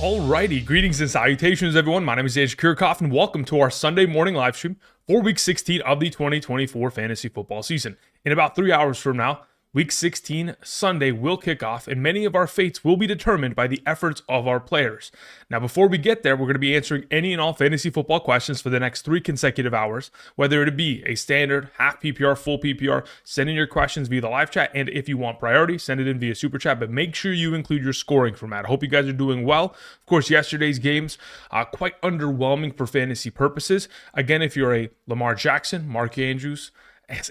Alrighty, greetings and salutations everyone. My name is Andrew Kirchhoff and welcome to our Sunday morning live stream for week 16 of the 2024 fantasy football season. In about 3 hours from now, week 16 Sunday will kick off and many of our fates will be determined by the efforts of our players. Now before we get there, we're going to be answering any and all fantasy football questions for the next 3 consecutive hours, whether it be a standard, half PPR, full PPR. Send in your questions via the live chat, and if you want priority, send it in via super chat, but make sure you include your scoring format. I hope you guys are doing well. Of course, yesterday's games quite underwhelming for fantasy purposes. Again, if you're a Lamar Jackson, Mark Andrews,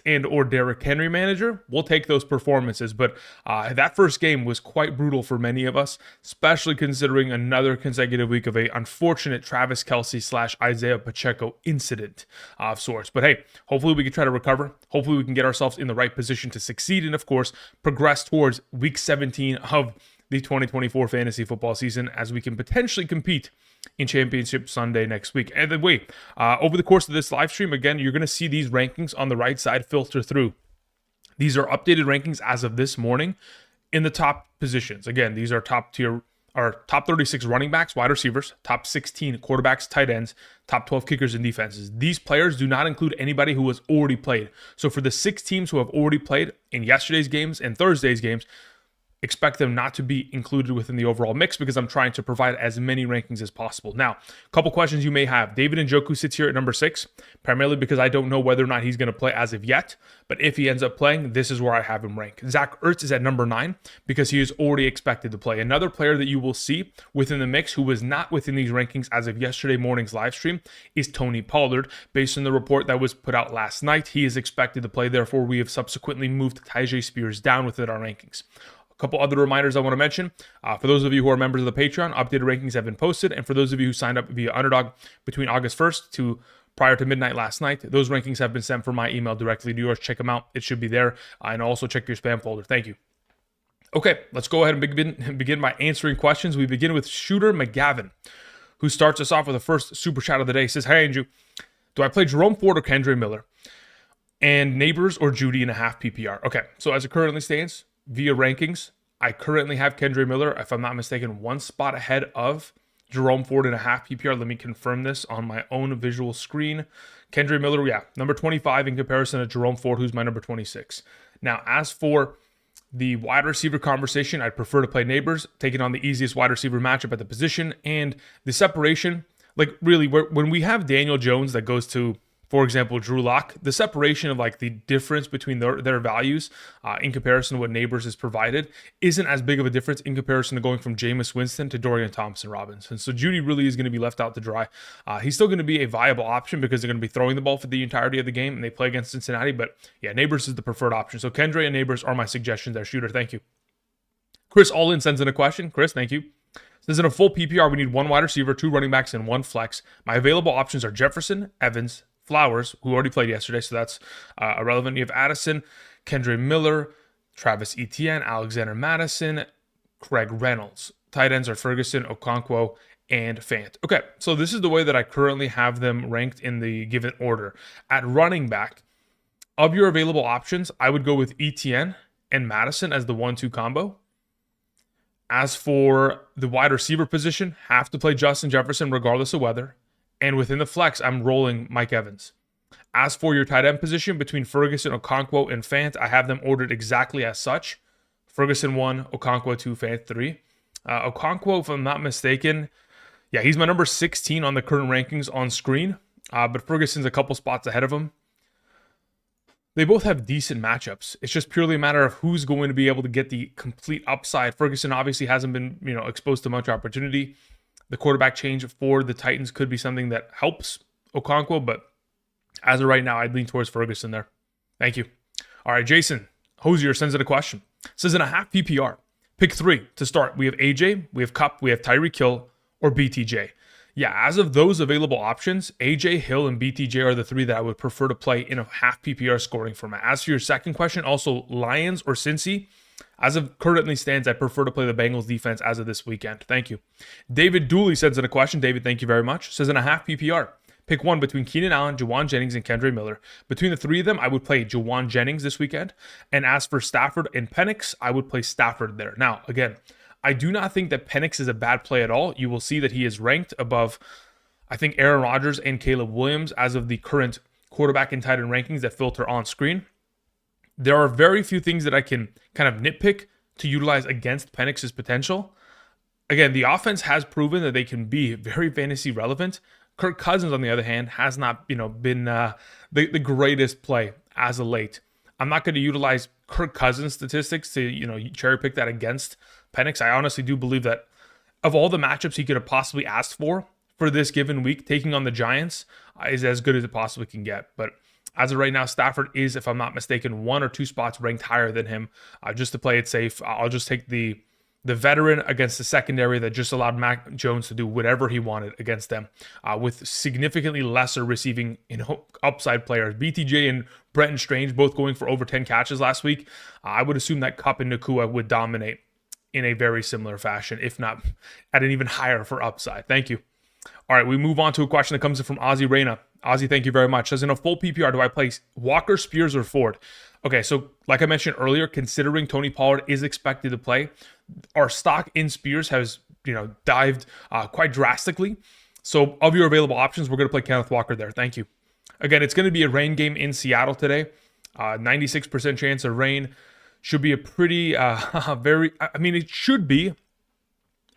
and or Derrick Henry manager, we'll take those performances. But that first game was quite brutal for many of us, especially considering another consecutive week of a unfortunate Travis Kelce / Isaiah Pacheco incident of sorts. But hey, hopefully we can try to recover. Hopefully we can get ourselves in the right position to succeed and, of course, progress towards week 17 of the 2024 fantasy football season as we can potentially compete in Championship Sunday next week. And then wait, over the course of this live stream, again, you're going to see these rankings on the right side filter through. These are updated rankings as of this morning in the top positions. Again, these are top 36 running backs, wide receivers, top 16 quarterbacks, tight ends, top 12 kickers and defenses. These players do not include anybody who has already played. So for the 6 teams who have already played in yesterday's games and Thursday's games, expect them not to be included within the overall mix because I'm trying to provide as many rankings as possible. Now, a couple questions you may have. David Njoku sits here at number 6, primarily because I don't know whether or not he's going to play as of yet, but if he ends up playing, this is where I have him ranked. Zach Ertz is at number 9 because he is already expected to play. Another player that you will see within the mix who was not within these rankings as of yesterday morning's live stream is Tony Pollard. Based on the report that was put out last night, he is expected to play. Therefore, we have subsequently moved Tyjae Spears down within our rankings. A couple other reminders I want to mention. For those of you who are members of the Patreon, updated rankings have been posted. And for those of you who signed up via Underdog between August 1st to prior to midnight last night, those rankings have been sent from my email directly to yours. Check them out. It should be there. And also check your spam folder. Thank you. Okay, let's go ahead and begin by answering questions. We begin with Shooter McGavin, who starts us off with the first super chat of the day. He says, "Hey, Andrew, do I play Jerome Ford or Kendre Miller? And Neighbors or Judy in a half PPR?" Okay, so as it currently stands, via rankings, I currently have Kendre Miller, if I'm not mistaken, 1 spot ahead of Jerome Ford in a half PPR. Let me confirm this on my own visual screen. Kendre Miller, yeah, number 25 in comparison to Jerome Ford, who's my number 26. Now, as for the wide receiver conversation, I'd prefer to play Neighbors, taking on the easiest wide receiver matchup at the position. And the separation, like really, when we have Daniel Jones that goes to, for example, Drew Lock, the separation of like the difference between their values in comparison to what Neighbors has provided isn't as big of a difference in comparison to going from Jameis Winston to Dorian Thompson-Robinson. So Judy really is going to be left out to dry. He's still going to be a viable option because they're going to be throwing the ball for the entirety of the game and they play against Cincinnati. But yeah, Neighbors is the preferred option. So Kendre and Neighbors are my suggestions there. Shooter, thank you. Chris Allin sends in a question. Chris, thank you. Says in a full PPR, we need 1 wide receiver, 2 running backs, and 1 flex. My available options are Jefferson, Evans, Flowers, who already played yesterday, so that's irrelevant. You have Addison, Kendre Miller, Travis Etienne, Alexander Madison, Craig Reynolds. Tight ends are Ferguson, Okonkwo, and Fant. Okay, so this is the way that I currently have them ranked in the given order. At running back, of your available options, I would go with Etienne and Madison as the 1-2 combo. As for the wide receiver position, have to play Justin Jefferson regardless of weather. And within the flex, I'm rolling Mike Evans. As for your tight end position, between Ferguson, Okonkwo, and Fant, I have them ordered exactly as such. Ferguson 1, Okonkwo 2, Fant 3. Okonkwo, if I'm not mistaken, yeah, he's my number 16 on the current rankings on screen. But Ferguson's a couple spots ahead of him. They both have decent matchups. It's just purely a matter of who's going to be able to get the complete upside. Ferguson obviously hasn't been, exposed to much opportunity. The quarterback change for the Titans could be something that helps Okonkwo, but as of right now, I'd lean towards Ferguson there. Thank you. All right, Jason Hosier sends in a question. Says in a half PPR, pick 3 to start. We have AJ, we have Kupp, we have Tyreek Hill, or BTJ. Yeah, as of those available options, AJ, Hill, and BTJ are the 3 that I would prefer to play in a half PPR scoring format. As for your second question, also Lions or Cincy, as of currently stands, I prefer to play the Bengals defense as of this weekend. Thank you. David Dooley sends in a question. David, thank you very much. Says in a half PPR, pick 1 between Keenan Allen, Juwan Jennings, and Kendre Miller. Between the 3 of them, I would play Juwan Jennings this weekend. And as for Stafford and Penix, I would play Stafford there. Now, again, I do not think that Penix is a bad play at all. You will see that he is ranked above, I think, Aaron Rodgers and Caleb Williams as of the current quarterback and tight end rankings that filter on screen. There are very few things that I can kind of nitpick to utilize against Penix's potential. Again, the offense has proven that they can be very fantasy relevant. Kirk Cousins, on the other hand, has not, been the greatest play as of late. I'm not going to utilize Kirk Cousins statistics to, cherry pick that against Penix. I honestly do believe that of all the matchups he could have possibly asked for this given week, taking on the Giants is as good as it possibly can get. But as of right now, Stafford is, if I'm not mistaken, 1 or 2 spots ranked higher than him. Just to play it safe, I'll just take the veteran against the secondary that just allowed Mac Jones to do whatever he wanted against them, with significantly lesser receiving upside players. BTJ and Brenton Strange both going for over 10 catches last week. I would assume that Kupp and Nakua would dominate in a very similar fashion, if not at an even higher for upside. Thank you. All right, we move on to a question that comes in from Ozzy Reyna. Ozzy, thank you very much. Says, in a full PPR, do I place Walker, Spears, or Ford? Okay, so like I mentioned earlier, considering Tony Pollard is expected to play, our stock in Spears has dived quite drastically. So of your available options, we're going to play Kenneth Walker there. Thank you. Again, it's going to be a rain game in Seattle today. 96% chance of rain. Should be a pretty, it should be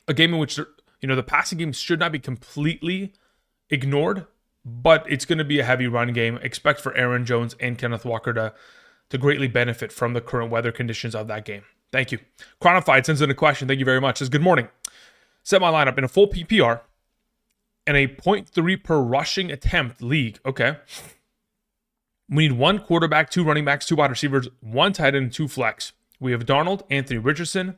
a game in which the passing game should not be completely ignored, but it's going to be a heavy run game. Expect for Aaron Jones and Kenneth Walker to greatly benefit from the current weather conditions of that game. Thank you. Chronofied sends in a question. Thank you very much. Says, good morning. Set my lineup in a full PPR and a 0.3 per rushing attempt league. Okay. We need 1 quarterback, 2 running backs, 2 wide receivers, 1 tight end, and 2 flex. We have Darnold, Anthony Richardson,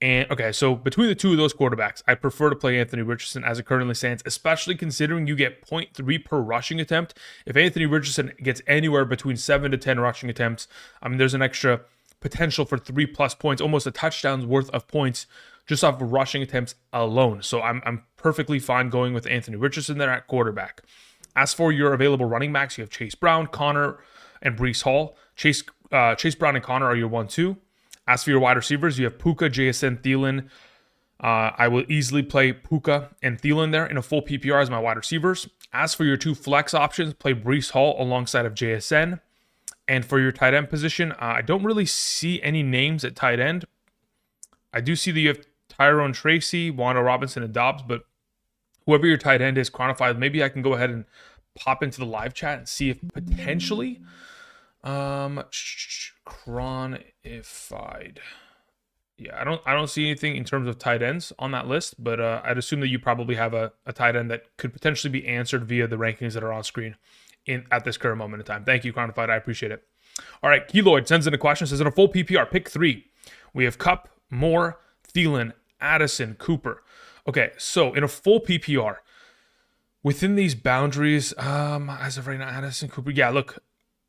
and okay, so between the 2 of those quarterbacks, I prefer to play Anthony Richardson as it currently stands, especially considering you get 0.3 per rushing attempt. If Anthony Richardson gets anywhere between 7 to 10 rushing attempts, there's an extra potential for 3+ points, almost a touchdown's worth of points just off of rushing attempts alone. So I'm perfectly fine going with Anthony Richardson there at quarterback. As for your available running backs, you have Chase Brown, Connor, and Breece Hall. Chase Brown and Connor are your 1-2. As for your wide receivers, you have Puka, JSN, Thielen. I will easily play Puka and Thielen there in a full PPR as my wide receivers. As for your 2 flex options, play Breece Hall alongside of JSN. And for your tight end position, I don't really see any names at tight end. I do see that you have Tyrone Tracy, Wanda Robinson, and Dobbs, but whoever your tight end is, Chronofied, maybe I can go ahead and pop into the live chat and see if potentially Chronofied. Yeah, I don't see anything in terms of tight ends on that list, but I'd assume that you probably have a tight end that could potentially be answered via the rankings that are on screen at this current moment in time. Thank you, Chronofied. I appreciate it. All right, Keloid sends in a question. Says, in a full PPR, pick 3. We have Kupp, Moore, Thielen, Addison, Cooper. Okay, so in a full PPR, within these boundaries, as of right now, Addison, Cooper. Yeah, look,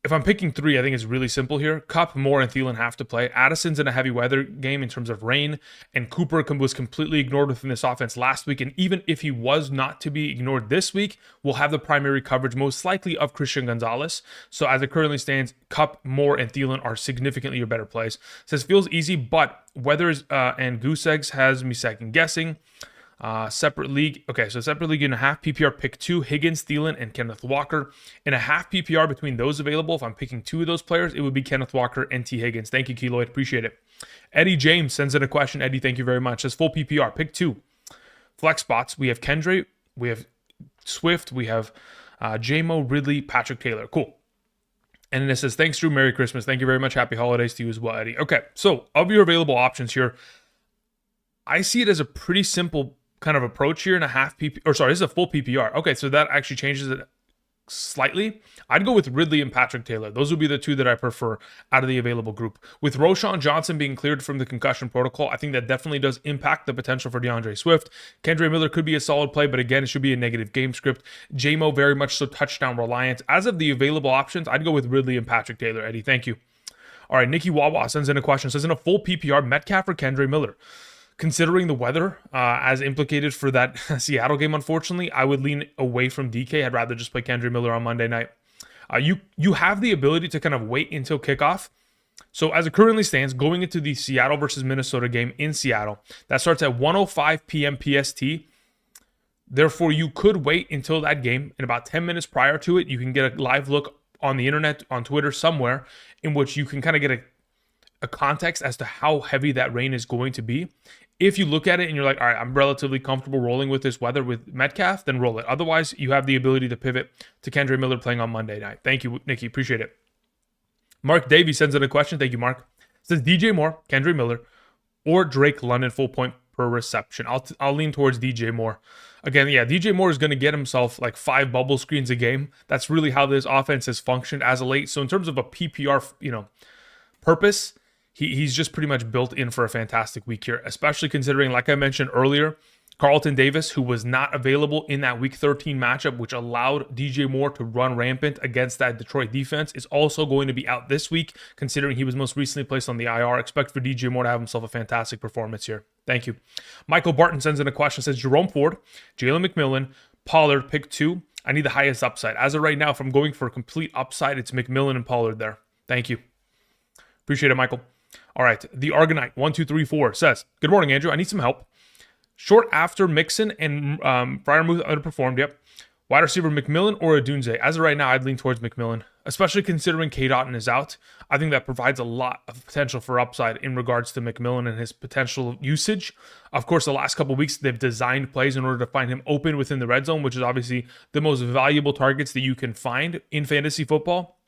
if I'm picking 3, I think it's really simple here. Kupp, Moore, and Thielen have to play. Addison's in a heavy weather game in terms of rain, and Cooper was completely ignored within this offense last week. And even if he was not to be ignored this week, we'll have the primary coverage most likely of Christian Gonzalez. So as it currently stands, Kupp, Moore, and Thielen are significantly your better plays. Says, feels easy, but Weathers and Goose Eggs has me second guessing. Separate league. Okay, so separate league in a half PPR, pick 2, Higgins, Thielen, and Kenneth Walker. In a half PPR between those available, if I'm picking 2 of those players, it would be Kenneth Walker and T. Higgins. Thank you, Keloid. Appreciate it. Eddie James sends in a question. Eddie, thank you very much. Says, full PPR, pick 2. Flex spots. We have Kendre, we have Swift, we have J-Mo, Ridley, Patrick Taylor. Cool. And then it says, thanks, Drew. Merry Christmas. Thank you very much. Happy holidays to you as well, Eddie. Okay, so of your available options here, I see it as a pretty simple kind of approach here in a half PPR, or sorry, this is a full PPR. Okay, so that actually changes it slightly. I'd go with Ridley and Patrick Taylor. Those would be the 2 that I prefer out of the available group. With Roschon Johnson being cleared from the concussion protocol, I think that definitely does impact the potential for DeAndre Swift. Kendre Miller could be a solid play, but again, it should be a negative game script. J-Mo very much so touchdown reliant. As of the available options, I'd go with Ridley and Patrick Taylor. Eddie, thank you. All right, Nikki Wawa sends in a question. Says, in a full PPR, Metcalf or Kendre Miller? Considering the weather as implicated for that Seattle game, unfortunately, I would lean away from DK. I'd rather just play Kendre Miller on Monday night. You have the ability to kind of wait until kickoff So as it currently stands, going into the Seattle versus Minnesota game in Seattle, that starts at 1:05 p.m. PST. Therefore, you could wait until that game. In about 10 minutes prior to it, you can get a live look on the internet, on Twitter, somewhere, in which you can kind of get a context as to how heavy that rain is going to be. If you look at it and you're like, all right, I'm relatively comfortable rolling with this weather with Metcalf, then roll it. Otherwise, you have the ability to pivot to Kendre Miller playing on Monday night. Thank you, Nikki. Appreciate it. Mark Davies sends in a question. Thank you, Mark. Says DJ Moore, Kendre Miller, or Drake London full point per reception. I'll lean towards DJ Moore. Again, yeah, DJ Moore is going to get himself like 5 bubble screens a game. That's really how this offense has functioned as of late. So in terms of a PPR, purpose, he's just pretty much built in for a fantastic week here, especially considering, like I mentioned earlier, Carlton Davis, who was not available in that Week 13 matchup, which allowed DJ Moore to run rampant against that Detroit defense, is also going to be out this week, considering he was most recently placed on the IR. Expect for DJ Moore to have himself a fantastic performance here. Thank you. Michael Barton sends in a question, says Jerome Ford, Jalen McMillan, Pollard, pick 2. I need the highest upside. As of right now, if I'm going for a complete upside, it's McMillan and Pollard there. Thank you. Appreciate it, Michael. All right. The Argonite1234 says, good morning, Andrew. I need some help. Short after Mixon and Freiermuth underperformed, yep. Wide receiver McMillan or Odunze? As of right now, I'd lean towards McMillan, especially considering Cade Otton is out. I think that provides a lot of potential for upside in regards to McMillan and his potential usage. Of course, the last couple of weeks, they've designed plays in order to find him open within the red zone, which is obviously the most valuable targets that you can find in fantasy football.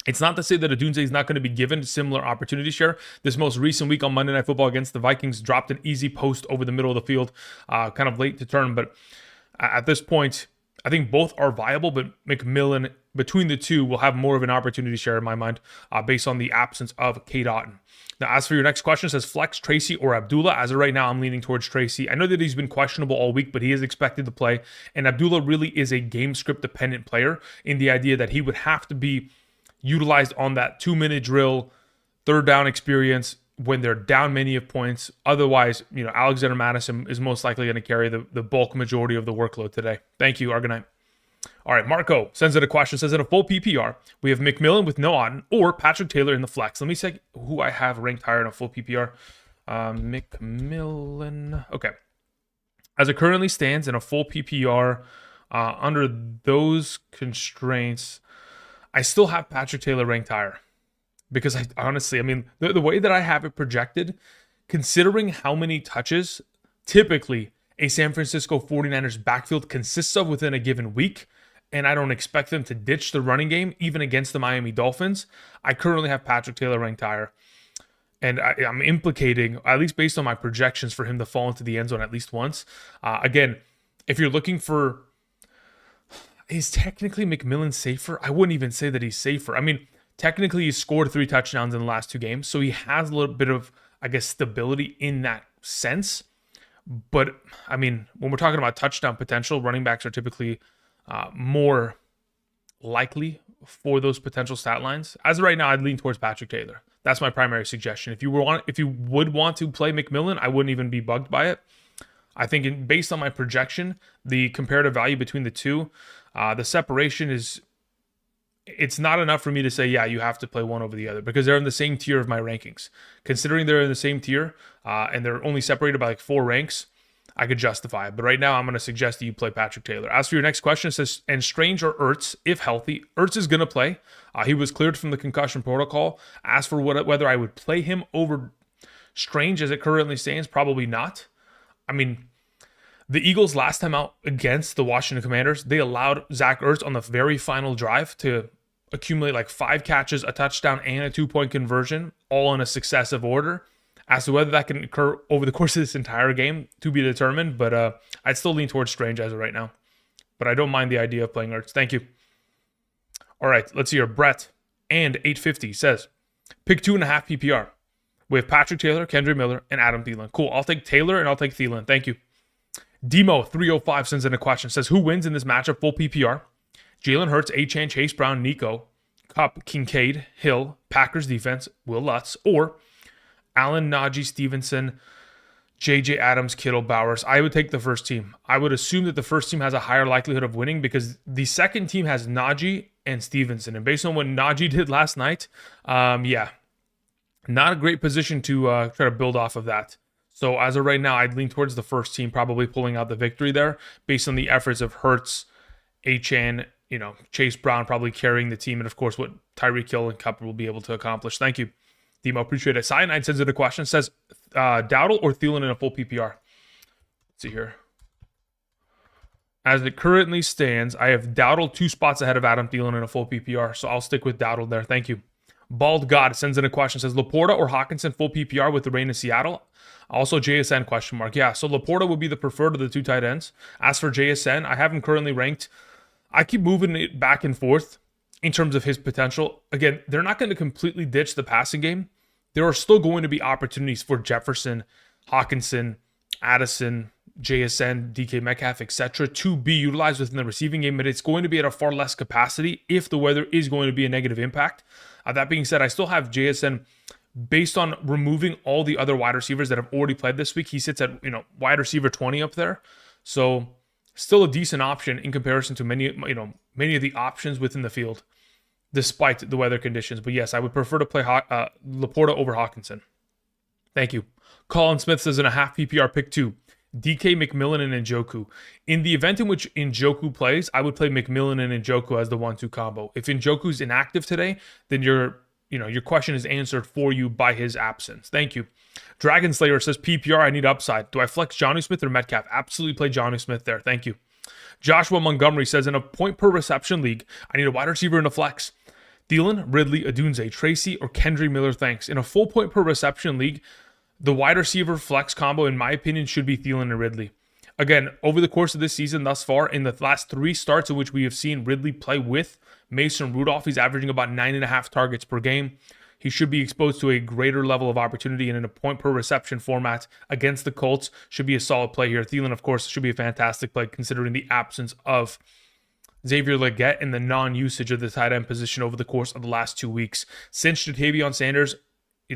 It's not to say that Odunze is not going to be given similar opportunity share. This most recent week on Monday Night Football against the Vikings dropped an easy post over the middle of the field, kind of late to turn. But at this point, I think both are viable, but McMillan, between the two, will have more of an opportunity share in my mind based on the absence of Cade Otton. Now, as for your next question, it says flex Tracy or Abdullah. As of right now, I'm leaning towards Tracy. I know that he's been questionable all week, but he is expected to play. And Abdullah really is a game script dependent player in the idea that he would have to be utilized on that 2-minute drill, third down experience when they're down many of points. Otherwise, Alexander Madison is most likely going to carry the bulk majority of the workload today. Thank you, Argonite. All right, Marco sends in a question, says in a full PPR, we have McMillan with no Otton or Patrick Taylor in the flex. Let me see who I have ranked higher in a full PPR. McMillan. Okay. As it currently stands in a full PPR, under those constraints, I still have Patrick Taylor ranked higher because the way that I have it projected, considering how many touches typically a San Francisco 49ers backfield consists of within a given week, and I don't expect them to ditch the running game even against the Miami Dolphins, I currently have Patrick Taylor ranked higher. And I'm implicating, at least based on my projections, for him to fall into the end zone at least once. Again, if you're looking for, is technically McMillan safer? I wouldn't even say that he's safer. I mean, technically he's scored 3 touchdowns in the last 2 games, so he has a little bit of, stability in that sense. But, when we're talking about touchdown potential, running backs are typically more likely for those potential stat lines. As of right now, I'd lean towards Patrick Taylor. That's my primary suggestion. If you would want to play McMillan, I wouldn't even be bugged by it. I think based on my projection, the comparative value between the two, the separation it's not enough for me to say, yeah, you have to play one over the other because they're in the same tier of my rankings. Considering they're in the same tier and they're only separated by 4 ranks, I could justify it. But right now, I'm going to suggest that you play Patrick Taylor. As for your next question, it says, and Strange or Ertz, if healthy. Ertz is going to play. He was cleared from the concussion protocol. As for whether I would play him over Strange as it currently stands, probably not. The Eagles last time out against the Washington Commanders, they allowed Zach Ertz on the very final drive to accumulate 5 catches, a touchdown, and a 2-point conversion, all in a successive order. As to whether that can occur over the course of this entire game, to be determined, but I'd still lean towards Strange as of right now. But I don't mind the idea of playing Ertz. Thank you. All right, let's hear. Brett and 850 says, pick 2.5 PPR. We have Patrick Taylor, Kendre Miller, and Adam Thielen. Cool. I'll take Taylor and I'll take Thielen. Thank you. Demo305 sends in a question. Says, who wins in this matchup full PPR? Jalen Hurts, Achane, Chase Brown, Nico, Kupp, Kincaid, Hill, Packers defense, Will Lutz, or Allen, Najee, Stevenson, J.J. Adams, Kittle, Bowers. I would take the first team. I would assume that the first team has a higher likelihood of winning because the second team has Najee and Stevenson. And based on what Najee did last night, Not a great position to try to build off of that. So as of right now, I'd lean towards the first team, probably pulling out the victory there based on the efforts of Hurts, Achane, Chase Brown probably carrying the team, and of course what Tyreek Hill and Kupp will be able to accomplish. Thank you, Demo. Appreciate it. Cyanide sends in a question. Says Dowdle or Thielen in a full PPR. Let's see here. As it currently stands, I have Dowdle 2 spots ahead of Adam Thielen in a full PPR, so I'll stick with Dowdle there. Thank you. Bald God sends in a question. Says Laporta or Hawkinson full PPR with the rain in Seattle. Also JSN question mark. Yeah, so Laporta would be the preferred of the 2 tight ends. As for JSN, I have him currently ranked. I keep moving it back and forth in terms of his potential. Again, they're not going to completely ditch the passing game. There are still going to be opportunities for Jefferson, Hawkinson, Addison, JSN, DK Metcalf, etc. to be utilized within the receiving game, but it's going to be at a far less capacity if the weather is going to be a negative impact. That being said, I still have JSN based on removing all the other wide receivers that have already played this week. He sits at wide receiver 20 up there, so still a decent option in comparison to many of the options within the field, despite the weather conditions. But yes, I would prefer to play Laporta over Hawkinson. Thank you. Colin Smith says in a half PPR pick 2. DK, McMillan, and Njoku. In the event in which Njoku plays, I would play McMillan and Njoku as the 1-2 combo. If Njoku's inactive today, then your question is answered for you by his absence. Thank you. Dragon Slayer says PPR, I need upside. Do I flex Johnny Smith or Metcalf? Absolutely play Johnny Smith there. Thank you. Joshua Montgomery says in a point per reception league, I need a wide receiver in a flex. Thielen, Ridley, Adunze, Tracy, or Kendry Miller, thanks. In a full point per reception league, the wide receiver flex combo, in my opinion, should be Thielen and Ridley. Again, over the course of this season thus far, in the last 3 starts in which we have seen Ridley play with Mason Rudolph, he's averaging about 9.5 targets per game. He should be exposed to a greater level of opportunity, and in a point per reception format against the Colts should be a solid play here. Thielen, of course, should be a fantastic play considering the absence of Xavier Legette and the non-usage of the tight end position over the course of the last 2 weeks. Since Jatavion Sanders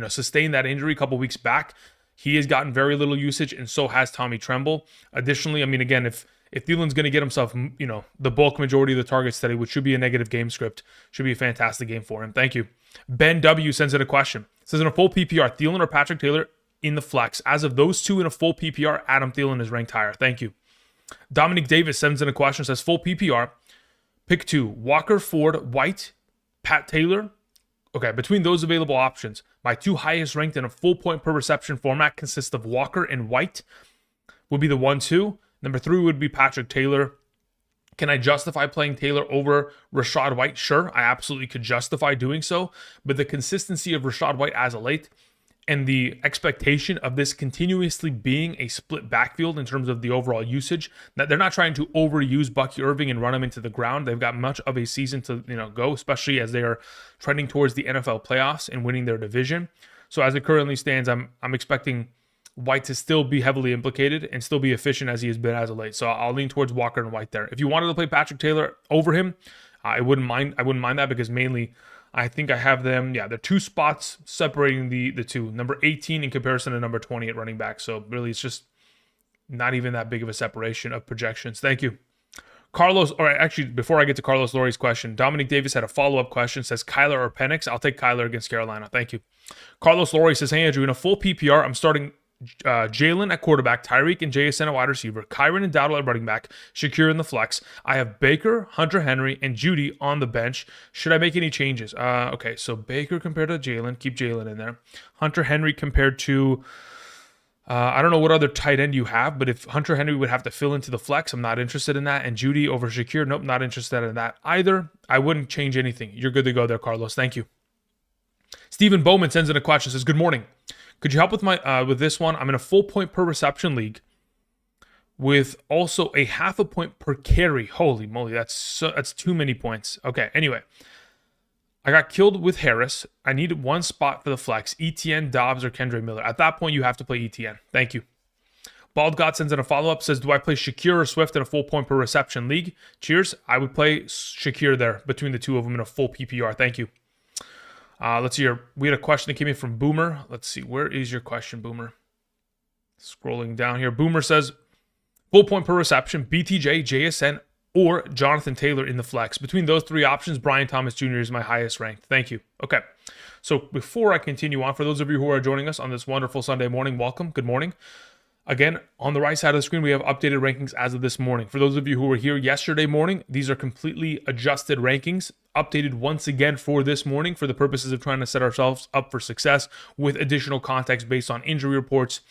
sustained that injury a couple weeks back, he has gotten very little usage, and so has Tommy Tremble. Additionally, again, if Thielen's going to get himself, the bulk majority of the targets today, which should be a negative game script, should be a fantastic game for him. Thank you. Ben W sends in a question. It says in a full PPR, Thielen or Patrick Taylor in the flex. As of those 2 in a full PPR, Adam Thielen is ranked higher. Thank you. Dominic Davis sends in a question. Says full PPR, pick 2, Walker, Ford, White, Pat Taylor. Okay, between those available options, my 2 highest ranked in a full point per reception format consist of Walker and White would be the 1-2. Number 3 would be Patrick Taylor. Can I justify playing Taylor over Rachaad White? Sure, I absolutely could justify doing so, but the consistency of Rachaad White as of late and the expectation of this continuously being a split backfield in terms of the overall usage, that they're not trying to overuse Bucky Irving and run him into the ground. They've got much of a season to go, especially as they are trending towards the NFL playoffs and winning their division. So as it currently stands, I'm expecting White to still be heavily implicated and still be efficient as he has been as of late. So I'll lean towards Walker and White there. If you wanted to play Patrick Taylor over him, I wouldn't mind that, because mainly I think I have them, they're 2 spots separating the 2. Number 18 in comparison to number 20 at running back. So really it's just not even that big of a separation of projections. Thank you. Carlos, or actually before I get to Carlos Lori's question, Dominic Davis had a follow-up question, says Kyler or Penix. I'll take Kyler against Carolina. Thank you. Carlos Lori says, hey Andrew, in a full PPR, I'm starting Jalen at quarterback, Tyreek and JSN at wide receiver, Kyron and Dowdle at running back, Shakir in the flex. I have Baker, Hunter Henry, and Judy on the bench. Should I make any changes? Okay, so Baker compared to Jalen, keep Jalen in there. Hunter Henry compared to, I don't know what other tight end you have, but if Hunter Henry would have to fill into the flex, I'm not interested in that. And Judy over Shakir, nope, not interested in that either. I wouldn't change anything. You're good to go there, Carlos. Thank you. Stephen Bowman sends in a question, says, good morning. Could you help with my with this one? I'm in a full point per reception league with also a half a point per carry. Holy moly, that's too many points. Okay, anyway. I got killed with Harris. I needed 1 spot for the flex. ETN, Dobbs, or Kendra Miller. At that point, you have to play ETN. Thank you. Bald God sends in a follow-up, says, do I play Shakir or Swift in a full point per reception league? Cheers. I would play Shakir there between the 2 of them in a full PPR. Thank you. Let's see here. We had a question that came in from Boomer. Let's see. Where is your question, Boomer? Scrolling down here. Boomer says, full point per reception, BTJ, JSN, or Jonathan Taylor in the flex. Between those 3 options, Brian Thomas Jr. is my highest ranked. Thank you. Okay. So before I continue on, for those of you who are joining us on this wonderful Sunday morning, welcome. Good morning. Again, on the right side of the screen, we have updated rankings as of this morning. For those of you who were here yesterday morning, these are completely adjusted rankings, updated once again for this morning for the purposes of trying to set ourselves up for success with additional context based on injury reports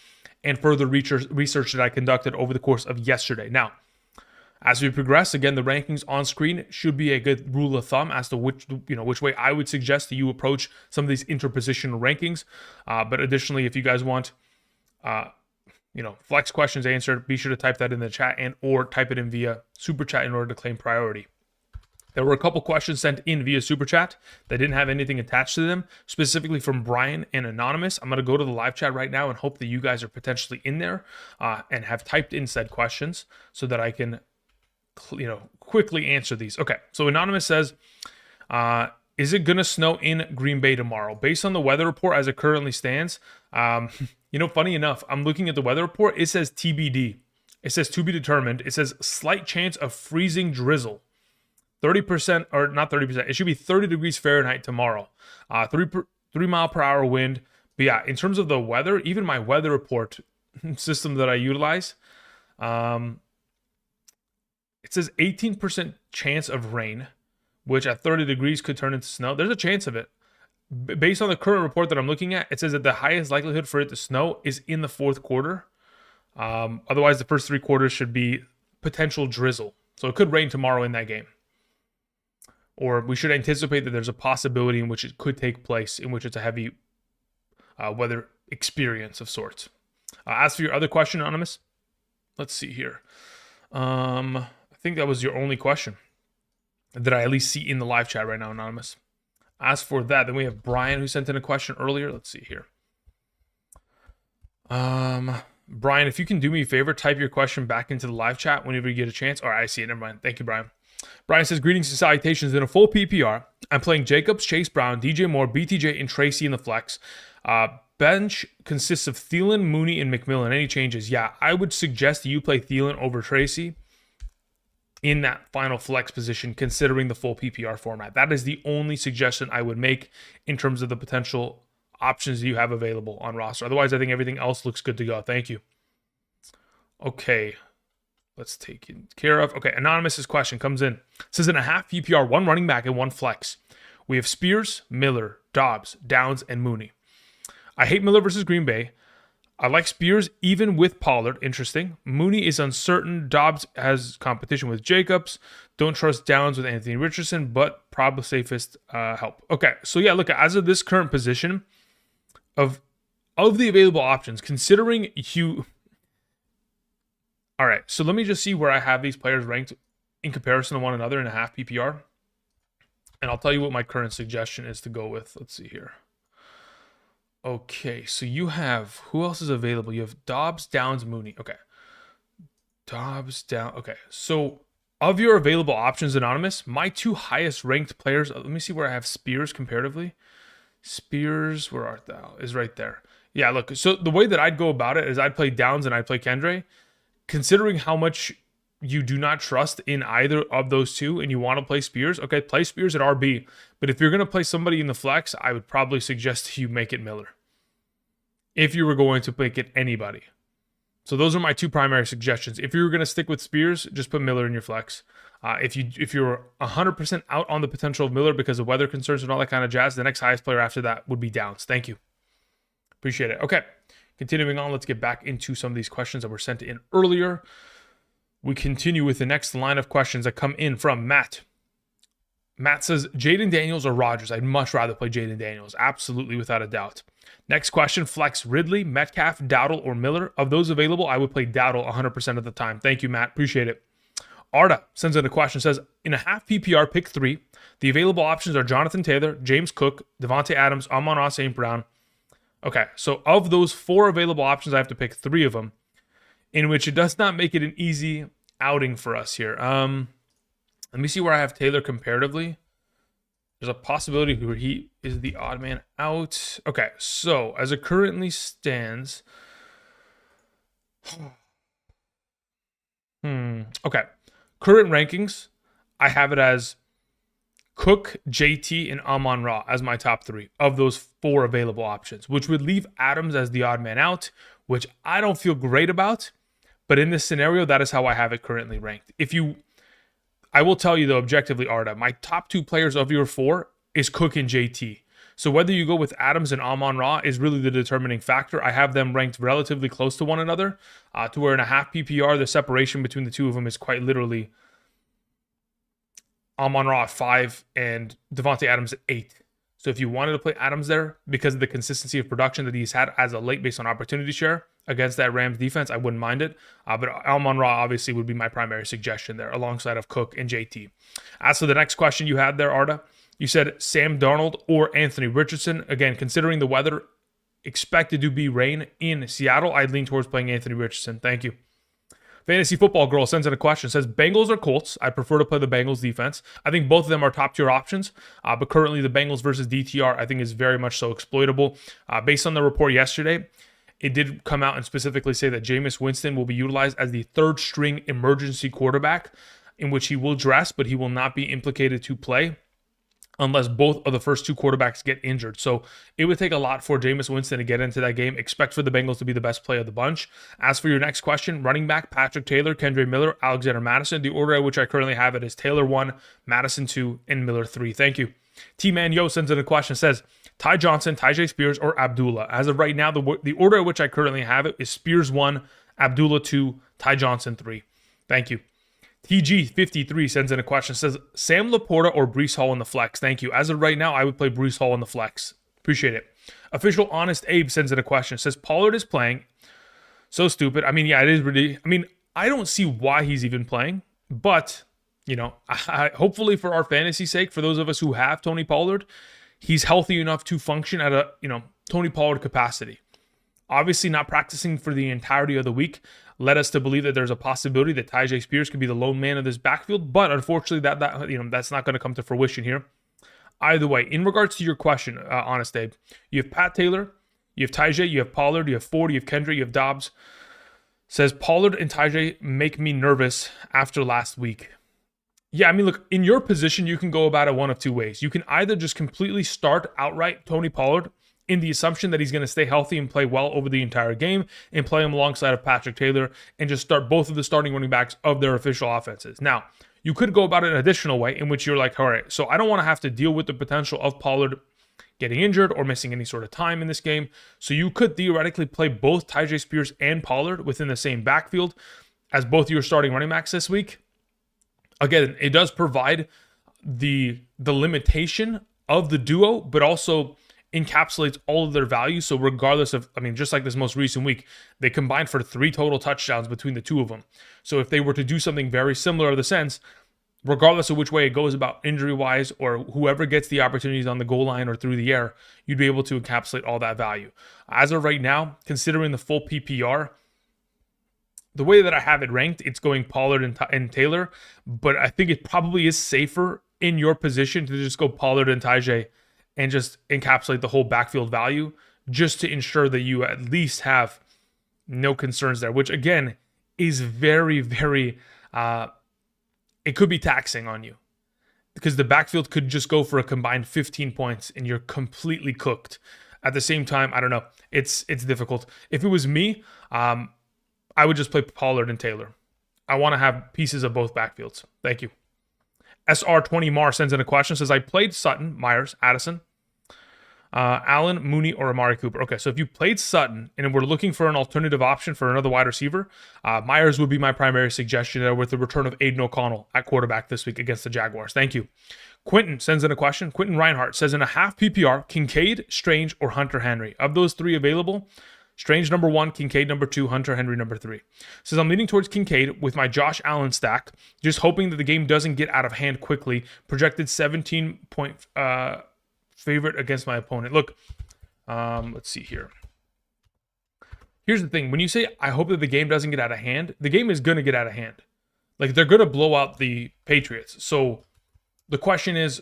and further research that I conducted over the course of yesterday. Now, as we progress, again, the rankings on screen should be a good rule of thumb as to which way I would suggest that you approach some of these interpositional rankings. But additionally, if you guys want flex questions answered, be sure to type that in the chat and or type it in via super chat in order to claim priority. There were a couple questions sent in via super chat that didn't have anything attached to them, specifically from Brian and Anonymous. I'm going to go to the live chat right now and hope that you guys are potentially in there and have typed in said questions so that I can quickly answer these. Okay, so Anonymous says, is it going to snow in Green Bay tomorrow? Based on the weather report as it currently stands, funny enough, I'm looking at the weather report. It says TBD. It says to be determined. It says slight chance of freezing drizzle. 30%, or not 30%. It should be 30 degrees Fahrenheit tomorrow. 3 mile per hour wind. But yeah, in terms of the weather, even my weather report system that I utilize, it says 18% chance of rain, which at 30 degrees could turn into snow. There's a chance of it. Based on the current report that I'm looking at, it says that the highest likelihood for it to snow is in the fourth quarter. Otherwise, the first 3 quarters should be potential drizzle. So it could rain tomorrow in that game. Or we should anticipate that there's a possibility in which it could take place, in which it's a heavy weather experience of sorts. As for your other question, Anonymous, let's see here. I think that was your only question that I at least see in the live chat right now, Anonymous. As for that, then we have Brian who sent in a question earlier. Let's see here. Brian, if you can do me a favor, type your question back into the live chat whenever you get a chance. All right, I see it. Never mind. Thank you, Brian. Brian says, greetings and salutations. In a full PPR, I'm playing Jacobs, Chase Brown, DJ Moore, BTJ, and Tracy in the flex. Bench consists of Thielen, Mooney, and McMillan. Any changes? Yeah, I would suggest you play Thielen over Tracy in that final flex position, considering the full PPR format. That is the only suggestion I would make in terms of the potential options you have available on roster. Otherwise, I think everything else looks good to go. Thank you. Okay, let's take it care of. Okay, Anonymous's question comes in. It says, in a half PPR, 1 running back and 1 flex. We have Spears, Miller, Dobbs, Downs, and Mooney. I hate Miller versus Green Bay. I like Spears even with Pollard. Interesting. Mooney is uncertain. Dobbs has competition with Jacobs. Don't trust Downs with Anthony Richardson, but probably safest help. Okay, so yeah, look, as of this current position of the available options, considering you... All right, so let me just see where I have these players ranked in comparison to one another in a half PPR. And I'll tell you what my current suggestion is to go with. Let's see here. Okay, so you have, who else is available? You have Dobbs, Downs, Mooney. Okay. Dobbs, Downs. Okay, so of your available options, Anonymous, my 2 highest ranked players, let me see where I have Spears comparatively. Spears, where art thou? Is right there. Yeah, look, so the way that I'd go about it is I'd play Downs and I'd play Kendre. Considering how much you do not trust in either of those two and you want to play Spears, okay, play Spears at RB. But if you're going to play somebody in the flex, I would probably suggest you make it Miller. If you were going to make it anybody. So those are my 2 primary suggestions. If you were going to stick with Spears, just put Miller in your flex. If you're 100% out on the potential of Miller because of weather concerns and all that kind of jazz, the next highest player after that would be Downs. Thank you. Appreciate it. Okay, continuing on, let's get back into some of these questions that were sent in earlier. We continue with the next line of questions that come in from Matt. Matt says, Jaden Daniels or Rodgers? I'd much rather play Jaden Daniels. Absolutely, without a doubt. Next question, flex Ridley, Metcalf, Dowdle, or Miller. Of those available, I would play Dowdle 100% of the time. Thank you, Matt. Appreciate it. Arda sends in a question, says, in a half PPR, pick 3. The available options are Jonathan Taylor, James Cook, Devontae Adams, Amon-Ra St. Brown. Okay, so of those 4 available options, I have to pick 3 of them, in which it does not make it an easy outing for us here. Let me see where I have Taylor comparatively. There's a possibility where he is the odd man out. Okay, so as it currently stands... Okay, current rankings, I have it as Cook, JT, and Amon-Ra as my top 3 of those 4 available options, which would leave Adams as the odd man out, which I don't feel great about. But in this scenario, that is how I have it currently ranked. I will tell you though, objectively, Arda, my top 2 players of your 4 is Cook and JT. So whether you go with Adams and Amon-Ra is really the determining factor. I have them ranked relatively close to one another, to where in a half PPR, the separation between the 2 of them is quite literally Amon-Ra at 5 and Devontae Adams at 8. So if you wanted to play Adams there because of the consistency of production that he's had as a late based on opportunity share against that Rams defense, I wouldn't mind it. But Amon-Ra obviously would be my primary suggestion there alongside of Cook and JT. As for the next question you had there, Arda, you said Sam Darnold or Anthony Richardson. Again, considering the weather expected to be rain in Seattle, I'd lean towards playing Anthony Richardson. Thank you. Fantasy Football Girl sends in a question. Says, Bengals or Colts? I prefer to play the Bengals defense. I think both of them are top-tier options, but currently the Bengals versus DTR I think is very much so exploitable. Based on the report yesterday, it did come out and specifically say that Jameis Winston will be utilized as the third-string emergency quarterback, in which he will dress, but he will not be implicated to play unless both of the first 2 quarterbacks get injured. So it would take a lot for Jameis Winston to get into that game. Expect for the Bengals to be the best play of the bunch. As for your next question, running back, Patrick Taylor, Kendre Miller, Alexander Madison. The order at which I currently have it is Taylor 1, Madison 2, and Miller 3. Thank you. T-Man Yo sends in a question. Says, Ty Johnson, Tyjae Spears, or Abdullah? As of right now, the order at which I currently have it is Spears 1, Abdullah 2, Ty Johnson 3. Thank you. TG53 sends in a question. Says, Sam Laporta or Breece Hall in the flex? Thank you. As of right now, I would play Breece Hall in the flex. Appreciate it. Official Honest Abe sends in a question. Says, Pollard is playing. So stupid. I mean, yeah, it is really. I mean, I don't see why he's even playing. But, hopefully for our fantasy sake, for those of us who have Tony Pollard, he's healthy enough to function at a, Tony Pollard capacity. Obviously not practicing for the entirety of the week led us to believe that there's a possibility that Tyjae Spears could be the lone man of this backfield, but unfortunately that's not going to come to fruition here. Either way, in regards to your question, Honest Abe, you have Pat Taylor, you have Tyjae, you have Pollard, you have Ford, you have Kendra, you have Dobbs. Says Pollard and Tyjae make me nervous after last week. Yeah, I mean, look, in your position, you can go about it one of 2 ways. You can either just completely start outright Tony Pollard in the assumption that he's going to stay healthy and play well over the entire game and play him alongside of Patrick Taylor and just start both of the starting running backs of their official offenses. Now, you could go about it an additional way in which you're like, all right, so I don't want to have to deal with the potential of Pollard getting injured or missing any sort of time in this game. So you could theoretically play both Tyjae Spears and Pollard within the same backfield as both your starting running backs this week. Again, it does provide the limitation of the duo, but also encapsulates all of their value. So regardless of, just like this most recent week, they combined for 3 total touchdowns between the 2 of them. So if they were to do something very similar in the sense, regardless of which way it goes about injury-wise or whoever gets the opportunities on the goal line or through the air, you'd be able to encapsulate all that value. As of right now, considering the full PPR, the way that I have it ranked, it's going Pollard and Taylor, but I think it probably is safer in your position to just go Pollard and Tyjae and just encapsulate the whole backfield value just to ensure that you at least have no concerns there, which again is very, very, it could be taxing on you because the backfield could just go for a combined 15 points and you're completely cooked. At the same time, I don't know. It's difficult. If it was me, I would just play Pollard and Taylor. I want to have pieces of both backfields. Thank you. SR20 Mar sends in a question. Says, I played Sutton, Myers, Addison, Allen, Mooney, or Amari Cooper. Okay, so if you played Sutton and we're looking for an alternative option for another wide receiver, Myers would be my primary suggestion there with the return of Aiden O'Connell at quarterback this week against the Jaguars. Thank you. Quentin sends in a question. Quentin Reinhardt says, in a half PPR, Kincaid, Strange, or Hunter Henry. Of those 3 available, Strange number 1, Kincaid number 2, Hunter Henry number 3. Says, I'm leaning towards Kincaid with my Josh Allen stack, just hoping that the game doesn't get out of hand quickly. Projected 17-point favorite against my opponent. Look, let's see here. Here's the thing. When you say, I hope that the game doesn't get out of hand, the game is going to get out of hand. Like, they're going to blow out the Patriots. So the question is,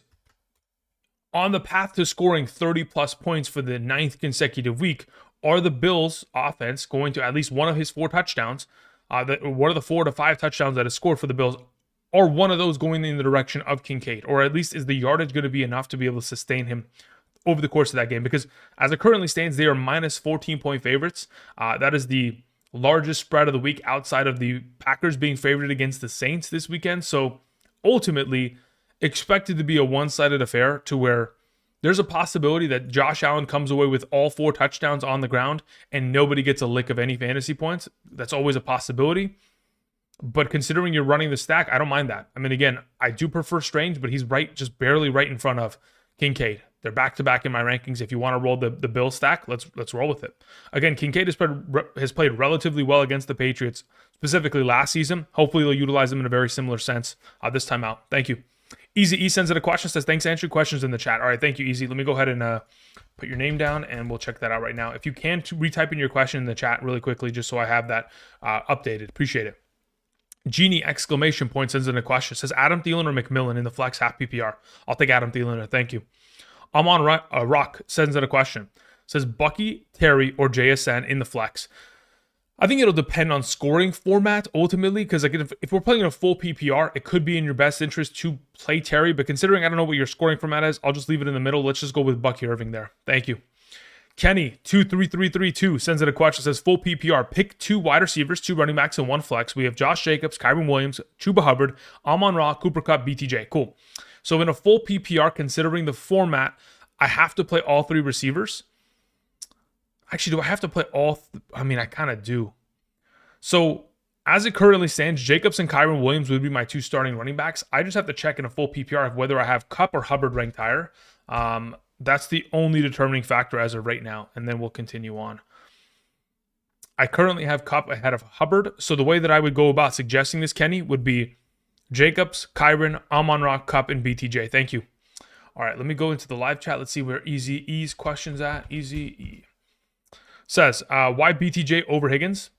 on the path to scoring 30-plus points for the 9th consecutive week, are the Bills' offense going to at least one of his 4 touchdowns? What are the 4 to 5 touchdowns that is scored for the Bills? are one of those going in the direction of Kincaid, or at least is the yardage going to be enough to be able to sustain him over the course of that game? Because as it currently stands, they are minus 14-point favorites. That is the largest spread of the week outside of the Packers being favored against the Saints this weekend. So ultimately, expected to be a one-sided affair to where there's a possibility that Josh Allen comes away with all 4 touchdowns on the ground and nobody gets a lick of any fantasy points. That's always a possibility. But considering you're running the stack, I don't mind that. I mean, again, I do prefer Strange, but he's just barely right in front of Kincaid. They're back-to-back in my rankings. If you want to roll the Bill stack, let's roll with it. Again, Kincaid has played relatively well against the Patriots, specifically last season. Hopefully, they'll utilize him in a very similar sense this time out. Thank you. Easy E sends in a question, says, thanks, answer questions in the chat. All right, thank you, Easy. Let me go ahead and put your name down, and we'll check that out right now. If you can, retype in your question in the chat really quickly, just so I have that updated. Appreciate it. Genie exclamation point sends in a question, says, Adam Thielen or McMillan in the flex half PPR? I'll take Adam Thielen. Thank you. Amon Rock sends in a question, says, Bucky, Terry, or JSN in the flex? I think it'll depend on scoring format ultimately, because like if we're playing in a full PPR, it could be in your best interest to play Terry. But considering I don't know what your scoring format is, I'll just leave it in the middle. Let's just go with Bucky Irving there. Thank you. Kenny 23332 sends in a question, says, full PPR, pick 2 wide receivers, 2 running backs, and 1 flex. We have Josh Jacobs, Kyren Williams, Chuba Hubbard, Amon-Ra, Cooper Kupp, BTJ. Cool. So in a full PPR, considering the format, I have to play all 3 receivers. Actually, do I have to play all? I mean, I kind of do. So as it currently stands, Jacobs and Kyren Williams would be my 2 starting running backs. I just have to check in a full PPR of whether I have Kupp or Hubbard ranked higher. That's the only determining factor as of right now, and then we'll continue on. I currently have Kupp ahead of Hubbard, so the way that I would go about suggesting this, Kenny, would be Jacobs, Kyren, Amon-Ra, Kupp, and BTJ. Thank you. All right, let me go into the live chat. Let's see where Easy E's question's at. Easy E says, why BTJ over Higgins?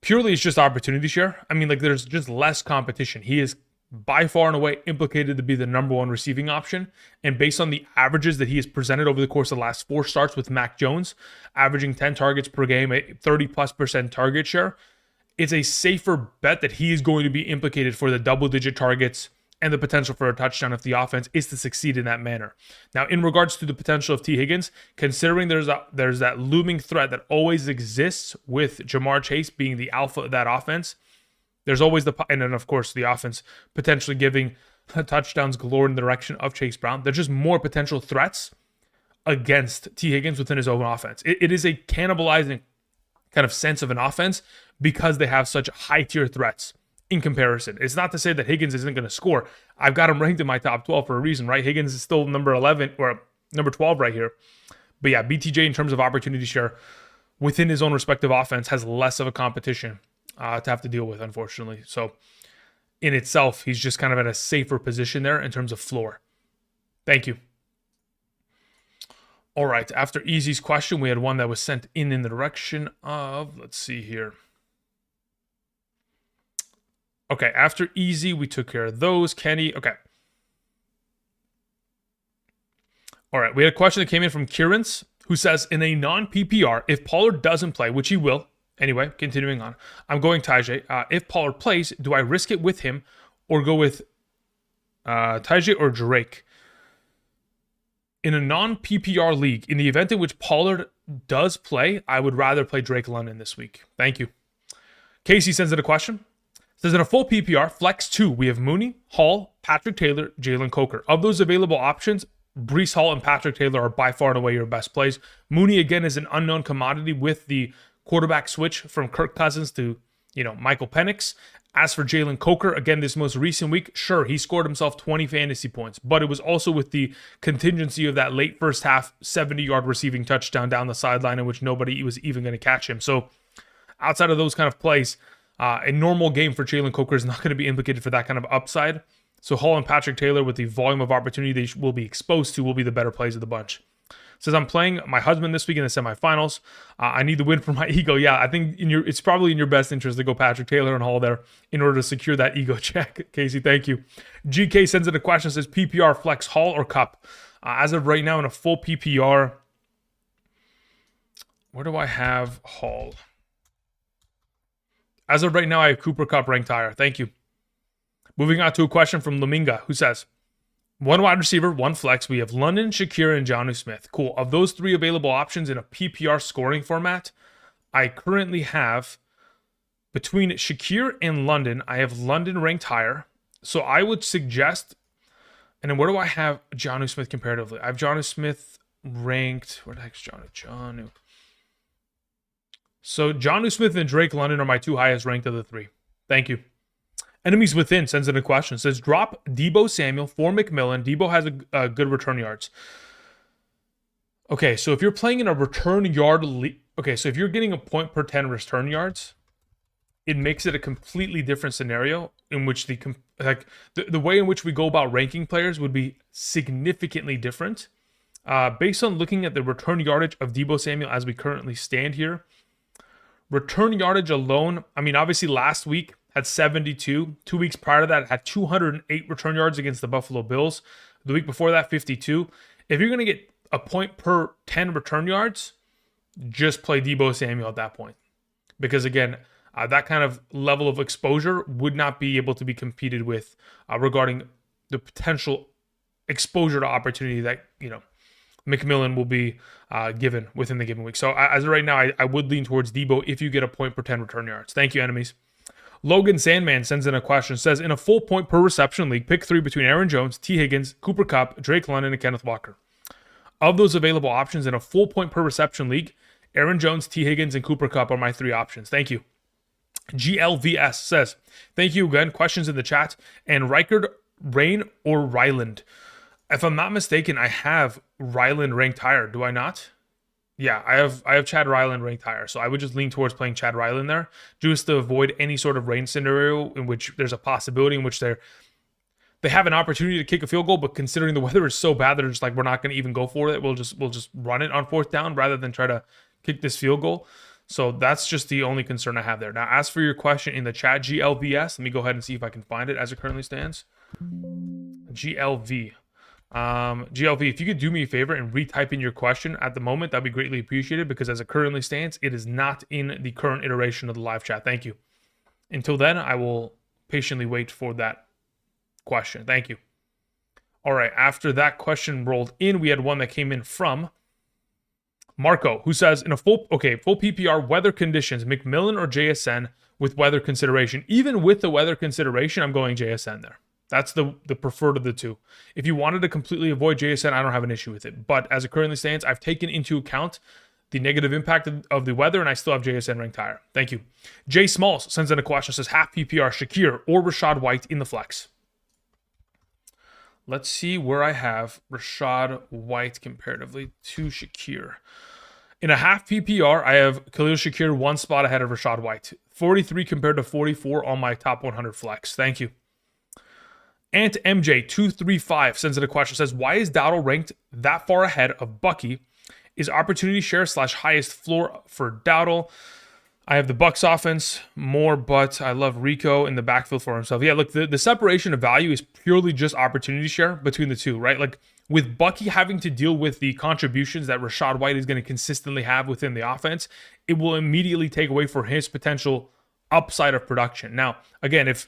Purely it's just opportunity share. I mean, like, there's just less competition. He is by far and away implicated to be the number 1 receiving option. And based on the averages that he has presented over the course of the last 4 starts with Mac Jones, averaging 10 targets per game, a 30+% target share, it's a safer bet that he is going to be implicated for the double-digit targets and the potential for a touchdown if the offense is to succeed in that manner. Now, in regards to the potential of T. Higgins, considering there's that looming threat that always exists with Jamar Chase being the alpha of that offense, there's always and then of course the offense potentially giving touchdowns galore in the direction of Chase Brown. There's just more potential threats against T. Higgins within his own offense. It is a cannibalizing kind of sense of an offense because they have such high tier threats in comparison. It's not to say that Higgins isn't going to score. I've got him ranked in my top 12 for a reason, right? Higgins is still number 11 or number 12 right here. But yeah, BTJ in terms of opportunity share within his own respective offense has less of a competition to have to deal with, unfortunately. So in itself, he's just kind of at a safer position there in terms of floor. Thank you. All right, after Easy's question, we had one that was sent in the direction of, let's see here. Okay, after Easy, we took care of those. Kenny, okay. All right, we had a question that came in from Kieran's, who says, in a non-PPR, if Pollard doesn't play, which he will, anyway, continuing on, I'm going Tajay. If Pollard plays, do I risk it with him or go with Tajay or Drake? In a non-PPR league, in the event in which Pollard does play, I would rather play Drake London this week. Thank you. Casey sends in a question. Says, in a full PPR, flex 2, we have Mooney, Hall, Patrick Taylor, Jalen Coker. Of those available options, Breece Hall and Patrick Taylor are by far and away your best plays. Mooney, again, is an unknown commodity with the quarterback switch from Kirk Cousins to, Michael Penix. As for Jalen Coker, again, this most recent week, sure, he scored himself 20 fantasy points, but it was also with the contingency of that late first half 70-yard receiving touchdown down the sideline in which nobody was even going to catch him. So outside of those kind of plays, a normal game for Jalen Coker is not going to be implicated for that kind of upside. So Hall and Patrick Taylor, with the volume of opportunity they will be exposed to, will be the better plays of the bunch. Says, I'm playing my husband this week in the semifinals. I need the win for my ego. Yeah, I think it's probably in your best interest to go Patrick Taylor and Hall there in order to secure that ego check. Casey, thank you. GK sends in a question, says, PPR flex Hall or Cup? As of right now in a full PPR, where do I have Hall? As of right now, I have Cooper Kupp ranked higher. Thank you. Moving on to a question from Laminga, who says, one wide receiver, one flex. We have London, Shakir, and Jonnu Smith. Cool. Of those three available options in a PPR scoring format, I currently have, between Shakir and London, I have London ranked higher. So I would suggest, and then where do I have Jonnu Smith comparatively? I have Jonnu Smith ranked, where the heck's Jonnu? So Jonnu Smith and Drake London are my two highest ranked of the three. Thank you. Enemies Within sends in a question. Says, drop Deebo Samuel for McMillan. Deebo has a good return yards. Okay, so if you're playing in a return yard league, okay, so if you're getting a point per 10 return yards, it makes it a completely different scenario in which the way in which we go about ranking players would be significantly different. Based on looking at the return yardage of Deebo Samuel as we currently stand here, return yardage alone, I mean, obviously last week had 72. 2 weeks prior to that, had 208 return yards against the Buffalo Bills. The week before that, 52. If you're going to get a point per 10 return yards, just play Deebo Samuel at that point. Because again, that kind of level of exposure would not be able to be competed with regarding the potential exposure to opportunity that, McMillan will be given within the given week. So as of right now, I would lean towards Deebo if you get a point per 10 return yards. Thank you, enemies. Logan Sandman sends in a question. Says, in a full point per reception league, pick three between Aaron Jones, T. Higgins, Cooper Kupp, Drake London, and Kenneth Walker. Of those available options in a full point per reception league, Aaron Jones, T. Higgins, and Cooper Kupp are my three options. Thank you. GLVS says, thank you again. Questions in the chat. And Reichard, Rain, or Ryland? If I'm not mistaken, I have Ryland ranked higher. Do I not? Yeah, I have Chad Ryland ranked higher. So I would just lean towards playing Chad Ryland there, just to avoid any sort of rain scenario in which there's a possibility in which they have an opportunity to kick a field goal, but considering the weather is so bad, they're just like, we're not going to even go for it. We'll just run it on fourth down rather than try to kick this field goal. So that's just the only concern I have there. Now, as for your question in the chat, GLVS, let me go ahead and see if I can find it as it currently stands. GLV, if you could do me a favor and retype in your question at the moment, that'd be greatly appreciated, because as it currently stands, it is not in the current iteration of the live chat. Thank you. Until then, I will patiently wait for that question. Thank you. All right, after that question rolled in, we had one that came in from Marco, who says, in a full PPR weather conditions, McMillan or JSN with weather consideration. Even with the weather consideration, I'm going JSN there. That's the preferred of the two. If you wanted to completely avoid JSN, I don't have an issue with it. But as it currently stands, I've taken into account the negative impact of the weather, and I still have JSN ranked higher. Thank you. Jay Smalls sends in a question, says, half PPR, Shakir or Rachaad White in the flex. Let's see where I have Rachaad White comparatively to Shakir. In a half PPR, I have Khalil Shakir one spot ahead of Rachaad White. 43 compared to 44 on my top 100 flex. Thank you. Ant MJ235 sends in a question, says, why is Dowdle ranked that far ahead of Bucky? Is opportunity share / highest floor for Dowdle? I have the Bucks offense more, but I love Rico in the backfield for himself. Yeah, look, the separation of value is purely just opportunity share between the two, right? Like with Bucky having to deal with the contributions that Rachaad White is going to consistently have within the offense, it will immediately take away for his potential upside of production. Now, again, if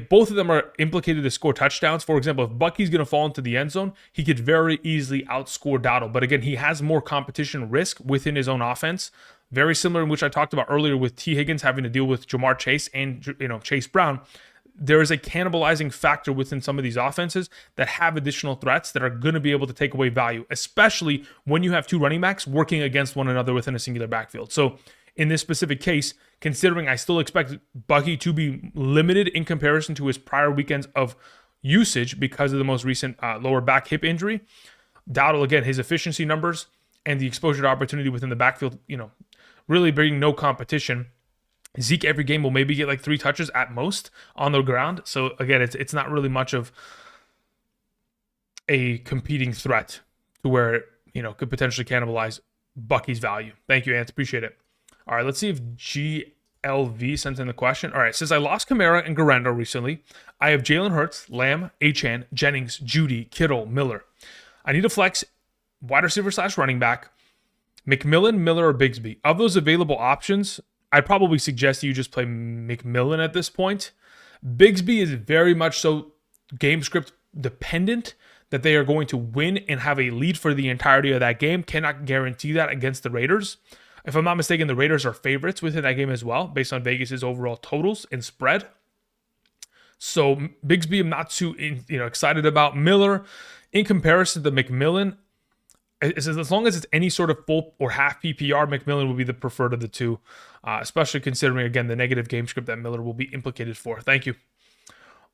both of them are implicated to score touchdowns, for example, if Bucky's going to fall into the end zone, he could very easily outscore Dowdle. But again, he has more competition risk within his own offense. Very similar in which I talked about earlier with T. Higgins having to deal with Jamar Chase and Chase Brown. There is a cannibalizing factor within some of these offenses that have additional threats that are going to be able to take away value, especially when you have two running backs working against one another within a singular backfield. So in this specific case, considering I still expect Bucky to be limited in comparison to his prior weekends of usage because of the most recent lower back hip injury, Dowdle, again, his efficiency numbers and the exposure to opportunity within the backfield, really bringing no competition. Zeke every game will maybe get like 3 touches at most on the ground. So again, it's not really much of a competing threat to where it, could potentially cannibalize Bucky's value. Thank you, Ant. Appreciate it. All right, let's see if GLV sends in the question. All right, since I lost Kamara and Garando recently, I have Jalen Hurts, Lamb, Achane, Jennings, Judy, Kittle, Miller. I need a flex wide receiver / running back, McMillan, Miller, or Bigsby. Of those available options, I'd probably suggest you just play McMillan at this point. Bigsby is very much so game script dependent, that they are going to win and have a lead for the entirety of that game. Cannot guarantee that against the Raiders. If I'm not mistaken, the Raiders are favorites within that game as well, based on Vegas's overall totals and spread. So Bigsby, I'm not too excited about. Miller, in comparison to McMillan, as long as it's any sort of full or half PPR, McMillan will be the preferred of the two, especially considering, again, the negative game script that Miller will be implicated for. Thank you.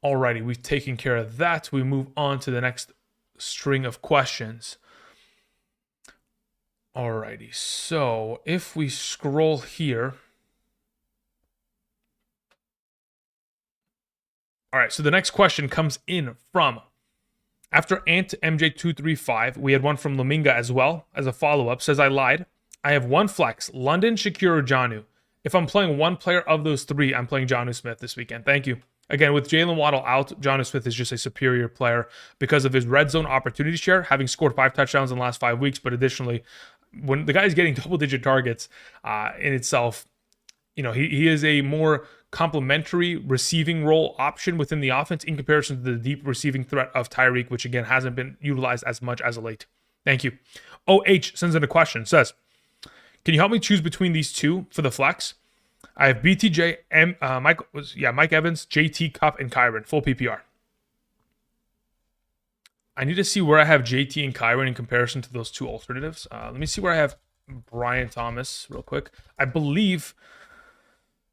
Alrighty, we've taken care of that. We move on to the next string of questions. Alrighty, so if we scroll here. All right, so the next question comes in from, after Ant MJ235, we had one from Laminga as well as a follow-up. Says, I lied. I have one flex, London, Shakir, or Jonnu. If I'm playing one player of those three, I'm playing Jonnu Smith this weekend. Thank you. Again, with Jalen Waddle out, Jonnu Smith is just a superior player because of his red zone opportunity share, having scored 5 touchdowns in the last 5 weeks. But additionally, when the guy is getting double-digit targets in itself, he is a more complementary receiving role option within the offense in comparison to the deep receiving threat of Tyreek, which again hasn't been utilized as much as of late. Thank you. OH sends in a question, says, can you help me choose between these two for the flex? I have BTJ, Mike Evans, JT, Cup, and Kyron, full PPR. I need to see where I have JT and Kyron in comparison to those two alternatives. Let me see where I have Brian Thomas real quick. I believe...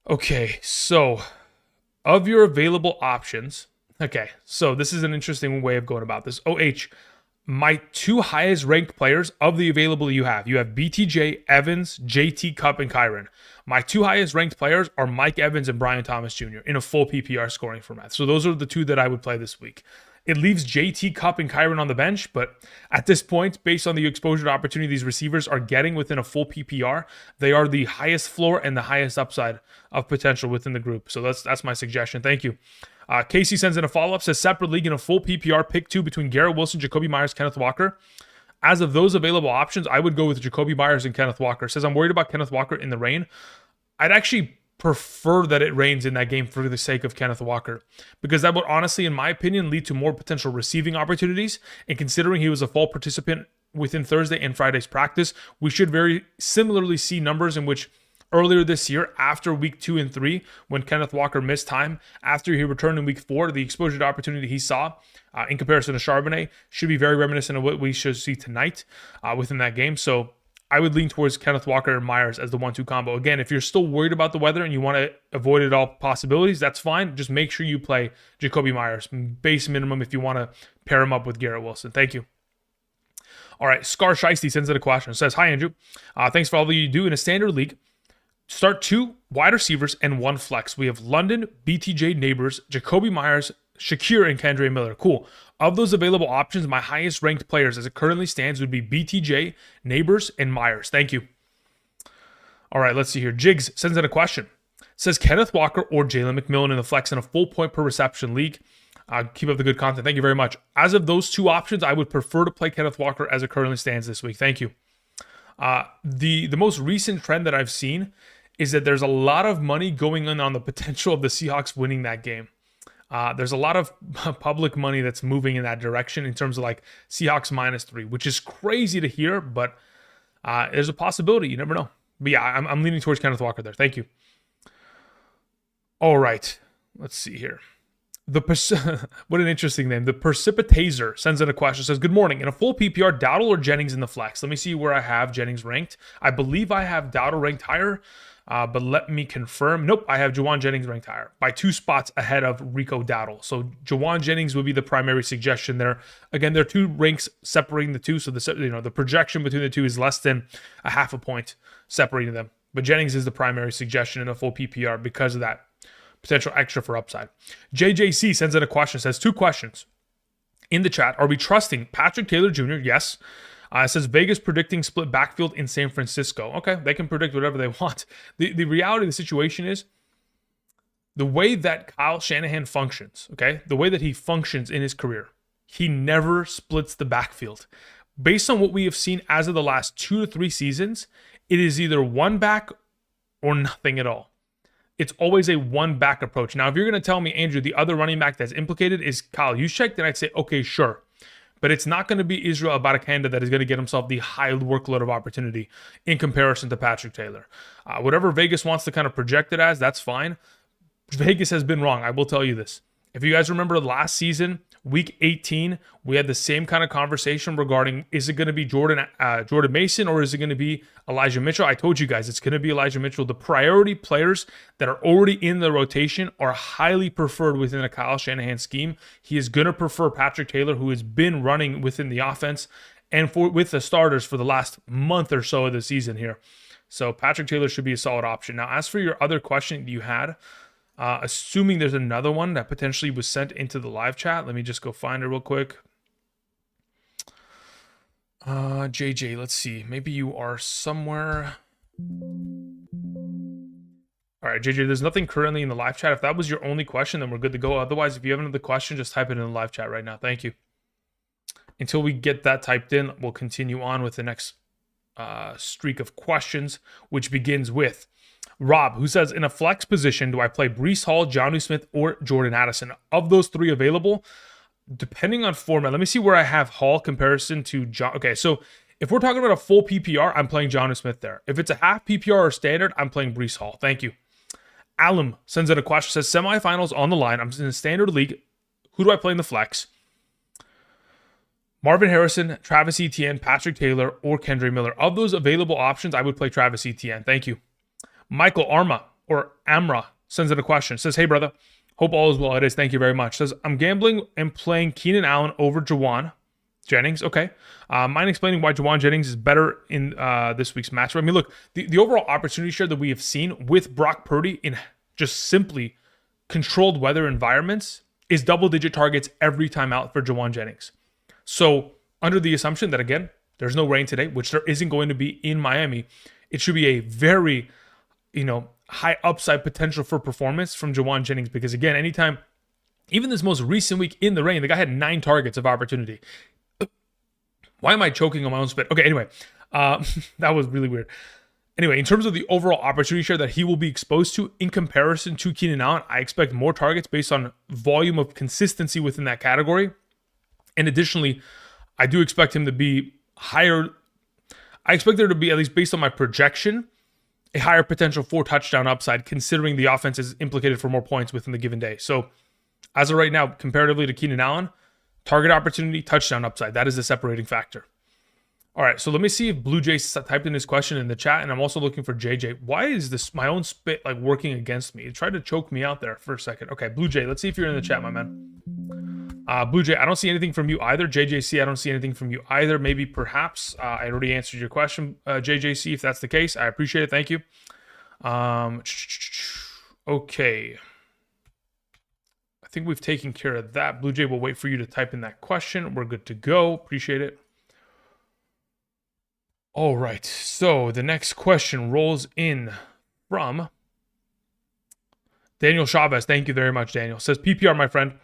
Okay, so of your available options, okay, so this is an interesting way of going about this. OH, my two highest ranked players of the available you have BTJ, Evans, JT, Cup, and Kyron. My two highest ranked players are Mike Evans and Brian Thomas Jr. in a full PPR scoring format. So those are the two that I would play this week. It leaves JT, Cup, and Kyron on the bench, but at this point, based on the exposure to opportunity these receivers are getting within a full PPR, they are the highest floor and the highest upside of potential within the group. So that's my suggestion. Thank you. Casey sends in a follow-up, says separate league in a full PPR, pick 2 between Garrett Wilson, Jacoby Myers, Kenneth Walker. As of those available options, I would go with Jacoby Myers and Kenneth Walker. Says I'm worried about Kenneth Walker in the rain. I'd actually prefer that it rains in that game for the sake of Kenneth Walker, because that would honestly, in my opinion, lead to more potential receiving opportunities. And considering he was a full participant within Thursday and Friday's practice, we should very similarly see numbers in which earlier this year, after week 2 and 3, when Kenneth Walker missed time, after he returned in week 4, the exposure to opportunity he saw in comparison to Charbonnet should be very reminiscent of what we should see tonight within that game. So I would lean towards Kenneth Walker and Myers as the 1-2 combo. Again, if you're still worried about the weather and you want to avoid it all possibilities, that's fine. Just make sure you play Jacoby Myers, base minimum, if you want to pair him up with Garrett Wilson. Thank you. All right, Scar Shiesty sends in a question. It says, hi, Andrew. Thanks for all that you do in a standard league. Start 2 wide receivers and 1 flex. We have London, BTJ, Neighbors, Jacoby Myers, Shakir, and Kendre Miller. Cool. Of those available options, my highest ranked players as it currently stands would be BTJ, Neighbors, and Myers. Thank you. All right, let's see here. Jigs sends in a question. Says Kenneth Walker or Jalen McMillan in the flex in a full point per reception league. Keep up the good content. Thank you very much. As of those two options, I would prefer to play Kenneth Walker as it currently stands this week. Thank you. The most recent trend that I've seen is that there's a lot of money going in on the potential of the Seahawks winning that game. There's a lot of public money that's moving in that direction in terms of like Seahawks -3, which is crazy to hear, but there's a possibility. You never know. But yeah, I'm leaning towards Kenneth Walker there. Thank you. All right. Let's see here. What an interesting name. The Precipitazer sends in a question. Says, good morning. In a full PPR, Dowdle or Jennings in the flex? Let me see where I have Jennings ranked. I believe I have Dowdle ranked higher. But let me confirm. Nope, I have Jawan Jennings ranked higher by 2 spots ahead of Rico Dowdle. So Jawan Jennings would be the primary suggestion there. Again, there are 2 ranks separating the two, so the projection between the two is less than a half a point separating them. But Jennings is the primary suggestion in a full PPR because of that potential extra for upside. JJC sends in a question. Says 2 questions in the chat. Are we trusting Patrick Taylor Jr.? Yes. It says Vegas predicting split backfield in San Francisco. Okay, they can predict whatever they want. The reality of the situation is the way that Kyle Shanahan functions, okay, the way that he functions in his career, he never splits the backfield. Based on what we have seen as of the last 2 to 3 seasons, it is either one back or nothing at all. it's always a one back approach. Now, if you're going to tell me, Andrew, the other running back that's implicated is Kyle Juszczyk, then I'd say, okay, sure. But it's not going to be Israel Abanikanda that is going to get himself the high workload of opportunity in comparison to Patrick Taylor. Whatever Vegas wants to kind of project it as, that's fine. Vegas has been wrong. I will tell you this. If you guys remember last season, week 18, we had the same kind of conversation regarding, is it going to be Jordan Mason or is it going to be Elijah Mitchell? I told you guys it's going to be Elijah Mitchell. The priority players that are already in the rotation are highly preferred within a Kyle Shanahan scheme. He is going to prefer Patrick Taylor, who has been running within the offense and with the starters for the last month or so of the season here. So Patrick Taylor should be a solid option. Now, as for your other question you had, assuming there's another one that potentially was sent into the live chat. Let me just go find it real quick. JJ, let's see. Maybe you are somewhere. All right, JJ, there's nothing currently in the live chat. If that was your only question, then we're good to go. Otherwise, if you have another question, just type it in the live chat right now. Thank you. Until we get that typed in, we'll continue on with the next streak of questions, which begins with Rob, who says, in a flex position, do I play Breece Hall, Jonnu Smith, or Jordan Addison? Of those three available, depending on format, let me see where I have Hall comparison to John. Okay, so if we're talking about a full PPR, I'm playing Jonnu Smith there. If it's a half PPR or standard, I'm playing Breece Hall. Thank you. Alum sends in a question, says, semifinals on the line. I'm in a standard league. Who do I play in the flex? Marvin Harrison, Travis Etienne, Patrick Taylor, or Kendre Miller. Of those available options, I would play Travis Etienne. Thank you. Michael Amra sends in a question. Says, hey, brother. Hope all is well. It is. Thank you very much. Says, I'm gambling and playing Keenan Allen over Jawan Jennings. Okay. Mind explaining why Jawan Jennings is better in this week's matchup? I mean, look, the overall opportunity share that we have seen with Brock Purdy in just simply controlled weather environments is double-digit targets every time out for Jawan Jennings. So under the assumption that, again, there's no rain today, which there isn't going to be in Miami, it should be a very high upside potential for performance from Jawan Jennings, because again, anytime, even this most recent week in the rain, the guy had 9 targets of opportunity. Why am I choking on my own spit? Okay, anyway, that was really weird. Anyway, in terms of the overall opportunity share that he will be exposed to in comparison to Keenan Allen, I expect more targets based on volume of consistency within that category. And additionally, I do expect him to be higher. I expect there to be, at least based on my projection, a higher potential for touchdown upside, considering the offense is implicated for more points within the given day. So as of right now, comparatively to Keenan Allen, target opportunity, touchdown upside, that is the separating factor. All right, so let me see if Blue Jay typed in his question in the chat, and I'm also looking for JJ. Why is this my own spit like working against me? It tried to choke me out there for a second. Okay, Blue Jay, let's see if you're in the chat, my man. Blue Jay, I don't see anything from you either. JJC, I don't see anything from you either. Maybe, perhaps, I already answered your question, JJC. If that's the case, I appreciate it. Thank you. Okay. I think we've taken care of that. Blue Jay will wait for you to type in that question. We're good to go. Appreciate it. All right. So the next question rolls in from Daniel Chavez. Thank you very much, Daniel. Says, PPR, my friend.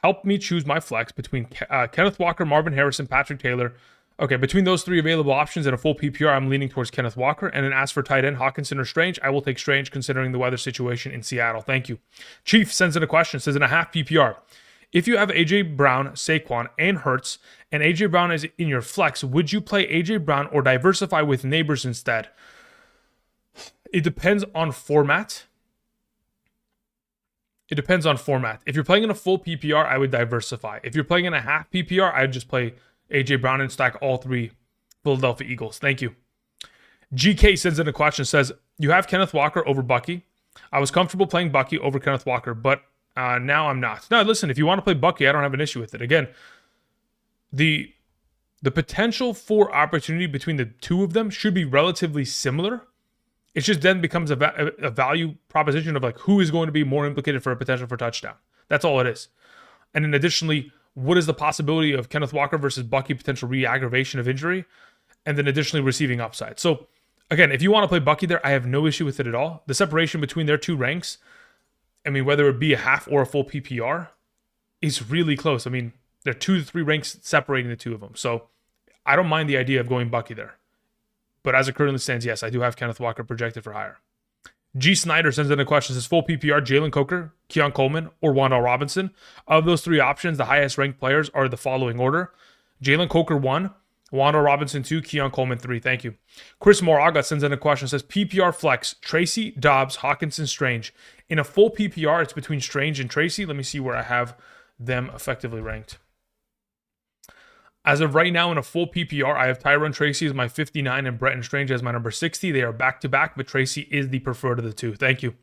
Help me choose my flex between Kenneth Walker, Marvin Harrison, Patrick Taylor. Okay, between those three available options and a full PPR, I'm leaning towards Kenneth Walker. And then as for tight end, Hawkinson or Strange, I will take Strange considering the weather situation in Seattle. Thank you. Chief sends in a question, says in a half PPR, if you have A.J. Brown, Saquon, and Hurts, and A.J. Brown is in your flex, would you play A.J. Brown or diversify with neighbors instead? It depends on format. It depends on format. If you're playing in a full PPR, I would diversify. If you're playing in a half PPR, I'd just play A.J. Brown and stack all 3 Philadelphia Eagles. Thank you. GK sends in a question, says, you have Kenneth Walker over Bucky. I was comfortable playing Bucky over Kenneth Walker, but now I'm not. No, listen, if you want to play Bucky, I don't have an issue with it. Again, the potential for opportunity between the two of them should be relatively similar. It just then becomes a value proposition of like who is going to be more implicated for a potential for touchdown. That's all it is. And then additionally, what is the possibility of Kenneth Walker versus Bucky potential re-aggravation of injury? And then additionally receiving upside. So again, if you want to play Bucky there, I have no issue with it at all. The separation between their 2 ranks, I mean, whether it be a half or a full PPR, is really close. I mean, there are 2 to 3 ranks separating the 2 of them. So I don't mind the idea of going Bucky there. But as it currently stands, yes, I do have Kenneth Walker projected for higher. G. Snyder sends in a question, says full PPR, Jalen Coker, Keon Coleman, or Wan'Dale Robinson. Of those three options, the highest ranked players are the following order. Jalen Coker 1, Wan'Dale Robinson 2, Keon Coleman 3. Thank you. Chris Moraga sends in a question, says PPR flex, Tracy, Dobbs, Hawkinson, Strange. In a full PPR, it's between Strange and Tracy. Let me see where I have them effectively ranked. As of right now, in a full PPR, I have Tyron Tracy as my 59 and Bretton Strange as my number 60. They are back-to-back, but Tracy is the preferred of the two. Thank you.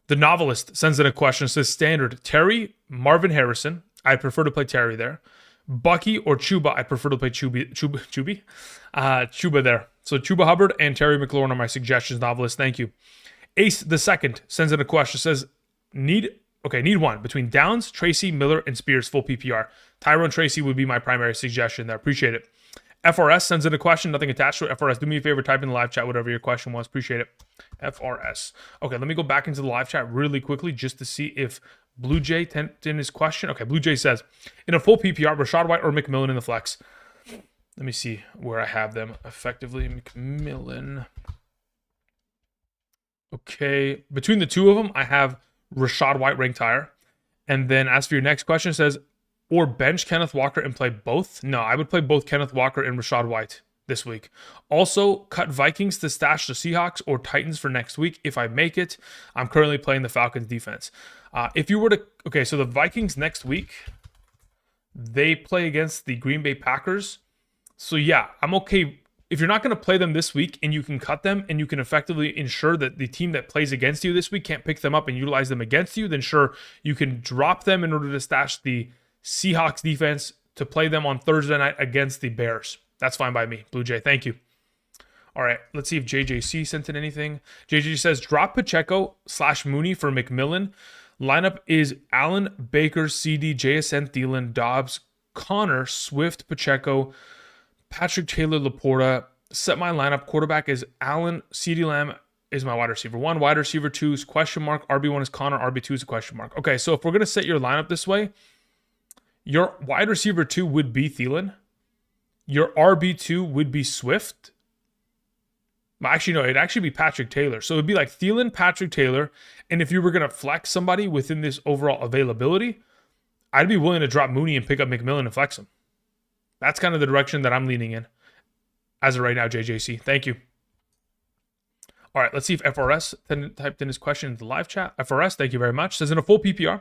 The Novelist sends in a question, says standard, Terry, Marvin Harrison. I prefer to play Terry there. Bucky or Chuba, I prefer to play Chuba there. So Chuba Hubbard and Terry McLaurin are my suggestions, Novelist. Thank you. Ace the Second sends in a question, says need one between Downs, Tracy, Miller, and Spears full PPR. Tyrone Tracy would be my primary suggestion there. Appreciate it. FRS sends in a question, nothing attached to it. FRS, do me a favor, type in the live chat whatever your question was. Appreciate it. FRS. Okay, let me go back into the live chat really quickly just to see if Blue Jay sent in his question. Okay, Blue Jay says, in a full PPR, Rachaad White or McMillan in the flex. Let me see where I have them effectively. McMillan. Okay, between the two of them, I have Rachaad White ranked higher. And then as for your next question, it says, or bench Kenneth Walker and play both? No, I would play both Kenneth Walker and Rachaad White this week. Also, cut Vikings to stash the Seahawks or Titans for next week if I make it. I'm currently playing the Falcons defense. If you were to... Okay, so the Vikings next week, they play against the Green Bay Packers. So yeah, I'm okay. If you're not going to play them this week and you can cut them and you can effectively ensure that the team that plays against you this week can't pick them up and utilize them against you, then sure, you can drop them in order to stash the Seahawks defense to play them on Thursday night against the Bears. That's fine by me. Blue Jay, thank you. All right, let's see if JJC sent in anything. JJ says, drop Pacheco / Mooney for McMillan. Lineup is Allen, Baker, CD, JSN, Thielen, Dobbs, Connor, Swift, Pacheco, Patrick Taylor, Laporta. Set my lineup. Quarterback is Allen. CD Lamb is my wide receiver 1. Wide receiver 2 is question mark. RB1 is Connor. RB2 is a question mark. Okay, so if we're going to set your lineup this way, your wide receiver 2 would be Thielen. Your RB2 would be Swift. Actually, no, it'd actually be Patrick Taylor. So it'd be like Thielen, Patrick Taylor. And if you were going to flex somebody within this overall availability, I'd be willing to drop Mooney and pick up McMillan and flex him. That's kind of the direction that I'm leaning in as of right now, JJC. Thank you. All right, let's see if FRS typed in his question in the live chat. FRS, thank you very much. Says in a full PPR,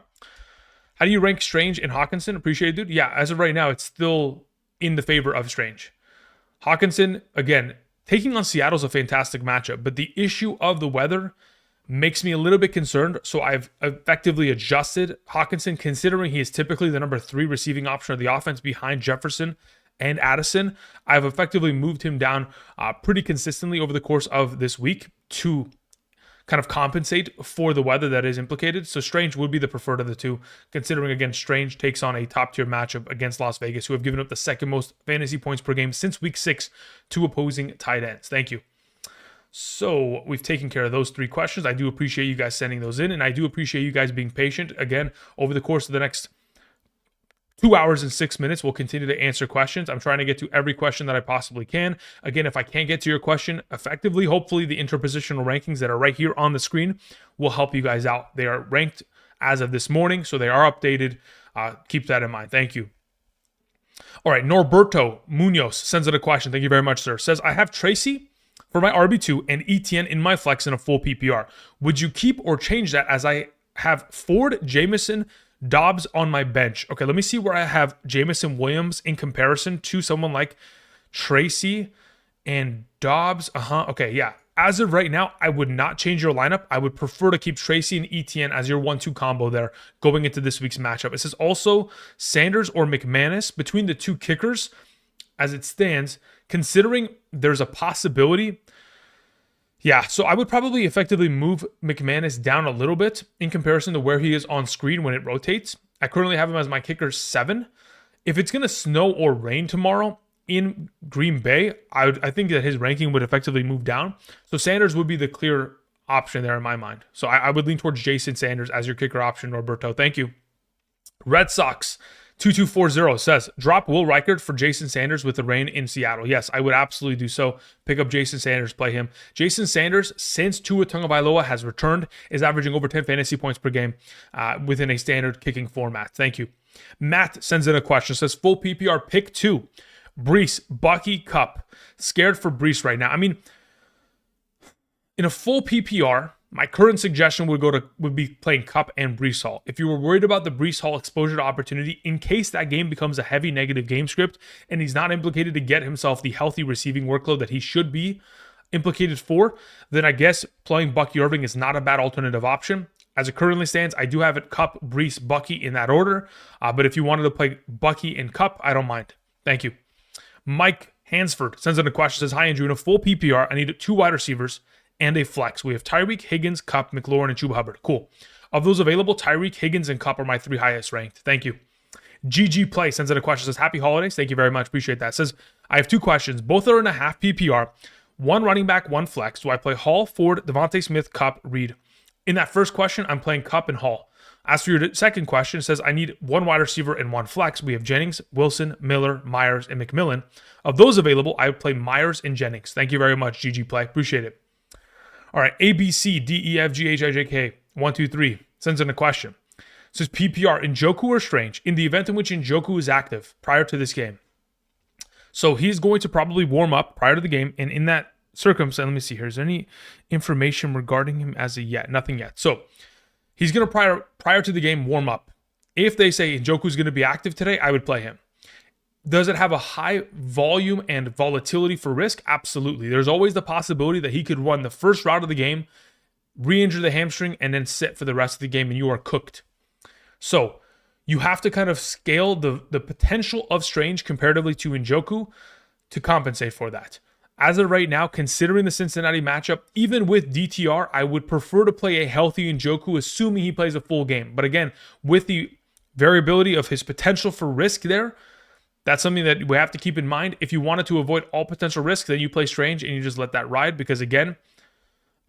how do you rank Strange and Hawkinson? Appreciate it, dude. Yeah, as of right now, it's still in the favor of Strange. Hawkinson, again, taking on Seattle is a fantastic matchup, but the issue of the weather makes me a little bit concerned. So I've effectively adjusted Hawkinson, considering he is typically the number 3 receiving option of the offense behind Jefferson and Addison. I've effectively moved him down pretty consistently over the course of this week to kind of compensate for the weather that is implicated. So Strange would be the preferred of the two, considering, again, Strange takes on a top-tier matchup against Las Vegas, who have given up the second most fantasy points per game since week 6 to opposing tight ends. Thank you. So we've taken care of those 3 questions. I do appreciate you guys sending those in, and I do appreciate you guys being patient. Again, over the course of the next 2 hours and 6 minutes, we'll continue to answer questions. I'm trying to get to every question that I possibly can. Again, if I can't get to your question effectively, hopefully the interpositional rankings that are right here on the screen will help you guys out. They are ranked as of this morning, so they are updated. Keep that in mind. Thank you. All right, Norberto Munoz sends in a question. Thank you very much, sir. Says, I have Tracy for my RB2 and ETN in my flex in a full PPR. Would you keep or change that, as I have Ford, Jameson, Dobbs on my bench? Okay, let me see where I have Jameson Williams in comparison to someone like Tracy and Dobbs. Okay, yeah. As of right now, I would not change your lineup. I would prefer to keep Tracy and ETN as your 1-2 combo there going into this week's matchup. It says also Sanders or McManus between the 2 kickers as it stands, considering there's a possibility. Yeah, so I would probably effectively move McManus down a little bit in comparison to where he is on screen when it rotates. I currently have him as my kicker 7. If it's going to snow or rain tomorrow in Green Bay, I think that his ranking would effectively move down. So Sanders would be the clear option there in my mind. So I would lean towards Jason Sanders as your kicker option, Roberto. Thank you. Red Sox 2240 says, drop Will Reichard for Jason Sanders with the rain in Seattle. Yes, I would absolutely do so. Pick up Jason Sanders, play him. Jason Sanders, since Tua Tagovailoa has returned, is averaging over 10 fantasy points per game within a standard kicking format. Thank you. Matt sends in a question. Says, full PPR, pick 2. Brees, Bucky, Cup. Scared for Brees right now. I mean, in a full PPR, my current suggestion would be playing Cup and Brees Hall. If you were worried about the Brees Hall exposure to opportunity, in case that game becomes a heavy negative game script and he's not implicated to get himself the healthy receiving workload that he should be implicated for, then I guess playing Bucky Irving is not a bad alternative option. As it currently stands, I do have it Cup, Brees, Bucky in that order. But if you wanted to play Bucky and Cup, I don't mind. Thank you. Mike Hansford sends in a question. Says, hi, Andrew. In a full PPR, I need 2 wide receivers and a flex. We have Tyreek, Higgins, Cup, McLaurin, and Chuba Hubbard. Cool. Of those available, Tyreek, Higgins, and Cup are my 3 highest ranked. Thank you. GG Play sends in a question. Says, happy holidays. Thank you very much. Appreciate that. Says, I have 2 questions. Both are in a half PPR. 1 running back, 1 flex. Do I play Hall, Ford, Devontae Smith, Cup, Reed? In that first question, I'm playing Cup and Hall. As for your second question, it says, I need 1 wide receiver and 1 flex. We have Jennings, Wilson, Miller, Myers, and McMillan. Of those available, I would play Myers and Jennings. Thank you very much, GG Play. Appreciate it. All right, ABCDEFGHIJK 123 sends in a question. It says, PPR, Njoku or Strange? In the event in which Njoku is active prior to this game. So he's going to probably warm up prior to the game, and in that circumstance, let me see here. Is there any information regarding him as of yet? Nothing yet. So he's going to prior to the game warm up. If they say Njoku's going to be active today, I would play him. Does it have a high volume and volatility for risk? Absolutely. There's always the possibility that he could run the first route of the game, re-injure the hamstring, and then sit for the rest of the game, and you are cooked. So you have to kind of scale the potential of Strange comparatively to Njoku to compensate for that. As of right now, considering the Cincinnati matchup, even with DTR, I would prefer to play a healthy Njoku, assuming he plays a full game. But again, with the variability of his potential for risk there, that's something that we have to keep in mind. If you wanted to avoid all potential risk, then you play Strange and you just let that ride. Because again,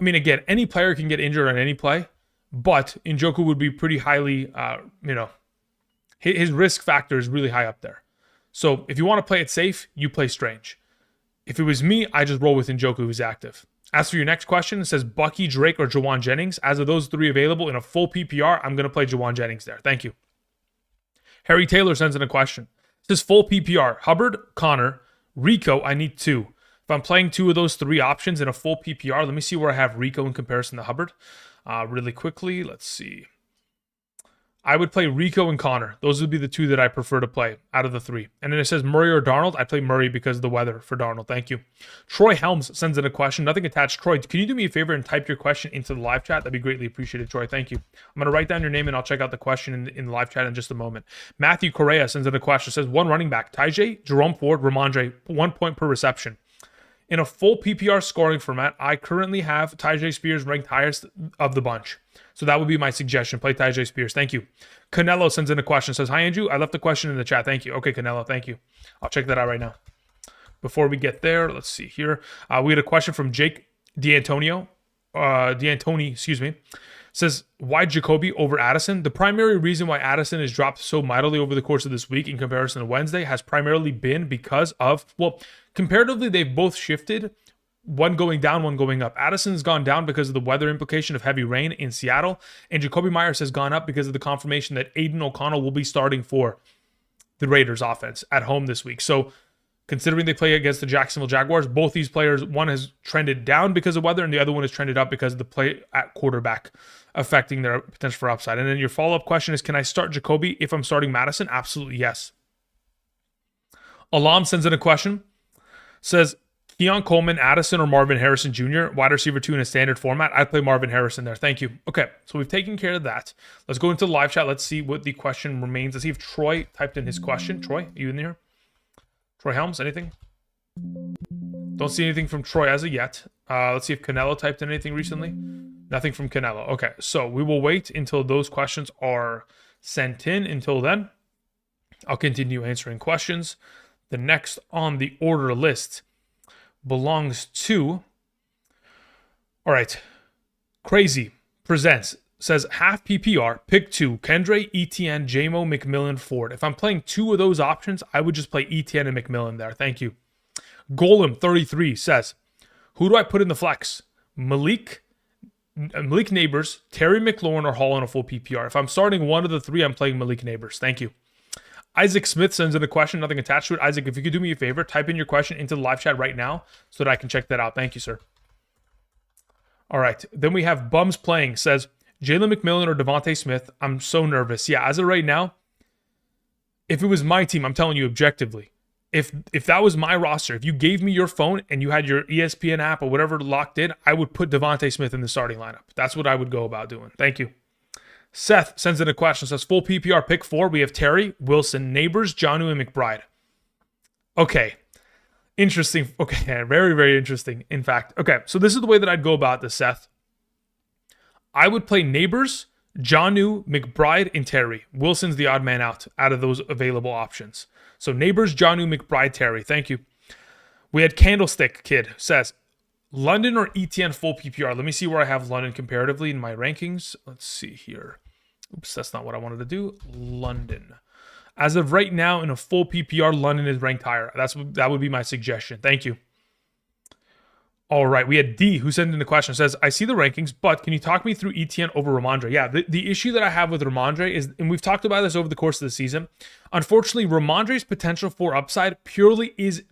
any player can get injured on any play, but Njoku would be pretty highly, his risk factor is really high up there. So if you want to play it safe, you play Strange. If it was me, I just roll with Njoku who's active. As for your next question, it says Bucky, Drake, or Jawan Jennings. As of those 3 available in a full PPR, I'm going to play Jawan Jennings there. Thank you. Harry Taylor sends in a question. This full PPR, Hubbard, Connor, Rico, I need 2. If I'm playing 2 of those 3 options in a full PPR, let me see where I have Rico in comparison to Hubbard. Really quickly, let's see. I would play Rico and Connor. Those would be the 2 that I prefer to play out of the 3. And then it says Murray or Darnold. I play Murray because of the weather for Darnold. Thank you. Troy Helms sends in a question. Nothing attached. Troy, can you do me a favor and type your question into the live chat? That'd be greatly appreciated, Troy. Thank you. I'm going to write down your name and I'll check out the question in the live chat in just a moment. Matthew Correa sends in a question. It says 1 running back, Tajay, Jerome Ford, Ramondre, 1 point per reception. In a full PPR scoring format, I currently have Tyjae Spears ranked highest of the bunch. So that would be my suggestion. Play Tyjae Spears. Thank you. Canelo sends in a question. Says, hi, Andrew. I left the question in the chat. Thank you. Okay, Canelo. Thank you. I'll check that out right now. Before we get there, let's see here. We had a question from Jake D'Antoni, says, why Jacoby over Addison? The primary reason why Addison has dropped so mightily over the course of this week in comparison to Wednesday has primarily been because of, comparatively, they've both shifted, one going down, one going up. Addison's gone down because of the weather implication of heavy rain in Seattle, and Jacoby Myers has gone up because of the confirmation that Aiden O'Connell will be starting for the Raiders offense at home this week. So considering they play against the Jacksonville Jaguars, both these players, one has trended down because of weather and the other one has trended up because of the play at quarterback affecting their potential for upside. And then your follow-up question is, can I start Jacoby if I'm starting Madison? Absolutely, yes. Alam sends in a question. Says, Keon Coleman, Addison, or Marvin Harrison Jr., wide receiver 2 in a standard format. I'd play Marvin Harrison there. Thank you. Okay, so we've taken care of that. Let's go into the live chat. Let's see what the question remains. Let's see if Troy typed in his question. Troy, are you in here? Troy Helms, anything? Don't see anything from Troy as of yet. Let's see if Canelo typed in anything recently. Nothing from Canelo. Okay, so we will wait until those questions are sent in. Until then, I'll continue answering questions. The next on the order list belongs to, all right, Crazy presents says half PPR, pick 2, Kendre, ETN, JMO, McMillan, Ford. If I'm playing 2 of those options, I would just play ETN and McMillan there. Thank you. Golem33 says, who do I put in the flex? Malik Neighbors, Terry McLaurin, or Hall in a full PPR. If I'm starting one of the 3, I'm playing Malik Neighbors. Thank you. Isaac Smith sends in a question, nothing attached to it. Isaac, if you could do me a favor, type in your question into the live chat right now so that I can check that out. Thank you, sir. All right. Then we have Bums Playing, says, Jalen McMillan or Devontae Smith. I'm so nervous. Yeah, as of right now, if it was my team, I'm telling you objectively, if that was my roster, if you gave me your phone and you had your ESPN app or whatever locked in, I would put Devontae Smith in the starting lineup. That's what I would go about doing. Thank you. Seth sends in a question, says, full PPR pick 4. We have Terry, Wilson, Neighbors, Jonnu, and McBride. Okay. Interesting. Okay. Very, very interesting, in fact. Okay. So this is the way that I'd go about this, Seth. I would play Neighbors, Jonnu, McBride, and Terry. Wilson's the odd man out of those available options. So Neighbors, Jonnu, McBride, Terry. Thank you. We had Candlestick Kid, says, London or ETN full PPR? Let me see where I have London comparatively in my rankings. Let's see here. Oops, that's not what I wanted to do. London. As of right now, in a full PPR, London is ranked higher. That would be my suggestion. Thank you. All right, we had D, who sent in the question, says, I see the rankings, but can you talk me through ETN over Ramondre? Yeah, the issue that I have with Ramondre is, and we've talked about this over the course of the season, unfortunately, Ramondre's potential for upside purely is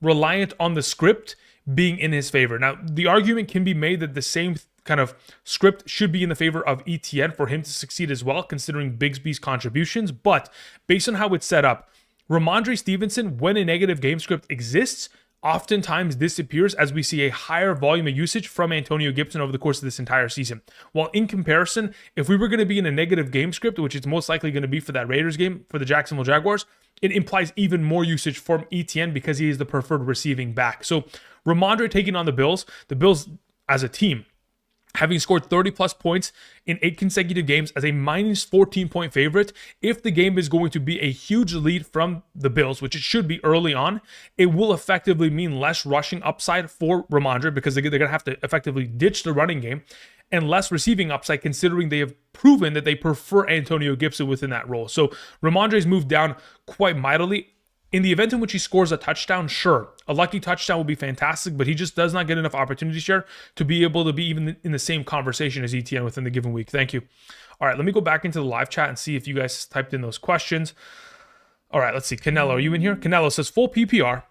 reliant on the script being in his favor. Now, the argument can be made that the same kind of script should be in the favor of ETN for him to succeed as well, considering Bigsby's contributions. But based on how it's set up, Ramondre Stevenson, when a negative game script exists, oftentimes disappears as we see a higher volume of usage from Antonio Gibson over the course of this entire season. While in comparison, if we were going to be in a negative game script, which it's most likely going to be for that Raiders game for the Jacksonville Jaguars, it implies even more usage from ETN because he is the preferred receiving back. So Ramondre taking on the Bills as a team, having scored 30 plus points in 8 consecutive games as a minus 14-point favorite, if the game is going to be a huge lead from the Bills, which it should be early on, it will effectively mean less rushing upside for Ramondre because they're going to have to effectively ditch the running game, and less receiving upside considering they have proven that they prefer Antonio Gibson within that role. So Ramondre's moved down quite mightily. In the event in which he scores a touchdown, sure, a lucky touchdown would be fantastic, but he just does not get enough opportunity share to be able to be even in the same conversation as ETN within the given week. Thank you. All right, let me go back into the live chat and see if you guys typed in those questions. All right, let's see. Canelo, are you in here? Canelo says, full PPR,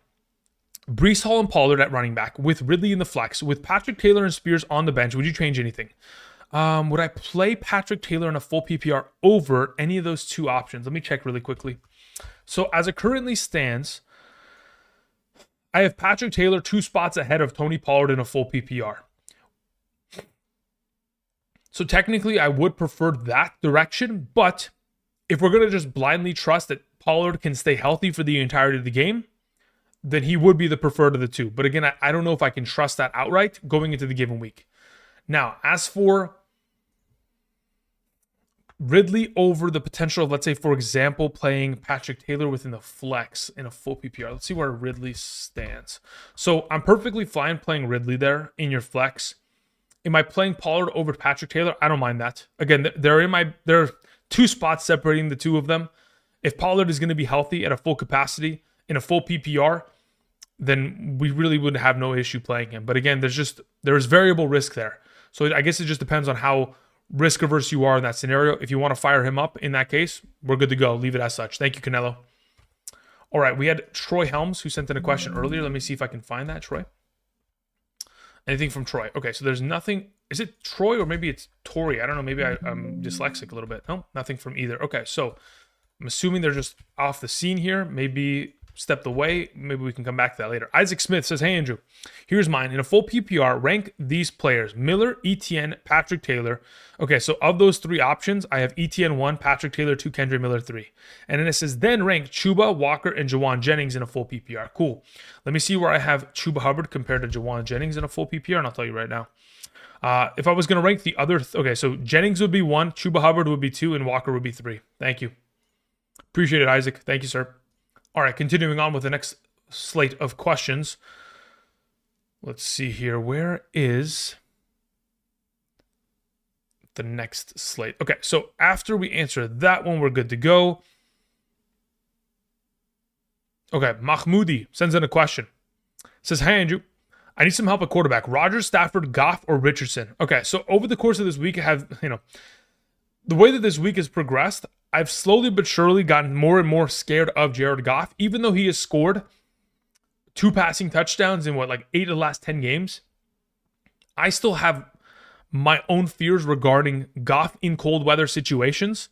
Breece Hall and Pollard at running back, with Ridley in the flex, with Patrick Taylor and Spears on the bench. Would you change anything? Would I play Patrick Taylor in a full PPR over any of those 2 options? Let me check really quickly. So as it currently stands, I have Patrick Taylor 2 spots ahead of Tony Pollard in a full PPR. So technically, I would prefer that direction, but if we're going to just blindly trust that Pollard can stay healthy for the entirety of the game, then he would be the preferred of the 2. But again, I don't know if I can trust that outright going into the given week. Now, as for Ridley over the potential of, let's say, for example, playing Patrick Taylor within the flex in a full PPR. Let's see where Ridley stands. So I'm perfectly fine playing Ridley there in your flex. Am I playing Pollard over Patrick Taylor? I don't mind that. Again, there are 2 spots separating the 2 of them. If Pollard is going to be healthy at a full capacity in a full PPR, then we really would have no issue playing him. But again, there's variable risk there. So I guess it just depends on how risk averse you are in that scenario. If you want to fire him up in that case, we're good to go. Leave it as such. Thank you, Canelo. All right, we had Troy Helms who sent in a question earlier. Let me see if I can find that, Troy. Anything from Troy? Okay, so there's nothing. Is it Troy or maybe it's Tori? I don't know. Maybe I'm dyslexic a little bit. No, nothing from either. Okay, so I'm assuming they're just off the scene here. Maybe stepped away. Maybe we can come back to that later. Isaac Smith says, hey, Andrew, here's mine. In a full PPR, rank these players: Miller, ETN, Patrick Taylor. Okay, so of those 3 options, I have ETN 1, Patrick Taylor 2, Kendre Miller 3. And then it says, then rank Chuba, Walker, and Jawan Jennings in a full PPR. Cool. Let me see where I have Chuba Hubbard compared to Jawan Jennings in a full PPR, and I'll tell you right now. If I was going to rank the other, okay, so Jennings would be 1, Chuba Hubbard would be 2, and Walker would be 3. Thank you. Appreciate it, Isaac. Thank you, sir. All right, continuing on with the next slate of questions. Let's see here. Where is the next slate. Okay, so after we answer that one, we're good to go. Okay, Mahmoudi sends in a question. Says, "Hey, Andrew, I need some help at quarterback. Rodgers, Stafford, Goff, or Richardson?" Okay, so over the course of this week, I have, the way that this week has progressed, I've slowly but surely gotten more and more scared of Jared Goff, even though he has scored 2 passing touchdowns in 8 of the last 10 games. I still have my own fears regarding Goff in cold weather situations.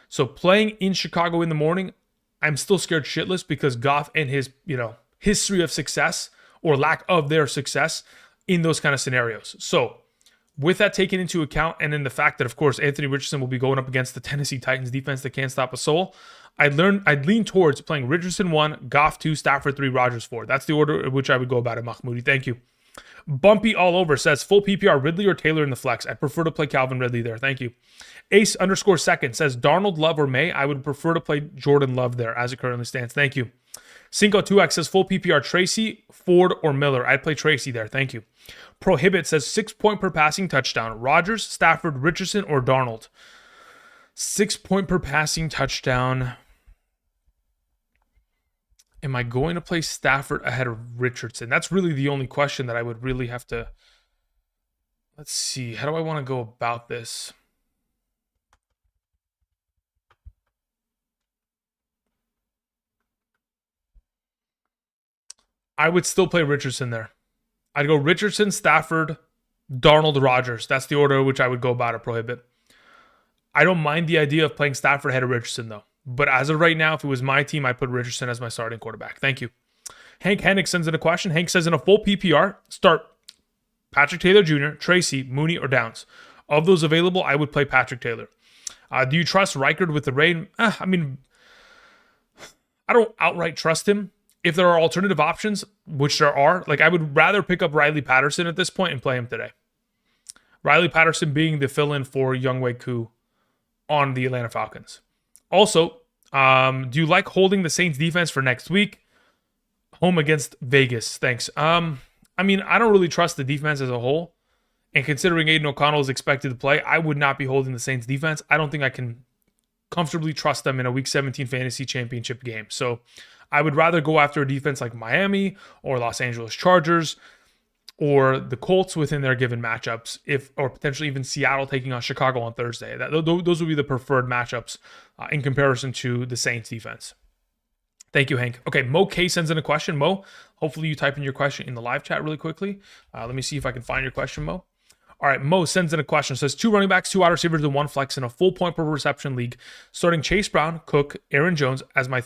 So playing in Chicago in the morning, I'm still scared shitless because Goff and his, history of success or lack of their success in those kind of scenarios. So with that taken into account, and then the fact that, of course, Anthony Richardson will be going up against the Tennessee Titans defense that can't stop a soul, I'd lean towards playing Richardson 1, Goff 2, Stafford 3, Rodgers 4. That's the order in which I would go about it, Mahmoudi. Thank you. Bumpy all over says, full PPR, Ridley or Taylor in the flex. I prefer to play Calvin Ridley there. Thank you. Ace_2 says, Darnold, Love, or May. I would prefer to play Jordan Love there as it currently stands. Thank you. Cinco2X says, full PPR, Tracy, Ford, or Miller. I'd play Tracy there. Thank you. Prohibit says 6 point per passing touchdown. Rodgers, Stafford, Richardson, or Darnold. 6 point per passing touchdown. Am I going to play Stafford ahead of Richardson? That's really the only question that I would really have to... Let's see. How do I want to go about this? I would still play Richardson there. I'd go Richardson, Stafford, Darnold, Rodgers. That's the order in which I would go about it, Prohibit. I don't mind the idea of playing Stafford ahead of Richardson, though. But as of right now, if it was my team, I'd put Richardson as my starting quarterback. Thank you. Hank Hennick sends in a question. Hank says, in a full PPR, start Patrick Taylor Jr., Tracy, Mooney, or Downs. Of those available, I would play Patrick Taylor. Do you trust Reichard with the rain? I don't outright trust him. If there are alternative options, which there are, I would rather pick up Riley Patterson at this point and play him today. Riley Patterson being the fill-in for Younghoe Koo on the Atlanta Falcons. Also, do you like holding the Saints defense for next week? Home against Vegas. Thanks. I don't really trust the defense as a whole. And considering Aiden O'Connell is expected to play, I would not be holding the Saints defense. I don't think I can comfortably trust them in a Week 17 fantasy championship game. So I would rather go after a defense like Miami or Los Angeles Chargers or the Colts within their given matchups, or potentially even Seattle taking on Chicago on Thursday. Those would be the preferred matchups in comparison to the Saints defense. Thank you, Hank. Okay, Mo K sends in a question. Mo, hopefully you type in your question in the live chat really quickly. Let me see if I can find your question, Mo. All right, Mo sends in a question. Says 2 running backs, 2 wide receivers, and 1 flex in a full point per reception league. Starting Chase Brown, Cook, Aaron Jones as my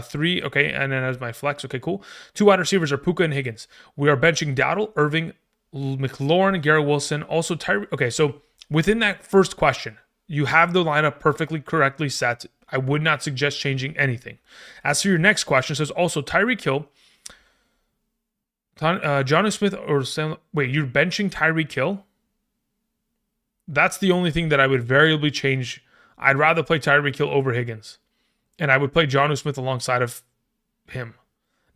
3, okay, and then as my flex, okay, cool. 2 wide receivers are Puka and Higgins. We are benching Dowdle, Irving, McLaurin, Garrett Wilson, also Tyree. Okay, so within that first question, you have the lineup perfectly correctly set. I would not suggest changing anything. As for your next question, it says also Tyreek Hill, Jonnu Smith, or Sam. Wait, you're benching Tyreek Hill? That's the only thing that I would variably change. I'd rather play Tyreek Hill over Higgins. And I would play Jonnu Smith alongside of him.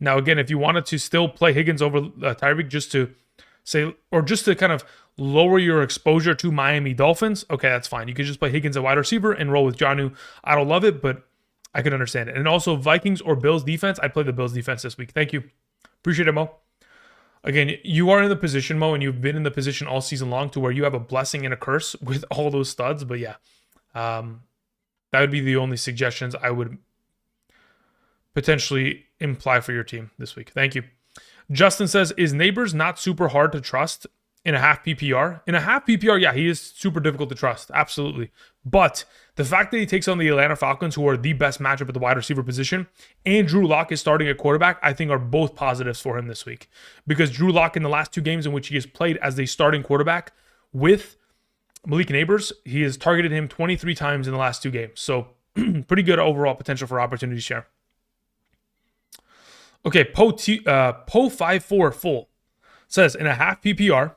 Now, again, if you wanted to still play Higgins over Tyreek just to say, or just to kind of lower your exposure to Miami Dolphins, okay, that's fine. You could just play Higgins at wide receiver and roll with Jonnu. I don't love it, but I can understand it. And also Vikings or Bills defense, I'd play the Bills defense this week. Thank you. Appreciate it, Mo. Again, you are in the position, Mo, and you've been in the position all season long to where you have a blessing and a curse with all those studs. But yeah, that would be the only suggestions I would potentially imply for your team this week. Thank you. Justin says, is Neighbors not super hard to trust in a half PPR? In a half PPR, yeah, he is super difficult to trust. Absolutely. But the fact that he takes on the Atlanta Falcons, who are the best matchup at the wide receiver position, and Drew Lock is starting at quarterback, I think are both positives for him this week. Because Drew Lock, in the last 2 games in which he has played as the starting quarterback with Malik Neighbors, he has targeted him 23 times in the last 2 games. So pretty good overall potential for opportunity share. Okay, Po54 full says, in a half PPR,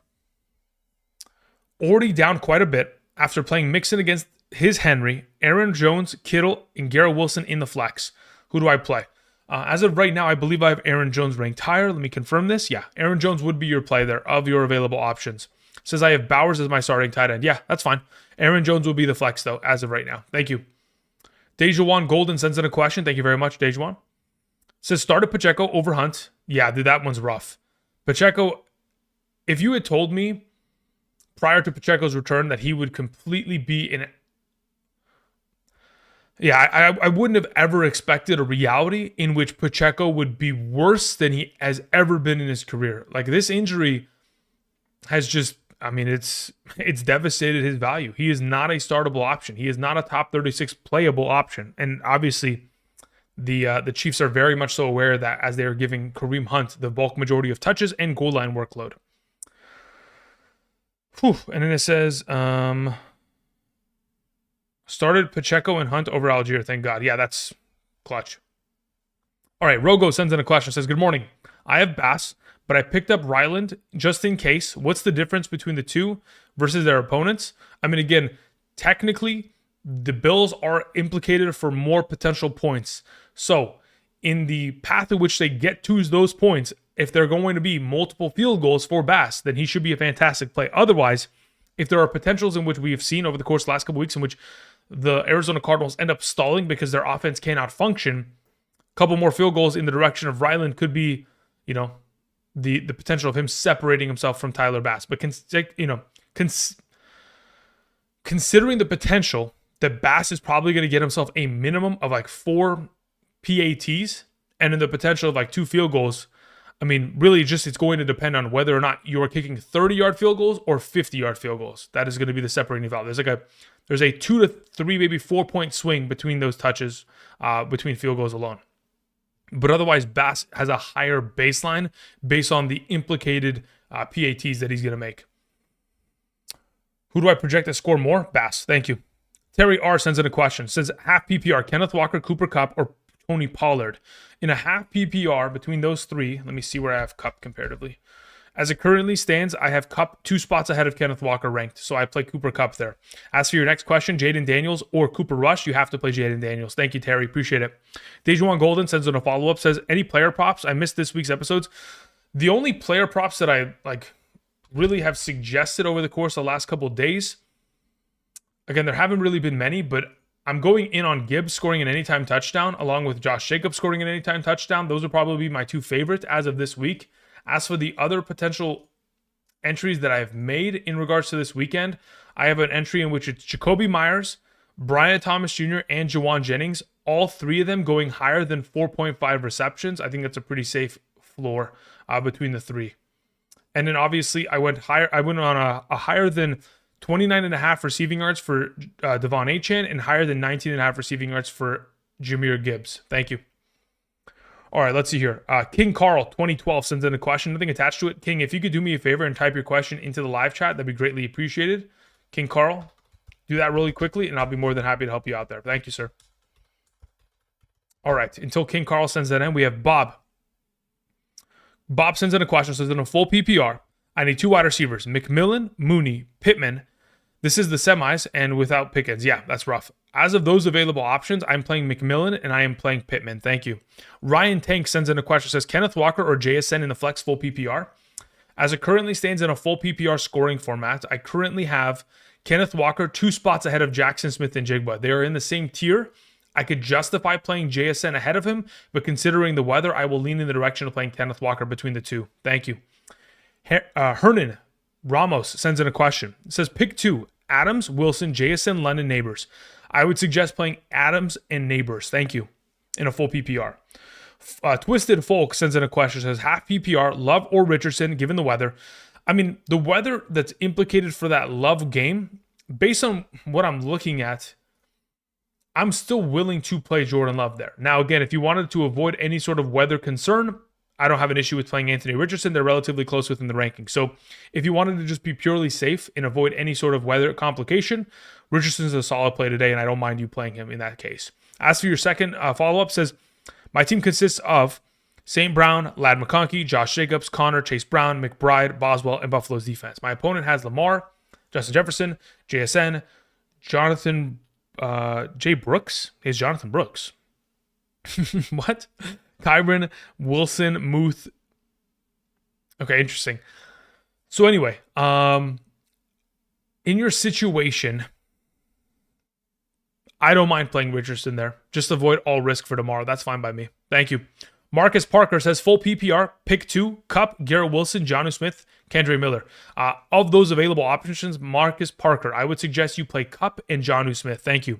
already down quite a bit after playing Mixon against his Henry, Aaron Jones, Kittle, and Garrett Wilson in the flex. Who do I play? As of right now, I believe I have Aaron Jones ranked higher. Let me confirm this. Yeah, Aaron Jones would be your play there of your available options. Says I have Bowers as my starting tight end. Yeah, that's fine. Aaron Jones will be the flex, though, as of right now. Thank you. Dejuan Golden sends in a question. Thank you very much, Dejuan. Says started Pacheco over Hunt. Yeah, dude, that one's rough. Pacheco, if you had told me prior to Pacheco's return that he would completely be in... Yeah, I wouldn't have ever expected a reality in which Pacheco would be worse than he has ever been in his career. Like, this injury has just... I mean, it's devastated his value. He is not a startable option. He is not a top 36 playable option. And obviously, the Chiefs are very much so aware of that as they are giving Kareem Hunt the bulk majority of touches and goal line workload. Whew. And then it says, started Pacheco and Hunt over Algier. Thank God. Yeah, that's clutch. All right, Rogo sends in a question. Says, good morning. I have Bass, but I picked up Ryland just in case. What's the difference between the two versus their opponents? I mean, again, technically, the Bills are implicated for more potential points. So, in the path in which they get to those points, if there are going to be multiple field goals for Bass, then he should be a fantastic play. Otherwise, if there are potentials in which we have seen over the course of the last couple weeks in which the Arizona Cardinals end up stalling because their offense cannot function, a couple more field goals in the direction of Ryland could be, the potential of him separating himself from Tyler Bass. But considering the potential that Bass is probably going to get himself a minimum of like 4 PATs and in the potential of like 2 field goals, I mean, really just it's going to depend on whether or not you are kicking 30-yard field goals or 50-yard field goals. That is going to be the separating valve. There's a 2 to 3, maybe 4-point swing between those touches, between field goals alone. But otherwise, Bass has a higher baseline based on the implicated PATs that he's going to make. Who do I project to score more? Bass. Thank you. Terry R. sends in a question. Says, half PPR, Kenneth Walker, Cooper Kupp, or Tony Pollard. In a half PPR between those three, let me see where I have Kupp comparatively. As it currently stands, I have Kupp 2 spots ahead of Kenneth Walker ranked, so I play Cooper Kupp there. As for your next question, Jaden Daniels or Cooper Rush, you have to play Jaden Daniels. Thank you, Terry. Appreciate it. Dejuan Golden sends in a follow-up, says, any player props? I missed this week's episodes. The only player props that I really have suggested over the course of the last couple of days, again, there haven't really been many, but I'm going in on Gibbs scoring an anytime touchdown, along with Josh Jacobs scoring an anytime touchdown. Those would probably be my 2 favorites as of this week. As for the other potential entries that I've made in regards to this weekend, I have an entry in which it's Jacoby Myers, Brian Thomas Jr., and Jawan Jennings, all 3 of them going higher than 4.5 receptions. I think that's a pretty safe floor between the 3. And then obviously I went higher. I went on a higher than 29.5 receiving yards for Devon Achane and higher than 19.5 receiving yards for Jahmyr Gibbs. Thank you. All right, let's see here. King Carl 2012 sends in a question. Nothing attached to it. King, if you could do me a favor and type your question into the live chat, that'd be greatly appreciated. King Carl, do that really quickly, and I'll be more than happy to help you out there. Thank you, sir. All right, until King Carl sends that in, we have Bob. Bob sends in a question. Says, in a full PPR, I need 2 wide receivers, McMillan, Mooney, Pittman. This is the semis and without Pickens. Yeah, that's rough. As of those available options, I'm playing McMillan and I am playing Pittman. Thank you. Ryan Tank sends in a question. Says, Kenneth Walker or JSN in the flex full PPR? As it currently stands in a full PPR scoring format, I currently have Kenneth Walker 2 spots ahead of Jackson Smith and Jigba. They are in the same tier. I could justify playing JSN ahead of him, but considering the weather, I will lean in the direction of playing Kenneth Walker between the 2. Thank you. Hernan Ramos sends in a question. It says, pick 2, Adams, Wilson, JSN, London, Neighbors. I would suggest playing Adams and Neighbors. Thank you. In a full PPR. Twisted Folk sends in a question. Says, half PPR, Love or Richardson, given the weather. I mean, the weather that's implicated for that Love game, based on what I'm looking at, I'm still willing to play Jordan Love there. Now, again, if you wanted to avoid any sort of weather concern, I don't have an issue with playing Anthony Richardson. They're relatively close within the ranking. So if you wanted to just be purely safe and avoid any sort of weather complication, Richardson's a solid play today, and I don't mind you playing him in that case. As for your second follow-up, says, my team consists of St. Brown, Ladd McConkey, Josh Jacobs, Connor, Chase Brown, McBride, Boswell, and Buffalo's defense. My opponent has Lamar, Justin Jefferson, JSN, Jonathan Jay Brooks. Is Jonathan Brooks. What? Kyron, Wilson, Muth. Okay, interesting. So anyway, In your situation, I don't mind playing Richardson there. Just avoid all risk for tomorrow. That's fine by me. Thank you. Marcus Parker says full PPR, pick 2, Cup, Garrett Wilson, Jonnu Smith, Kendre Miller. Of those available options, Marcus Parker, I would suggest you play Cup and Jonnu Smith. Thank you.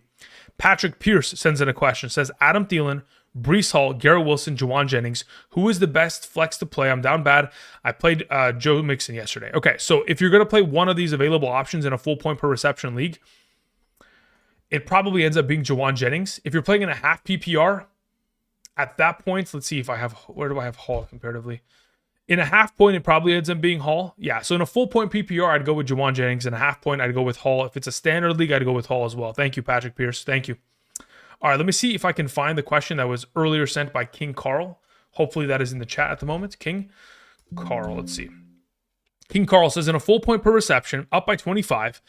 Patrick Pierce sends in a question. Says Adam Thielen, Breece Hall, Garrett Wilson, Juwan Jennings. Who is the best flex to play? I'm down bad. I played Joe Mixon yesterday. Okay, so if you're going to play one of these available options in a full point per reception league, it probably ends up being Juwan Jennings. If you're playing in a half PPR, at that point, let's see if I have, where do I have Hall comparatively? In a half point, it probably ends up being Hall. Yeah, so in a full point PPR, I'd go with Juwan Jennings. In a half point, I'd go with Hall. If it's a standard league, I'd go with Hall as well. Thank you, Patrick Pierce. Thank you. All right, let me see if I can find the question that was earlier sent by King Carl. Hopefully that is in the chat at the moment. King Carl, let's see. King Carl says, in a full point per reception, up by 25,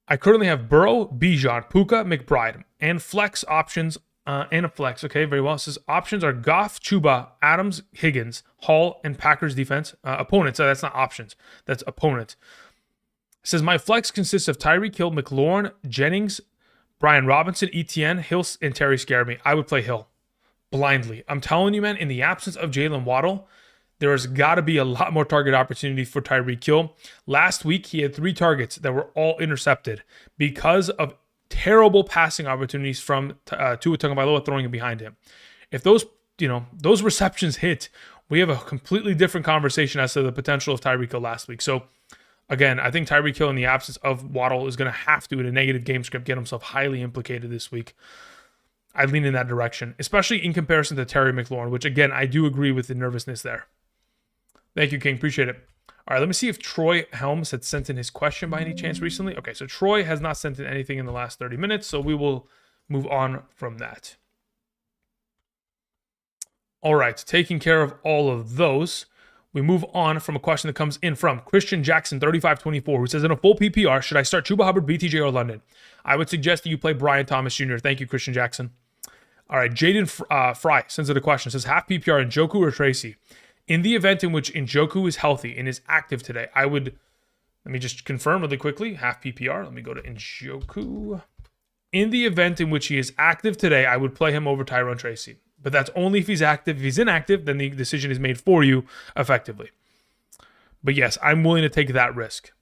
I currently have Burrow, Bijan, Puka, McBride, and flex options, and a flex. Okay, very well. It says options are Goff, Chuba, Adams, Higgins, Hall, and Packers defense. Opponents, that's not options. That's opponent. It says my flex consists of Tyreek Hill, McLaurin, Jennings, Brian Robinson, Etienne, Hill, and Terry scare me. I would play Hill blindly. I'm telling you, man, in the absence of Jalen Waddle, there has got to be a lot more target opportunity for Tyreek Hill. Last week, he had 3 targets that were all intercepted because of terrible passing opportunities from Tua Tagovailoa throwing it behind him. If those receptions hit, we have a completely different conversation as to the potential of Tyreek Hill last week. So, again, I think Tyreek Hill in the absence of Waddle is going to have to, in a negative game script, get himself highly implicated this week. I lean in that direction, especially in comparison to Terry McLaurin, which, again, I do agree with the nervousness there. Thank you, King. Appreciate it. All right, let me see if Troy Helms had sent in his question by any chance recently. Okay, so Troy has not sent in anything in the last 30 minutes, so we will move on from that. All right, taking care of all of those, we move on from a question that comes in from Christian Jackson, 3524, who says, in a full PPR, should I start Chuba Hubbard, BTJ, or London? I would suggest that you play Brian Thomas Jr. Thank you, Christian Jackson. All right, Jaden Fry sends in a question. Says, half PPR, Njoku or Tracy? In the event in which Njoku is healthy and is active today, I would, let me just confirm really quickly, half PPR. Let me go to Njoku. In the event in which he is active today, I would play him over Tyrone Tracy. But that's only if he's active. If he's inactive, then the decision is made for you effectively. But yes, I'm willing to take that risk.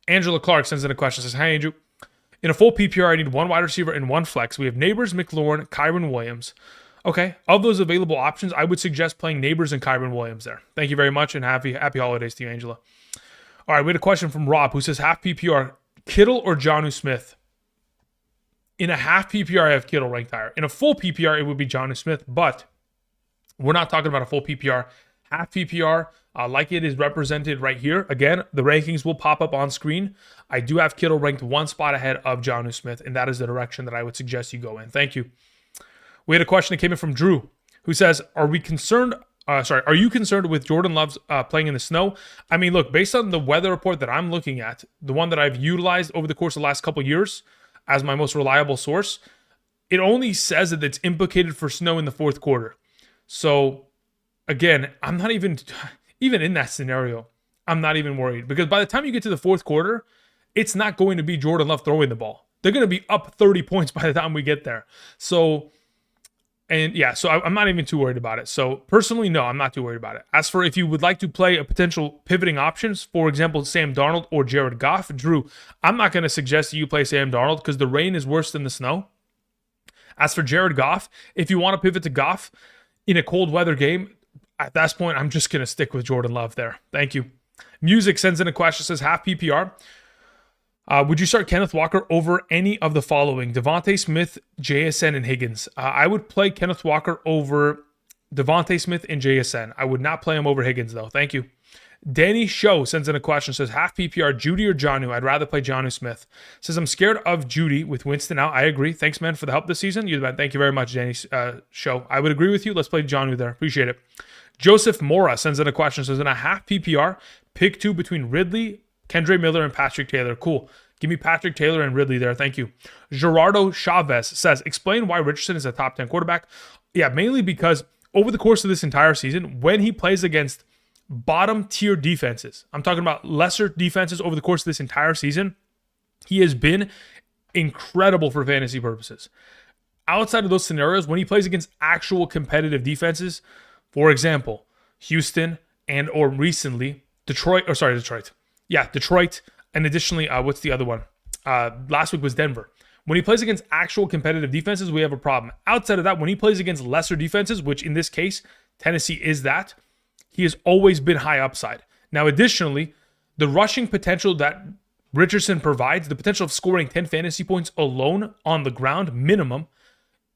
Angela Clark sends in a question. Says, hi, Andrew. In a full PPR, I need 1 wide receiver and 1 flex. We have Neighbors, McLaurin, Kyron Williams. Okay, of those available options, I would suggest playing Neighbors and Kyron Williams there. Thank you very much, and happy holidays to you, Angela. All right, we had a question from Rob, who says, half PPR, Kittle or Jonnu Smith? In a half PPR, I have Kittle ranked higher. In a full PPR, it would be Jonnu Smith, but we're not talking about a full PPR. Half PPR, like it is represented right here. Again, the rankings will pop up on screen. I do have Kittle ranked 1 spot ahead of Jonnu Smith, and that is the direction that I would suggest you go in. Thank you. We had a question that came in from Drew, who says, are you concerned with Jordan Love's playing in the snow? I mean, look, based on the weather report that I'm looking at, the one that I've utilized over the course of the last couple of years as my most reliable source, it only says that it's implicated for snow in the 4th quarter. So, again, I'm not even in that scenario, I'm not even worried. Because by the time you get to the 4th quarter, it's not going to be Jordan Love throwing the ball. They're going to be up 30 points by the time we get there. So I'm not even too worried about it. So personally, no, I'm not too worried about it. As for if you would like to play a potential pivoting options, for example, Sam Darnold or Jared Goff, Drew, I'm not going to suggest that you play Sam Darnold because the rain is worse than the snow. As for Jared Goff, if you want to pivot to Goff in a cold weather game, at this point, I'm just going to stick with Jordan Love there. Thank you. Music sends in a question, says half PPR. Would you start Kenneth Walker over any of the following? Devontae Smith, JSN, and Higgins. I would play Kenneth Walker over Devontae Smith and JSN. I would not play him over Higgins, though. Thank you. Danny Show sends in a question. Says, half PPR, Judy or Jonnu? I'd rather play Jonnu Smith. Says, I'm scared of Judy with Winston out. I agree. Thanks, man, for the help this season. Thank you very much, Danny Show. I would agree with you. Let's play Jonnu there. Appreciate it. Joseph Mora sends in a question. Says, in a half PPR, pick 2 between Ridley, Kendre Miller, and Patrick Taylor. Cool. Give me Patrick Taylor and Ridley there. Thank you. Gerardo Chavez says, explain why Richardson is a top 10 quarterback. Yeah, mainly because over the course of this entire season, when he plays against bottom tier defenses, I'm talking about lesser defenses over the course of this entire season, he has been incredible for fantasy purposes. Outside of those scenarios, when he plays against actual competitive defenses, for example, Houston or recently Detroit. Yeah, Detroit. And additionally, what's the other one? Last week was Denver. When he plays against actual competitive defenses, we have a problem. Outside of that, when he plays against lesser defenses, which in this case, Tennessee is that, he has always been high upside. Now, additionally, the rushing potential that Richardson provides, the potential of scoring 10 fantasy points alone on the ground, minimum,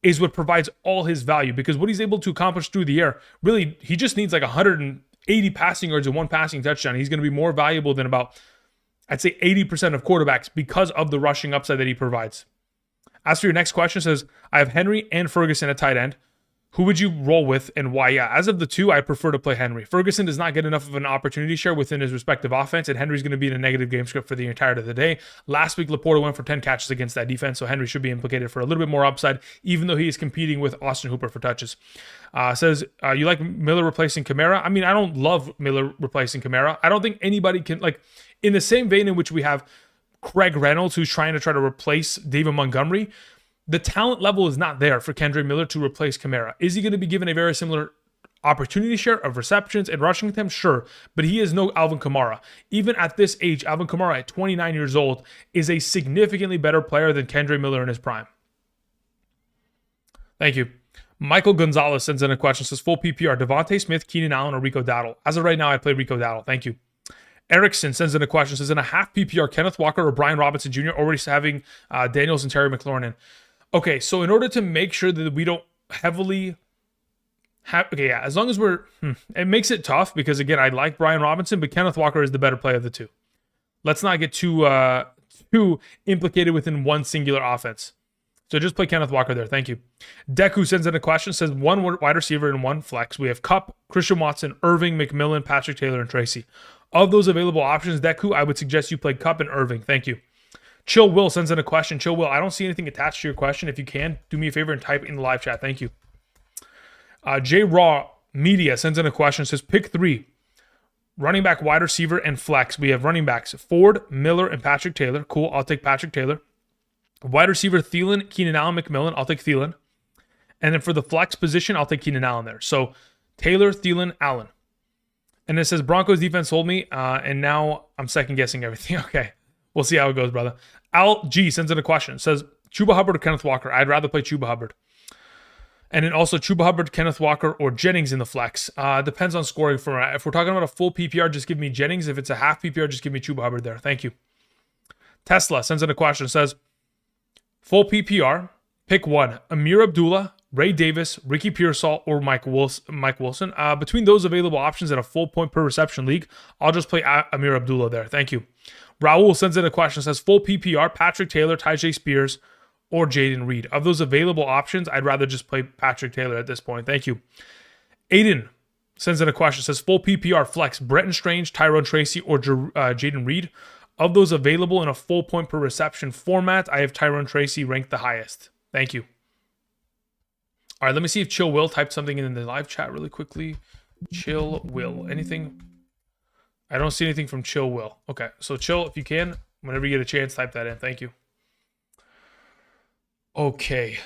is what provides all his value, because what he's able to accomplish through the air, really, he just needs like 180 passing yards and 1 passing touchdown. He's going to be more valuable than about, I'd say, 80% of quarterbacks because of the rushing upside that he provides. As for your next question, it says, I have Henry and Ferguson at tight end. Who would you roll with and why? Yeah, as of the two, I prefer to play Henry. Ferguson does not get enough of an opportunity share within his respective offense, and Henry's going to be in a negative game script for the entirety of the day. Last week, Laporta went for 10 catches against that defense, so Henry should be implicated for a little bit more upside, even though he is competing with Austin Hooper for touches. Says, you like Miller replacing Kamara? I mean, I don't love Miller replacing Kamara. I don't think anybody can, like, in the same vein in which we have Craig Reynolds, who's trying to replace David Montgomery, the talent level is not there for Kendre Miller to replace Kamara. Is he going to be given a very similar opportunity share of receptions and rushing attempts? Sure, but he is no Alvin Kamara. Even at this age, Alvin Kamara at 29 years old is a significantly better player than Kendre Miller in his prime. Thank you. Michael Gonzalez sends in a question, says full PPR, Devontae Smith, Keenan Allen, or Rico Dowdle. As of right now, I play Rico Dowdle. Thank you. Erickson sends in a question, says in a half PPR, Kenneth Walker or Brian Robinson Jr., already having Daniels and Terry McLaurin in. Okay, so in order to make sure that we don't heavily have, okay, yeah, as long as we're, it makes it tough because, again, I like Brian Robinson, but Kenneth Walker is the better play of the two. Let's not get too implicated within one singular offense. So just play Kenneth Walker there. Thank you. Deku sends in a question, says one wide receiver and one flex. We have Kupp, Christian Watson, Irving, McMillan, Patrick Taylor, and Tracy. Of those available options, Deku, I would suggest you play Kupp and Irving. Thank you. Chill Will sends in a question. Chill Will, I don't see anything attached to your question. If you can, do me a favor and type in the live chat. Thank you. J Raw Media sends in a question. Says pick 3. Running back, wide receiver, and flex. We have running backs Ford, Miller, and Patrick Taylor. Cool. I'll take Patrick Taylor. Wide receiver, Thielen, Keenan Allen, McMillan. I'll take Thielen. And then for the flex position, I'll take Keenan Allen there. So Taylor, Thielen, Allen. And it says Broncos defense sold me, and now I'm second guessing everything. Okay. We'll see how it goes, brother. Al G sends in a question. Says, Chuba Hubbard or Kenneth Walker? I'd rather play Chuba Hubbard. And then also Chuba Hubbard, Kenneth Walker, or Jennings in the flex. Depends on scoring. If we're talking about a full PPR, just give me Jennings. If it's a half PPR, just give me Chuba Hubbard there. Thank you. Tesla sends in a question. Says, full PPR, pick 1. Amir Abdullah, Ray Davis, Ricky Pearsall, or Mike Wilson. Between those available options at a full point per reception league, I'll just play Amir Abdullah there. Thank you. Raul sends in a question, says full PPR, Patrick Taylor, Tyjae Spears, or Jaden Reed. Of those available options, I'd rather just play Patrick Taylor at this point. Thank you. Aiden sends in a question, says full PPR, flex, Bretton Strange, Tyrone Tracy, or Jaden Reed. Of those available in a full point per reception format, I have Tyrone Tracy ranked the highest. Thank you. All right, let me see if Chill Will typed something in the live chat really quickly. Chill Will. Anything? I don't see anything from Chill Will. Okay, so Chill, if you can, whenever you get a chance, type that in. Thank you. Okay.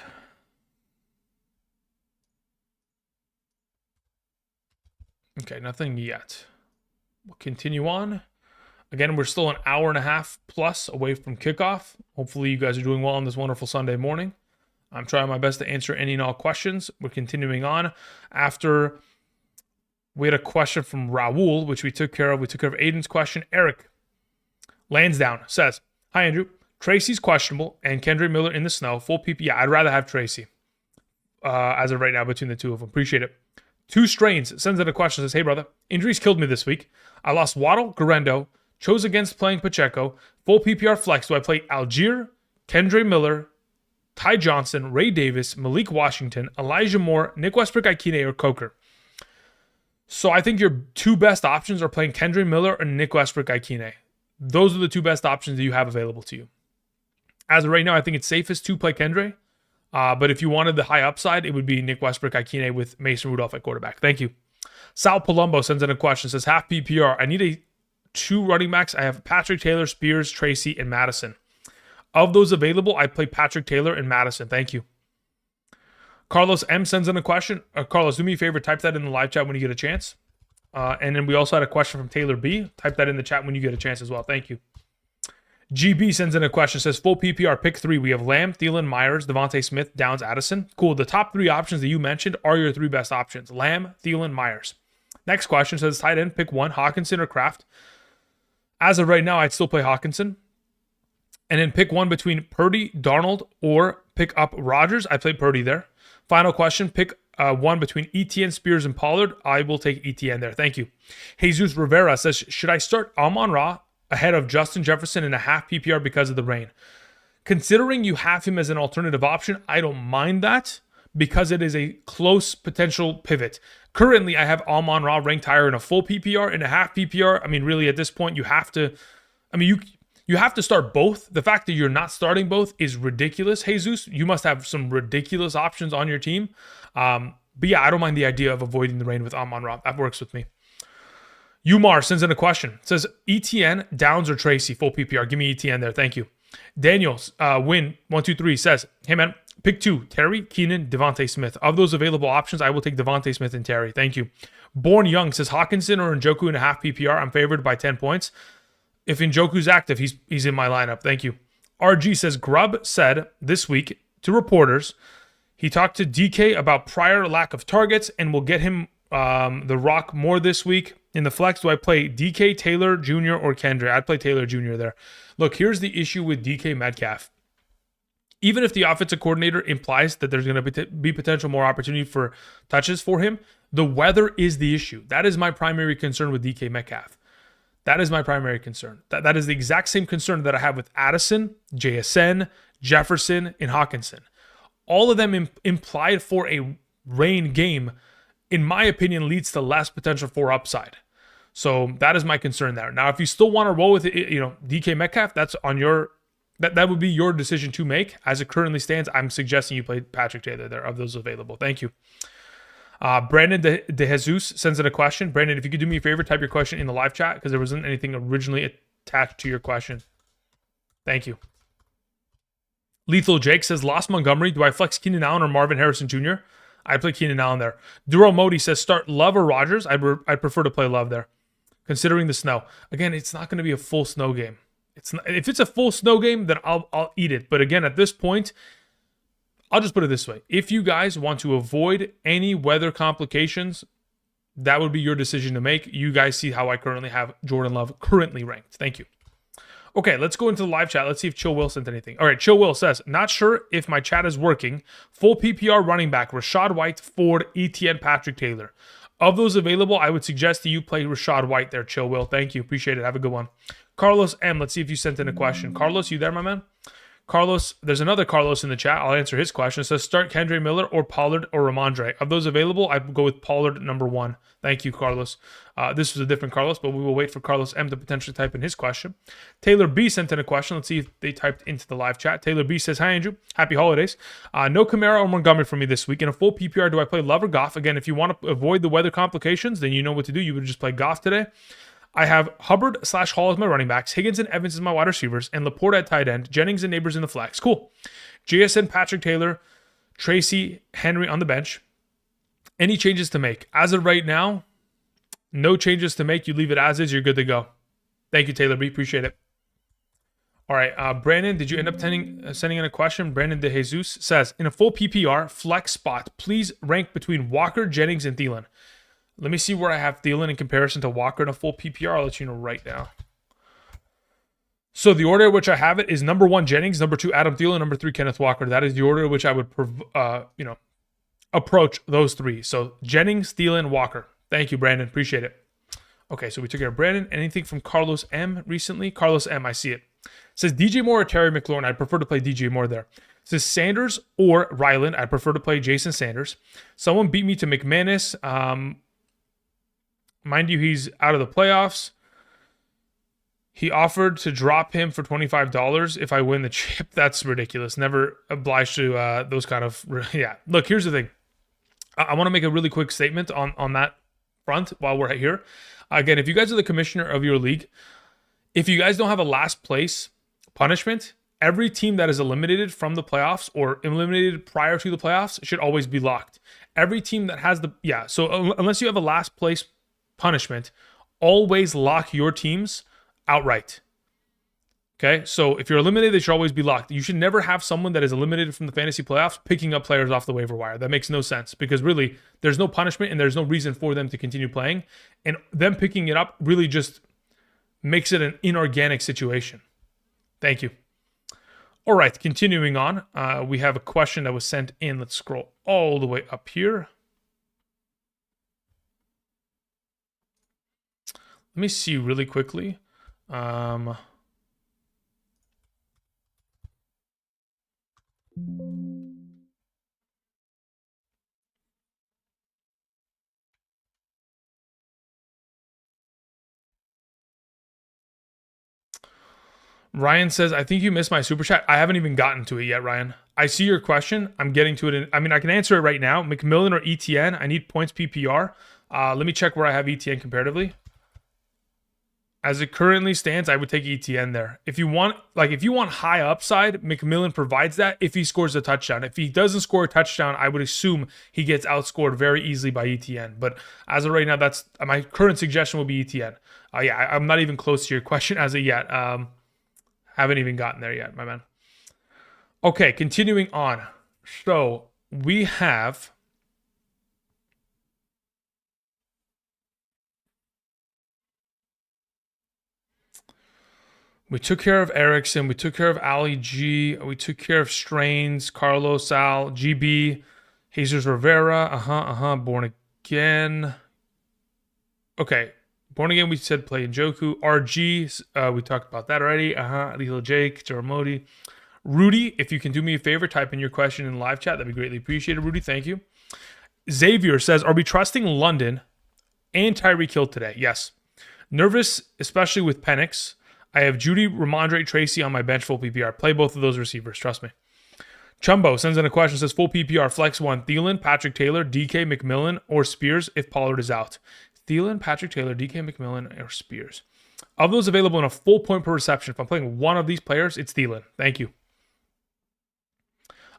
Okay, nothing yet. We'll continue on. Again, we're still an hour and a half plus away from kickoff. Hopefully you guys are doing well on this wonderful Sunday morning. I'm trying my best to answer any and all questions. We're continuing on. After we had a question from Raul, which we took care of. We took care of Aiden's question. Eric Lansdowne says, hi, Andrew. Tracy's questionable and Kendre Miller in the snow. Full PP. Yeah, I'd rather have Tracy as of right now between the two of them. Appreciate it. Two Strains sends in a question. Says, hey, brother. Injuries killed me this week. I lost Waddle, Garendo. Chose against playing Pacheco. Full PPR flex. Do I play Algier, Kendre Miller, Ty Johnson, Ray Davis, Malik Washington, Elijah Moore, Nick Westbrook-Ikine, or Coker? So I think your two best options are playing Kendre Miller or Nick Westbrook-Ikine. Those are the two best options that you have available to you. As of right now, I think it's safest to play Kendre. But if you wanted the high upside, it would be Nick Westbrook-Ikine with Mason Rudolph at quarterback. Thank you. Sal Palumbo sends in a question, says half PPR. I need a 2 running backs. I have Patrick Taylor, Spears, Tracy, and Madison. Of those available, I play Patrick Taylor and Madison. Thank you. Carlos M sends in a question. Carlos, do me a favor, type that in the live chat when you get a chance. And then we also had a question from Taylor B. Type that in the chat when you get a chance as well. Thank you. GB sends in a question, says full PPR, pick 3. We have Lamb, Thielen, Myers, Devontae Smith, Downs, Addison. Cool. The top 3 options that you mentioned are your 3 best options. Lamb, Thielen, Myers. Next question says tight end, pick 1, Hawkinson or Kraft. As of right now, I'd still play Hawkinson. And then pick 1 between Purdy, Darnold, or pick up Rodgers. I play Purdy there. Final question, pick 1 between Etienne, Spears, and Pollard. I will take Etienne there. Thank you. Jesus Rivera says, should I start Amon-Ra ahead of Justin Jefferson in a half PPR because of the rain? Considering you have him as an alternative option, I don't mind that because it is a close potential pivot. Currently, I have Amon-Ra ranked higher in a full PPR. In a half PPR, I mean, really at this point, you have to, you have to start both. The fact that you're not starting both is ridiculous, Jesus. You must have some ridiculous options on your team. But yeah, I don't mind the idea of avoiding the rain with Amon-Ra. That works with me. Umar sends in a question. It says, ETN, Downs, or Tracy, full PPR. Give me ETN there. Thank you. Daniels, Win123 says, hey man, pick 2, Terry, Keenan, Devontae Smith. Of those available options, I will take Devontae Smith and Terry. Thank you. Born Young says, Hawkinson or Njoku in a half PPR. I'm favored by 10 points. If Njoku's active, he's in my lineup. Thank you. RG says, Grubb said this week to reporters, he talked to DK about prior lack of targets and will get him the rock more this week. In the flex, do I play DK, Taylor Jr., or Kendra? I'd play Taylor Jr. there. Look, here's the issue with DK Metcalf. Even if the offensive coordinator implies that there's going to be potential more opportunity for touches for him, the weather is the issue. That is my primary concern with DK Metcalf. That is my primary concern. That is the exact same concern that I have with Addison, JSN, Jefferson, and Hawkinson. All of them implied for a rain game, in my opinion, leads to less potential for upside. So that is my concern there. Now, if you still want to roll with it, DK Metcalf, that's on your that would be your decision to make. As it currently stands, I'm suggesting you play Patrick Taylor there of those available. Thank you. Brandon De Jesus sends in a question. Brandon, if you could do me a favor, type your question in the live chat because there wasn't anything originally attached to your question. Thank you. Lethal Jake says, lost Montgomery. Do I flex Keenan Allen or Marvin Harrison Jr.? I'd play Keenan Allen there. Duro Modi says, start Love or Rodgers. I'd prefer to play Love there. Considering the snow. Again, it's not going to be a full snow game. If it's a full snow game, then I'll eat it. But again, at this point, I'll just put it this way. If you guys want to avoid any weather complications, that would be your decision to make. You guys see how I currently have Jordan Love currently ranked. Thank you. Okay, let's go into the live chat. Let's see if Chill Will sent anything. All right, Chill Will says, not sure if my chat is working. Full PPR running back, Rashad White, Ford, ETN, Patrick Taylor. Of those available, I would suggest that you play Rashad White there, Chill Will. Thank you. Appreciate it. Have a good one. Carlos M, let's see if you sent in a question. Carlos, you there, my man? Carlos, there's another Carlos in the chat. I'll answer his question. It says, start Kendre Miller or Pollard or Ramondre. Of those available, I go with Pollard number 1. Thank you, Carlos. This was a different Carlos, but we will wait for Carlos M to potentially type in his question. Taylor B sent in a question. Let's see if they typed into the live chat. Taylor B says, hi, Andrew. Happy holidays. No Kamara or Montgomery for me this week. In a full PPR, do I play Love or Goff? Again, if you want to avoid the weather complications, then you know what to do. You would just play Goff today. I have Hubbard/Hall as my running backs, Higgins and Evans as my wide receivers, and Laporte at tight end, Jennings and Neighbors in the flex. Cool. JSN, Patrick Taylor, Tracy, Henry on the bench. Any changes to make? As of right now, no changes to make. You leave it as is. You're good to go. Thank you, Taylor B. Appreciate it. All right, Brandon, did you end up sending in a question? Brandon De Jesus says, in a full PPR flex spot, please rank between Walker, Jennings, and Thielen. Let me see where I have Thielen in comparison to Walker in a full PPR. I'll let you know right now. So the order in which I have it is number 1, Jennings, number 2, Adam Thielen, number 3, Kenneth Walker. That is the order in which I would, approach those 3. So Jennings, Thielen, Walker. Thank you, Brandon. Appreciate it. Okay, so we took care of Brandon. Anything from Carlos M recently? Carlos M, I see it. It says DJ Moore or Terry McLaurin. I'd prefer to play DJ Moore there. It says Sanders or Ryland. I'd prefer to play Jason Sanders. Someone beat me to McManus. Mind you, he's out of the playoffs. He offered to drop him for $25 if I win the chip. That's ridiculous. Never obliged to those kind of... Yeah. Look, here's the thing. I want to make a really quick statement on that front while we're here. Again, if you guys are the commissioner of your league, if you guys don't have a last place punishment, every team that is eliminated from the playoffs or eliminated prior to the playoffs should always be locked. Every team that has so unless you have a last place punishment, always lock your teams outright. Okay, so if you're eliminated, they should always be locked. You should never have someone that is eliminated from the fantasy playoffs picking up players off the waiver wire. That makes no sense because really there's no punishment and there's no reason for them to continue playing. And them picking it up really just makes it an inorganic situation. Thank you. All right, continuing on. We have a question that was sent in. Let's scroll all the way up here. Let me see really quickly. Ryan says, I think you missed my super chat. I haven't even gotten to it yet, Ryan. I see your question. I'm getting to it. I can answer it right now. McMillan or ETN? I need points PPR. Let me check where I have ETN comparatively. As it currently stands, I would take ETN there. If you want high upside, McMillan provides that if he scores a touchdown. If he doesn't score a touchdown, I would assume he gets outscored very easily by ETN. But as of right now, that's my current suggestion would be ETN. I'm not even close to your question as of yet. Haven't even gotten there yet, my man. Okay, continuing on. So we have we took care of Erickson, we took care of Ali G, we took care of Strains, Carlos Al, GB, Jesus Rivera, Born Again. Okay. Born Again, we said play Njoku. RG, we talked about that already. Lilo Jake, Jaramodi. Rudy, if you can do me a favor, type in your question in live chat. That'd be greatly appreciated, Rudy. Thank you. Xavier says, are we trusting London and Tyreek Hill today? Yes. Nervous, especially with Penix. I have Judy, Ramondre, Tracy on my bench full PPR. Play both of those receivers. Trust me. Chumbo sends in a question, says full PPR, flex 1, Thielen, Patrick Taylor, DK, McMillan, or Spears if Pollard is out. Thielen, Patrick Taylor, DK McMillan, or Spears. Of those available in a full point per reception, if I'm playing one of these players, it's Thielen. Thank you.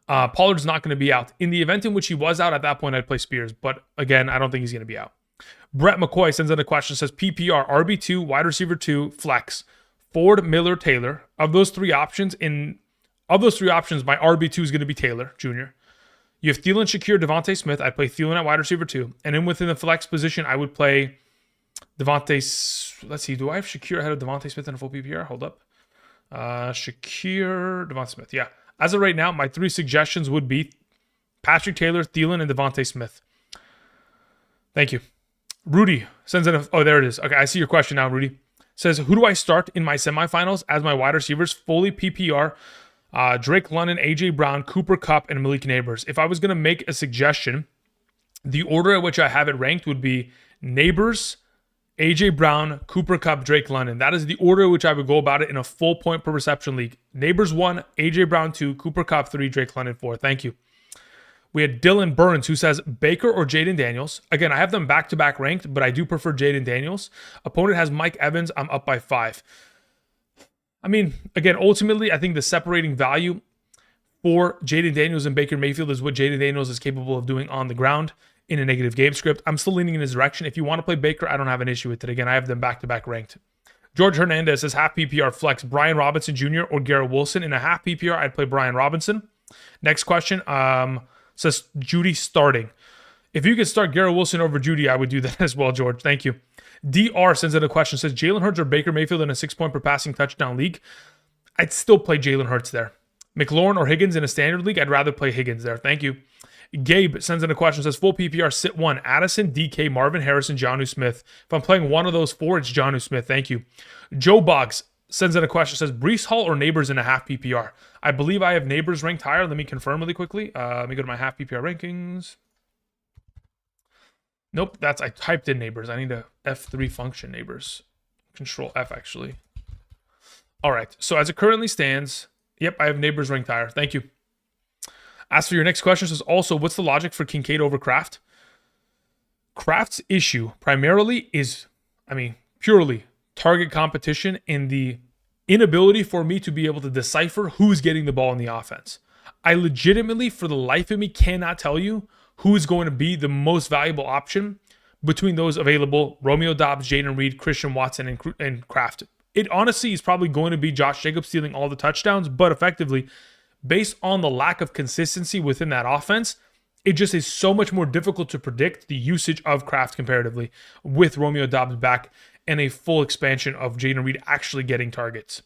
Pollard's not going to be out. In the event in which he was out, at that point, I'd play Spears. But again, I don't think he's going to be out. Brett McCoy sends in a question, says PPR, RB2, wide receiver 2, flex. Ford, Miller, Taylor. Of those three options, my RB2 is going to be Taylor Jr. You have Thielen, Shakir, Devontae Smith. I'd play Thielen at wide receiver 2. And then within the flex position, I would play Devontae. Let's see. Do I have Shakir ahead of Devontae Smith in a full PPR? Hold up. Shakir, Devontae Smith. Yeah. As of right now, my 3 suggestions would be Patrick Taylor, Thielen, and Devontae Smith. Thank you. Rudy sends in oh, there it is. Okay, I see your question now, Rudy. Says, who do I start in my semifinals as my wide receivers? Fully PPR. Drake London, AJ Brown, Cooper Kupp, and Malik Neighbors. If I was going to make a suggestion, the order at which I have it ranked would be Neighbors, AJ Brown, Cooper Kupp, Drake London. That is the order at which I would go about it in a full point per reception league. Neighbors 1, AJ Brown 2, Cooper Kupp 3, Drake London 4. Thank you. We had Dylan Burns who says Baker or Jaden Daniels. Again, I have them back-to-back ranked, but I do prefer Jaden Daniels. Opponent has Mike Evans. I'm up by 5. I mean, again, ultimately, I think the separating value for Jaden Daniels and Baker Mayfield is what Jaden Daniels is capable of doing on the ground in a negative game script. I'm still leaning in his direction. If you want to play Baker, I don't have an issue with it. Again, I have them back-to-back ranked. George Hernandez says half PPR flex Brian Robinson Jr. or Garrett Wilson. In a half PPR, I'd play Brian Robinson. Next question says Judy starting. If you could start Garrett Wilson over Judy, I would do that as well, George. Thank you. DR sends in a question, says Jalen Hurts or Baker Mayfield in a 6-point per passing touchdown league. I'd still play Jalen Hurts there. McLaurin or Higgins in a standard league, I'd rather play Higgins there. Thank you. Gabe sends in a question, says full PPR sit 1, Addison, DK, Marvin Harrison, Jonnu Smith. If I'm playing one of those 4, it's Jonnu Smith. Thank you. Joe Boggs sends in a question, says Breece Hall or Neighbors in a half PPR. I believe I have Neighbors ranked higher. Let me confirm really quickly. Let me go to my half PPR rankings. Nope, I typed in Neighbors. I need a F3 function, Neighbors. Control F, actually. All right, so as it currently stands, yep, I have Neighbors ranked higher. Thank you. As for your next question, says also, what's the logic for Kincaid over Kraft? Kraft's issue primarily is, purely target competition and the inability for me to be able to decipher who's getting the ball in the offense. I legitimately, for the life of me, cannot tell you who's going to be the most valuable option between those available: Romeo Doubs, Jaden Reed, Christian Watson, and Kraft. It honestly is probably going to be Josh Jacobs stealing all the touchdowns, but effectively, based on the lack of consistency within that offense, it just is so much more difficult to predict the usage of Kraft comparatively with Romeo Doubs back and a full expansion of Jaden Reed actually getting targets.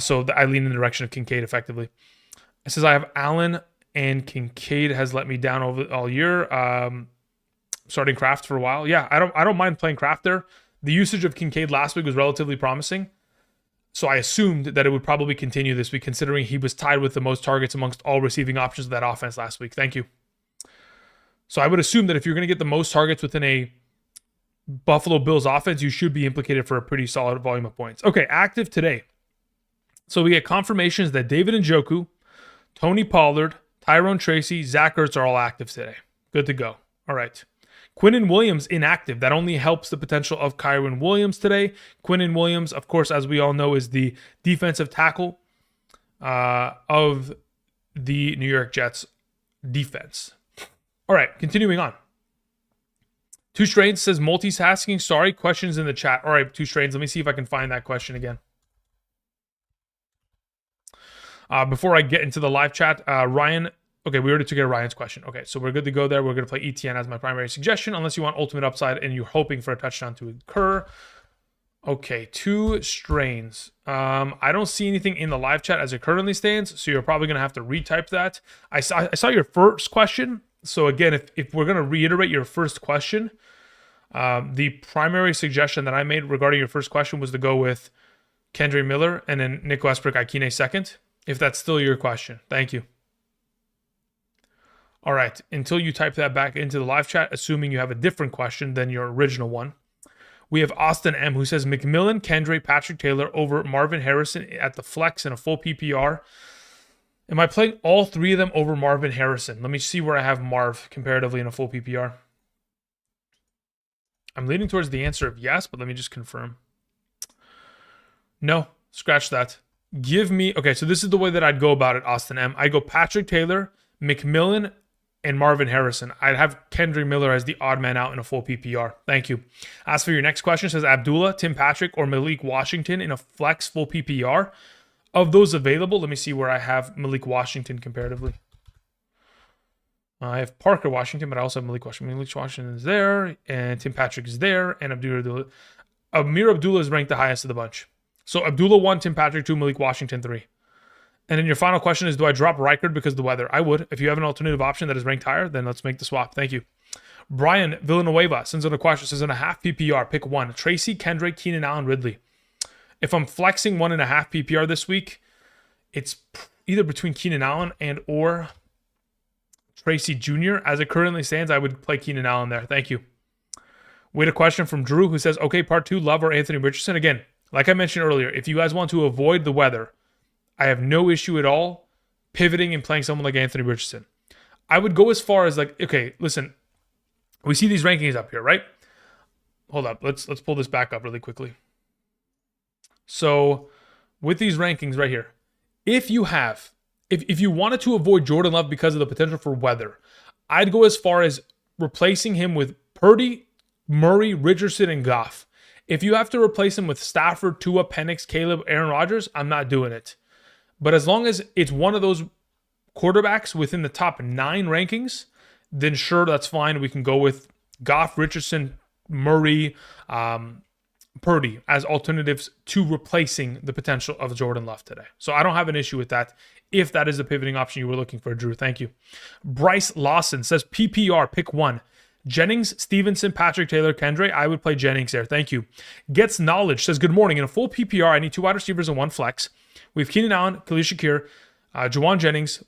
So I lean in the direction of Kincaid effectively. It says I have Allen and Kincaid has let me down all year. Starting Kraft for a while. Yeah, I don't mind playing Kraft there. The usage of Kincaid last week was relatively promising, so I assumed that it would probably continue this week, considering he was tied with the most targets amongst all receiving options of that offense last week. Thank you. So I would assume that if you're going to get the most targets within a Buffalo Bills offense, you should be implicated for a pretty solid volume of points. Okay, active today. So we get confirmations that David Njoku, Tony Pollard, Tyrone Tracy, Zach Ertz are all active today. Good to go. All right. Quinnen Williams inactive. That only helps the potential of Kyren Williams today. Quinnen Williams, of course, as we all know, is the defensive tackle of the New York Jets defense. All right, continuing on. Two Strains says multitasking. Sorry, questions in the chat. All right, Two Strains. Let me see if I can find that question again. Before I get into the live chat, Ryan. Okay, we already took care of Ryan's question. Okay, so we're good to go there. We're going to play ETN as my primary suggestion, unless you want ultimate upside and you're hoping for a touchdown to occur. Okay, Two Strains. I don't see anything in the live chat as it currently stands, so you're probably going to have to retype that. I saw your first question. So again, if we're going to reiterate your first question, the primary suggestion that I made regarding your first question was to go with Kendre Miller and then Nick Westbrook-Ikine second, if that's still your question. Thank you. All right, until you type that back into the live chat, assuming you have a different question than your original one, we have Austin M, who says McMillan, Kendre, Patrick Taylor over Marvin Harrison at the flex in a full PPR. Am I playing all three of them over Marvin Harrison? Let me see where I have Marv comparatively in a full PPR. I'm leaning towards the answer of yes, but let me just confirm. No, scratch that. Give me, okay, so this is the way that I'd go about it, Austin M. I'd go Patrick Taylor, McMillan, and Marvin Harrison. I'd have Kendre Miller as the odd man out in a full PPR. Thank you. As for your next question, it says Abdullah, Tim Patrick, or Malik Washington in a flex full PPR. Of those available, let me see where I have Malik Washington comparatively. I have Parker Washington, but I also have Malik Washington. Malik Washington is there, and Tim Patrick is there, and Abdullah. Amir Abdullah is ranked the highest of the bunch. So Abdullah 1, Tim Patrick 2, Malik Washington 3. And then your final question is, do I drop Reichard because of the weather? I would. If you have an alternative option that is ranked higher, then let's make the swap. Thank you. Brian Villanueva sends in a question. Says in a half PPR, pick one. Tracy, Kendrick, Keenan Allen, Ridley. If I'm flexing 1.5 PPR this week, it's either between Keenan Allen and or Tracy Jr. As it currently stands, I would play Keenan Allen there. Thank you. We had a question from Drew who says, okay, part 2, Love or Anthony Richardson. Again, like I mentioned earlier, if you guys want to avoid the weather, I have no issue at all pivoting and playing someone like Anthony Richardson. I would go as far as like, okay, listen, we see these rankings up here, right? Hold up. Let's pull this back up really quickly. So with these rankings right here, if you wanted to avoid Jordan Love because of the potential for weather, I'd go as far as replacing him with Purdy, Murray, Richardson, and Goff. If you have to replace him with Stafford, Tua, Penix, Caleb, Aaron Rodgers, I'm not doing it. But as long as it's one of those quarterbacks within the top 9 rankings, then sure, that's fine. We can go with Goff, Richardson, Murray, Purdy as alternatives to replacing the potential of Jordan Love today. So I don't have an issue with that if that is the pivoting option you were looking for, Drew. Thank you. Bryce Lawson says PPR, pick one. Jennings, Stevenson, Patrick Taylor, Kendre. I would play Jennings there. Thank you. Gets Knowledge says, good morning. In a full PPR, I need 2 wide receivers and 1 flex. We have Keenan Allen, Khalil Shakir, Juwan Jennings,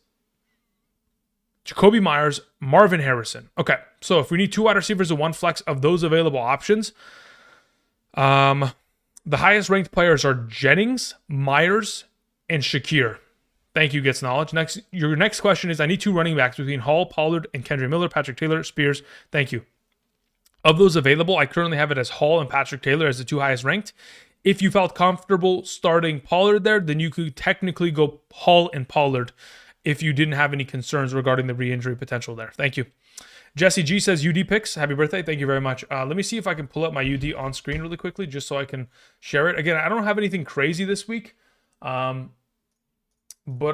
Jacoby Myers, Marvin Harrison. Okay, so if we need 2 wide receivers and 1 flex of those available options, the highest ranked players are Jennings, Myers, and Shakir. Thank you, Gets Knowledge. Your next question is, I need 2 running backs between Hall, Pollard, and Kendre Miller, Patrick Taylor, Spears. Thank you. Of those available, I currently have it as Hall and Patrick Taylor as the 2 highest ranked. If you felt comfortable starting Pollard there, then you could technically go Hall and Pollard if you didn't have any concerns regarding the re-injury potential there. Thank you. Jesse G says UD picks. Happy birthday. Thank you very much. Let me see if I can pull up my UD on screen really quickly just so I can share it. Again, I don't have anything crazy this week, but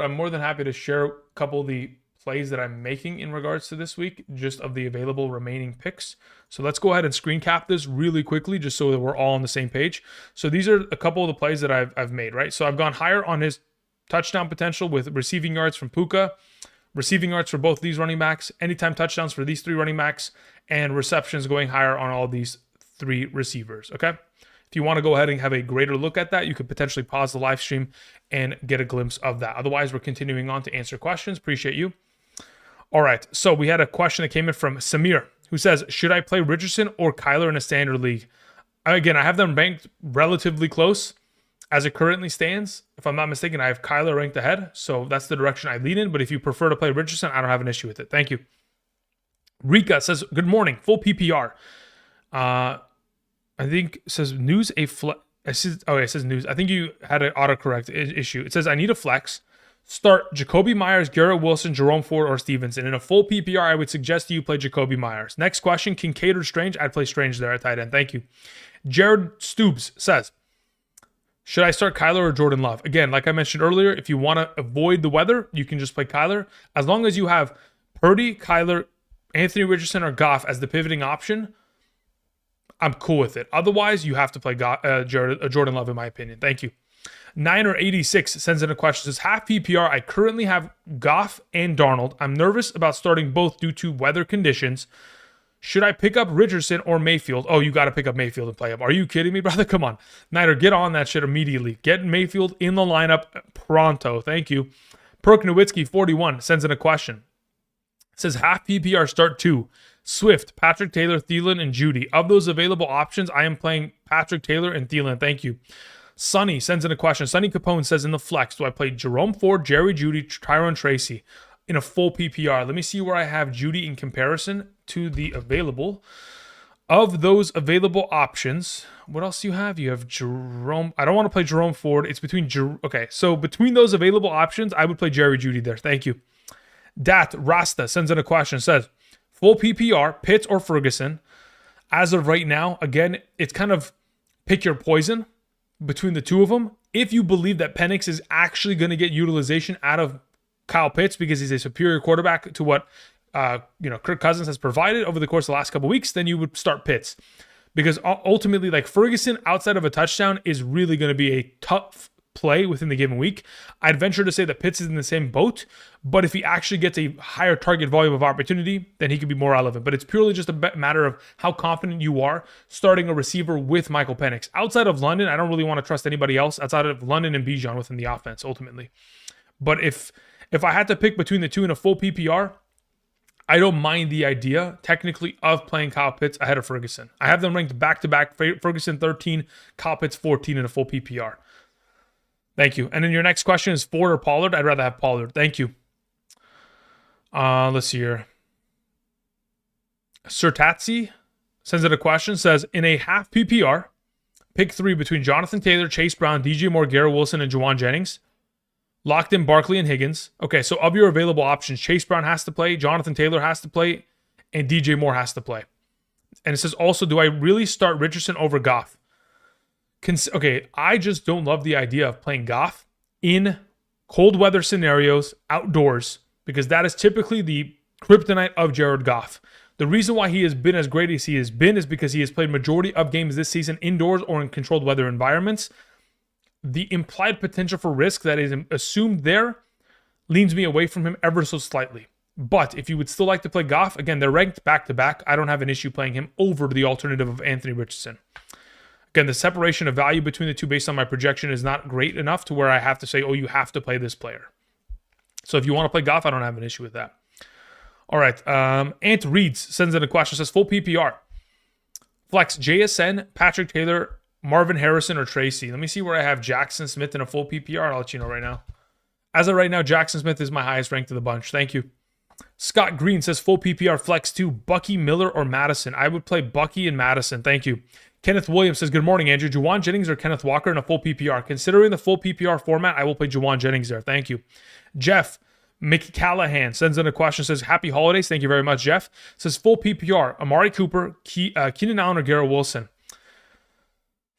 I'm more than happy to share a couple of the plays that I'm making in regards to this week, just of the available remaining picks. So let's go ahead and screen cap this really quickly just so that we're all on the same page. So these are a couple of the plays that I've made, right? So I've gone higher on his touchdown potential with receiving yards from Puka, receiving yards for both these running backs, anytime touchdowns for these 3 running backs, and receptions going higher on all these 3 receivers, okay? If you want to go ahead and have a greater look at that, you could potentially pause the live stream and get a glimpse of that. Otherwise, we're continuing on to answer questions. Appreciate you. All right, so we had a question that came in from Samir, who says, should I play Richardson or Kyler in a standard league? Again, I have them ranked relatively close as it currently stands. If I'm not mistaken, I have Kyler ranked ahead, so that's the direction I lean in. But if you prefer to play Richardson, I don't have an issue with it. Thank you. Rika says, good morning, full PPR. I think it says news a flex. It says news. I think you had an autocorrect issue. It says, I need a flex. Start Jacoby Myers, Garrett Wilson, Jerome Ford, or Stevenson. In a full PPR, I would suggest you play Jacoby Myers. Next question, Kincaid or Strange? I'd play Strange there at tight end. Thank you. Jared Stoobs says, should I start Kyler or Jordan Love? Again, like I mentioned earlier, if you want to avoid the weather, you can just play Kyler. As long as you have Purdy, Kyler, Anthony Richardson, or Goff as the pivoting option, I'm cool with it. Otherwise, you have to play Jordan Love, in my opinion. Thank you. Niner86 sends in a question. Says, half PPR, I currently have Goff and Darnold. I'm nervous about starting both due to weather conditions. Should I pick up Richardson or Mayfield? Oh, you got to pick up Mayfield and play him. Are you kidding me, brother? Come on. Niner, get on that shit immediately. Get Mayfield in the lineup pronto. Thank you. Perk Nowitzki 41 sends in a question. It says, half PPR start 2. Swift, Patrick Taylor, Thielen, and Judy. Of those available options, I am playing Patrick Taylor and Thielen. Thank you. Sonny sends in a question. Sonny Capone says, in the flex, do I play Jerome Ford, Jerry Judy, Tyrone Tracy in a full PPR? Let me see where I have Judy in comparison to the available. Of those available options, what else do you have? You have Jerome. I don't want to play Jerome Ford. It's between okay, so between those available options, I would play Jerry Judy there. Thank you. Dat Rasta sends in a question. Says, full PPR, Pitts or Ferguson. As of right now, again, it's kind of pick your poison between the two of them. If you believe that Penix is actually going to get utilization out of Kyle Pitts because he's a superior quarterback to what Kirk Cousins has provided over the course of the last couple of weeks, then you would start Pitts. Because ultimately, like, Ferguson outside of a touchdown is really going to be a tough play within the given week. I'd venture to say that Pitts is in the same boat, but if he actually gets a higher target volume of opportunity, then he could be more relevant. But it's purely just a matter of how confident you are starting a receiver with Michael Penix. Outside of London, I don't really want to trust anybody else outside of London and Bijan within the offense, ultimately. But if I had to pick between the two in a full PPR, I don't mind the idea, technically, of playing Kyle Pitts ahead of Ferguson. I have them ranked back-to-back, Ferguson 13, Kyle Pitts 14 in a full PPR. Thank you. And then your next question is Ford or Pollard? I'd rather have Pollard. Thank you. Let's see here. Sir Tatsy sends in a question. Says, in a half PPR, pick 3 between Jonathan Taylor, Chase Brown, DJ Moore, Garrett Wilson, and Juwan Jennings. Locked in Barkley and Higgins. Okay, so of your available options, Chase Brown has to play, Jonathan Taylor has to play, and DJ Moore has to play. And it says also, do I really start Richardson over Goff? Okay, I just don't love the idea of playing Goff in cold weather scenarios outdoors, because that is typically the kryptonite of Jared Goff. The reason why he has been as great as he has been is because he has played majority of games this season indoors or in controlled weather environments. The implied potential for risk that is assumed there leans me away from him ever so slightly. But if you would still like to play Goff, again, they're ranked back-to-back. I don't have an issue playing him over the alternative of Anthony Richardson. Again, the separation of value between the two based on my projection is not great enough to where I have to say, oh, you have to play this player. So if you want to play Goff, I don't have an issue with that. All right. Ant Reeds sends in a question. Says, full PPR. Flex JSN, Patrick Taylor, Marvin Harrison, or Tracy. Let me see where I have Jackson Smith in a full PPR. I'll let you know right now. As of right now, Jackson Smith is my highest ranked of the bunch. Thank you. Scott Green says full PPR flex 2, Bucky, Miller, or Madison. I would play Bucky and Madison. Thank you. Kenneth Williams says, good morning, Andrew. Juwan Jennings or Kenneth Walker in a full PPR? Considering the full PPR format, I will play Juwan Jennings there. Thank you. Jeff McCallahan sends in a question, says, happy holidays. Thank you very much, Jeff. Says, full PPR, Amari Cooper, Keenan Allen, or Garrett Wilson?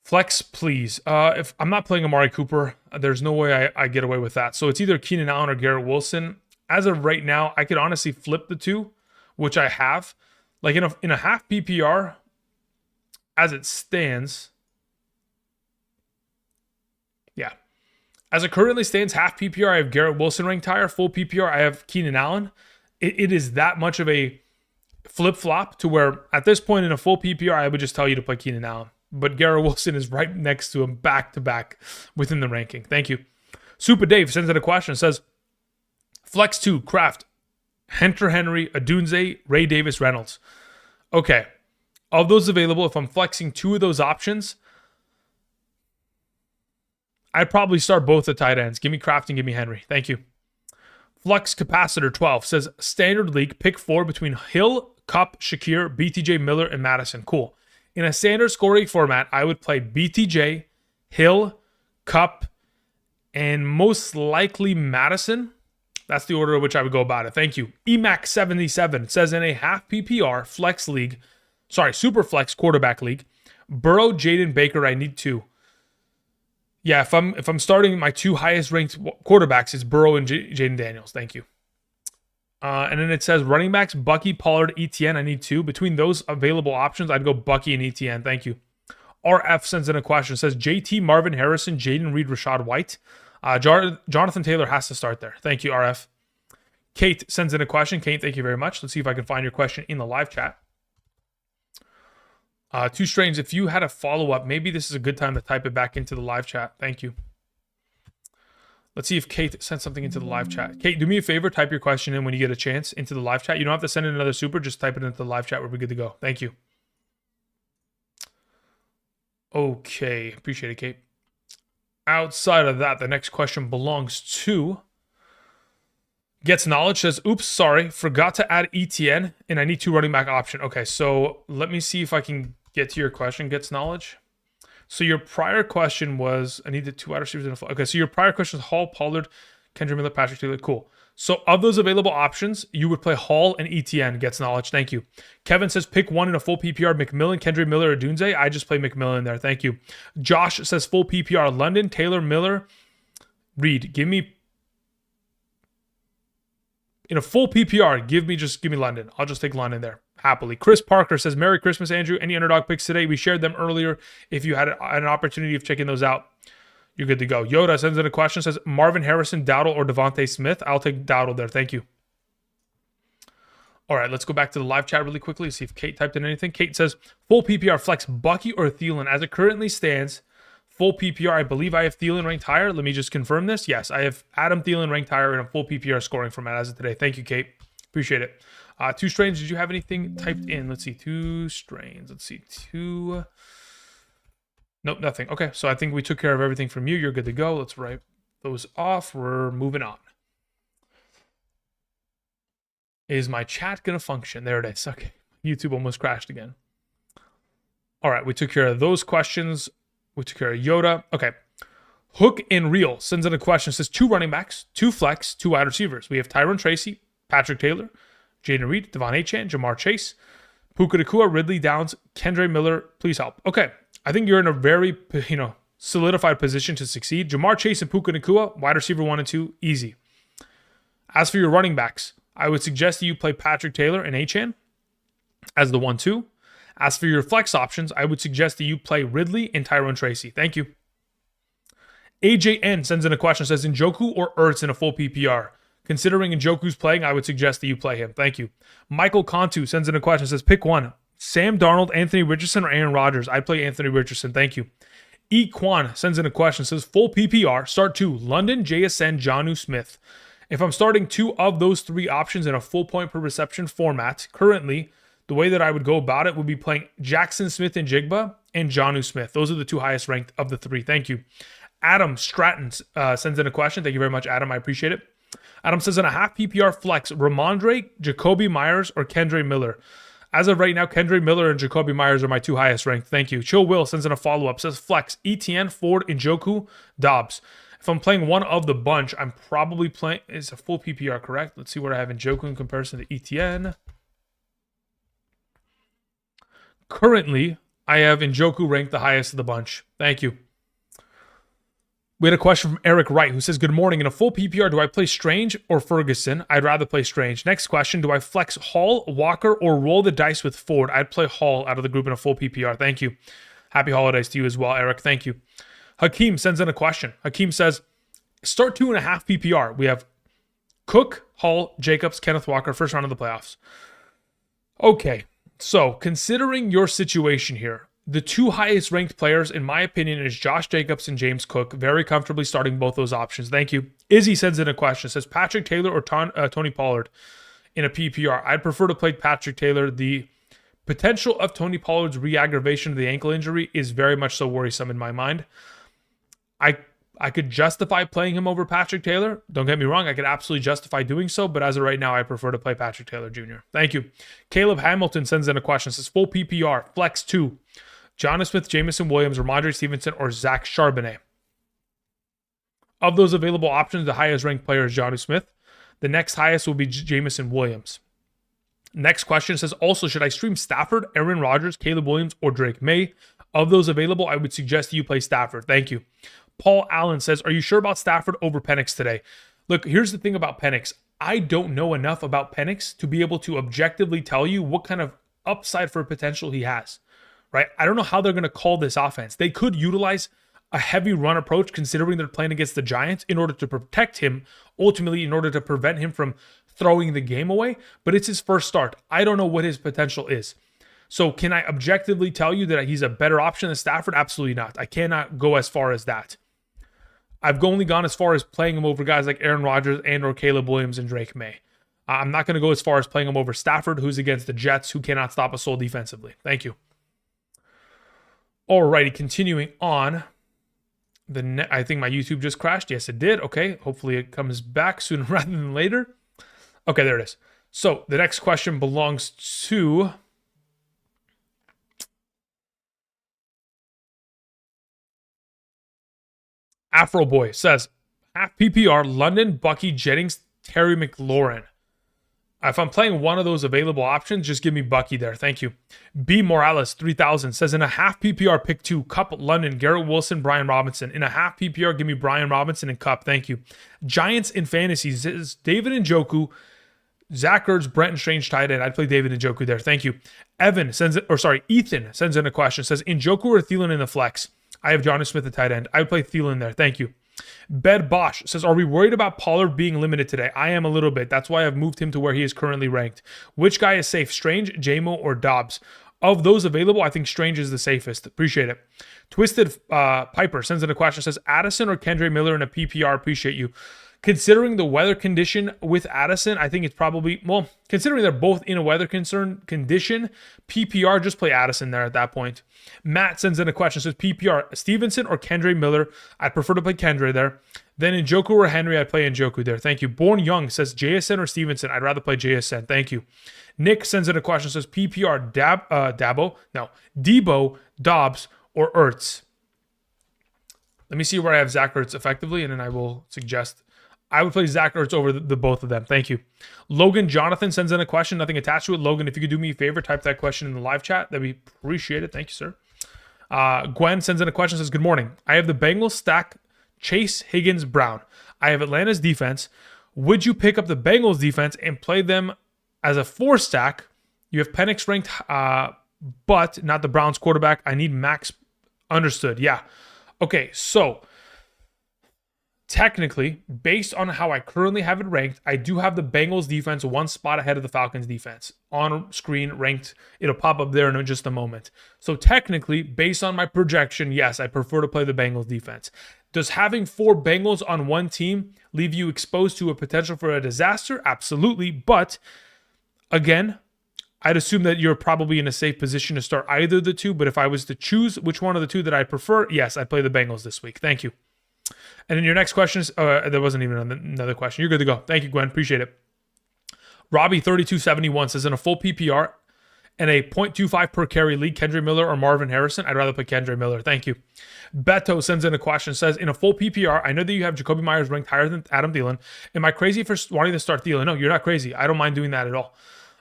Flex, please. If I'm not playing Amari Cooper, there's no way I get away with that. So it's either Keenan Allen or Garrett Wilson. As of right now, I could honestly flip the two, which I have. Like in a half PPR, as it stands, yeah. As it currently stands, half PPR, I have Garrett Wilson ranked higher. Full PPR, I have Keenan Allen. It is that much of a flip-flop to where at this point in a full PPR, I would just tell you to play Keenan Allen. But Garrett Wilson is right next to him, back-to-back within the ranking. Thank you. Super Dave sends in a question, says, Flex 2, Kraft, Hunter Henry, Adunze, Ray Davis, Reynolds. Okay. Of those available, if I'm flexing 2 of those options, I'd probably start both the tight ends. Give me Kraft and give me Henry. Thank you. Flux Capacitor 12 says, standard league, pick 4 between Hill, Kupp, Shakir, BTJ, Miller, and Madison. Cool. In a standard scoring format, I would play BTJ, Hill, Kupp, and most likely Madison. That's the order in which I would go about it. Thank you. EMAC77 says in a half PPR flex league, super flex quarterback league, Burrow, Jaden Baker, I need 2. Yeah, if I'm starting my 2 highest ranked quarterbacks, it's Burrow and Jaden Daniels. Thank you. And then it says running backs, Bucky, Pollard, ETN, I need 2. Between those available options, I'd go Bucky and ETN. Thank you. RF sends in a question. It says JT, Marvin Harrison, Jaden Reed, Rashad White. Jonathan Taylor has to start there. Thank you, RF. Kate sends in a question. Kate, thank you very much. Let's see if I can find your question in the live chat. Two Strains, if you had a follow-up, maybe this is a good time to type it back into the live chat. Thank you. Let's see if Kate sent something into the live chat. Kate, do me a favor. Type your question in when you get a chance into the live chat. You don't have to send in another super. Just type it into the live chat. We're good to go. Thank you. Okay. Appreciate it, Kate. Outside of that, the next question belongs to Gets Knowledge. Says, oops, sorry. Forgot to add ETN, and I need 2 running back option. Okay, so let me see if I can get to your question, Gets Knowledge. So your prior question was, I needed 2 wide receivers in a okay, so your prior question was Hall, Pollard, Kendrick Miller, Patrick Taylor. Cool. So of those available options, you would play Hall and ETN. Gets Knowledge. Thank you. Kevin says pick 1 in a full PPR, McMillan, Kendrick Miller, or Dunze. I just play McMillan there. Thank you. Josh says full PPR, London, Taylor, Miller, Reed. Give me, in a full PPR, give me London. I'll just take London there. Happily. Chris Parker says, Merry Christmas, Andrew. Any underdog picks today? We shared them earlier. If you had an opportunity of checking those out, you're good to go. Yoda sends in a question, says, Marvin Harrison, Dowdle, or Devontae Smith? I'll take Dowdle there. Thank you. All right, let's go back to the live chat really quickly, see if Kate typed in anything. Kate says, full PPR flex, Bucky or Thielen? As it currently stands, full PPR, I believe I have Thielen ranked higher. Let me just confirm this. Yes, I have Adam Thielen ranked higher in a full PPR scoring format as of today. Thank you, Kate. Appreciate it. 2 Strains, did you have anything typed in? Let's see, 2 Strains. Let's see, 2. Nope, nothing. Okay, so I think we took care of everything from you. You're good to go. Let's write those off. We're moving on. Is my chat going to function? There it is. Okay, YouTube almost crashed again. All right, we took care of those questions. We took care of Yoda. Okay. Hook and Reel sends in a question. Says 2 running backs, 2 flex, 2 wide receivers. We have Tyron Tracy, Patrick Taylor, Jaden Reed, Devon Achane, Jamar Chase, Puka Nacua, Ridley Downs, Kendre Miller. Please help. Okay. I think you're in a very, solidified position to succeed. Jamar Chase and Puka Nacua, wide receiver 1 and 2, easy. As for your running backs, I would suggest that you play Patrick Taylor and Achane as the 1-2. As for your flex options, I would suggest that you play Ridley and Tyrone Tracy. Thank you. AJN sends in a question, says Njoku or Ertz in a full PPR? Considering Njoku's playing, I would suggest that you play him. Thank you. Michael Cantu sends in a question, says pick 1. Sam Darnold, Anthony Richardson, or Aaron Rodgers? I'd play Anthony Richardson. Thank you. E. Kwan sends in a question, says full PPR, start 2. London, JSN, Jonnu Smith. If I'm starting 2 of those 3 options in a full point per reception format, currently, the way that I would go about it would be playing Jackson Smith and Jigba and Jonnu Smith. Those are the 2 highest ranked of the 3. Thank you. Adam Stratton sends in a question. Thank you very much, Adam. I appreciate it. Adam says in a half PPR flex, Ramondre, Jacoby Myers, or Kendre Miller. As of right now, Kendre Miller and Jacoby Myers are my 2 highest ranked. Thank you. Chill Will sends in a follow-up. Says flex, ETN, Ford, Njoku, Dobbs. If I'm playing one of the bunch, I'm probably playing... It's a full PPR, correct? Let's see what I have in Njoku in comparison to ETN. Currently, I have Njoku ranked the highest of the bunch. Thank you. We had a question from Eric Wright who says, good morning. In a full PPR, do I play Strange or Ferguson? I'd rather play Strange. Next question, do I flex Hall, Walker, or roll the dice with Ford? I'd play Hall out of the group in a full PPR. Thank you. Happy holidays to you as well, Eric. Thank you. Hakeem sends in a question. Hakeem says, start 2.5 PPR. We have Cook, Hall, Jacobs, Kenneth Walker, first round of the playoffs. Okay, so considering your situation here, the 2 highest ranked players, in my opinion, is Josh Jacobs and James Cook. Very comfortably starting both those options. Thank you. Izzy sends in a question. Says Patrick Taylor or Tony Pollard in a PPR. I'd prefer to play Patrick Taylor. The potential of Tony Pollard's re-aggravation of the ankle injury is very much so worrisome in my mind. I could justify playing him over Patrick Taylor. Don't get me wrong. I could absolutely justify doing so. But as of right now, I prefer to play Patrick Taylor Jr. Thank you. Caleb Hamilton sends in a question. Says full PPR. Flex 2. Jonnu Smith, Jamison Williams, Ramondre Stevenson, or Zach Charbonnet. Of those available options, the highest ranked player is Jonnu Smith. The next highest will be Jamison Williams. Next question says, also, should I stream Stafford, Aaron Rodgers, Caleb Williams, or Drake May? Of those available, I would suggest you play Stafford. Thank you. Paul Allen says, are you sure about Stafford over Penix today? Look, here's the thing about Penix. I don't know enough about Penix to be able to objectively tell you what kind of upside for potential he has. Right? I don't know how they're going to call this offense. They could utilize a heavy run approach considering they're playing against the Giants in order to protect him, ultimately in order to prevent him from throwing the game away, but it's his first start. I don't know what his potential is. So can I objectively tell you that he's a better option than Stafford? Absolutely not. I cannot go as far as that. I've only gone as far as playing him over guys like Aaron Rodgers and or Caleb Williams and Drake May. I'm not going to go as far as playing him over Stafford, who's against the Jets, who cannot stop a soul defensively. Thank you. Alrighty, continuing on. I think my YouTube just crashed. Yes, it did. Okay, hopefully it comes back sooner rather than later. Okay, there it is. So the next question belongs to Afro Boy. Says, half PPR, London, Bucky, Jennings, Terry McLaurin. If I'm playing one of those available options, just give me Bucky there. Thank you. B Morales 3000 says in a half PPR, pick 2, Cup, London, Garrett Wilson, Brian Robinson. In a half PPR, give me Brian Robinson and Cup. Thank you. Giants in fantasy says David Njoku, Zach Ertz, Brenton Strange tight end. I'd play David Njoku there. Thank you. Ethan sends in a question. Says Njoku or Thielen in the flex. I have Jonnu Smith at tight end. I would play Thielen there. Thank you. Bed Bosch says, are we worried about Pollard being limited today? I am a little bit. That's why I've moved him to where he is currently ranked. Which guy is safe, Strange, JMO, or Dobbs? Of those available, I think Strange is the safest. Appreciate it. Twisted Piper sends in a question. Says, Addison or Kendre Miller in a PPR? Appreciate you. Considering the weather condition with Addison, I think it's probably, well, considering they're both in a weather condition, PPR, just play Addison there at that point. Matt sends in a question, says PPR, Stevenson or Kendre Miller? I'd prefer to play Kendre there. Then Njoku or Henry, I'd play Njoku there. Thank you. Born Young says JSN or Stevenson? I'd rather play JSN. Thank you. Nick sends in a question, says PPR, Debo, Dobbs, or Ertz? Let me see where I have Zach Ertz effectively, and then I will suggest I would play Zach Ertz over the both of them. Thank you. Logan Jonathan sends in a question. Nothing attached to it. Logan, if you could do me a favor, type that question in the live chat. That'd be appreciated. Thank you, sir. Gwen sends in a question. Says, good morning. I have the Bengals stack Chase, Higgins, Brown. I have Atlanta's defense. Would you pick up the Bengals defense and play them as a 4 stack? You have Penix ranked, but not the Browns quarterback. I need Max. Understood. Yeah. Okay, so technically, based on how I currently have it ranked, I do have the Bengals defense 1 spot ahead of the Falcons defense. On screen, ranked. It'll pop up there in just a moment. So technically, based on my projection, yes, I prefer to play the Bengals defense. Does having 4 Bengals on one team leave you exposed to a potential for a disaster? Absolutely. But again, I'd assume that you're probably in a safe position to start either of the two. But if I was to choose which one of the two that I prefer, yes, I'd play the Bengals this week. Thank you. And then your next question is, there wasn't even another question. You're good to go. Thank you, Gwen. Appreciate it. Robbie3271 says, in a full PPR and a 0.25 per carry league, Kendre Miller or Marvin Harrison? I'd rather play Kendre Miller. Thank you. Beto sends in a question, says, in a full PPR, I know that you have Jacoby Myers ranked higher than Adam Thielen. Am I crazy for wanting to start Thielen? No, you're not crazy. I don't mind doing that at all.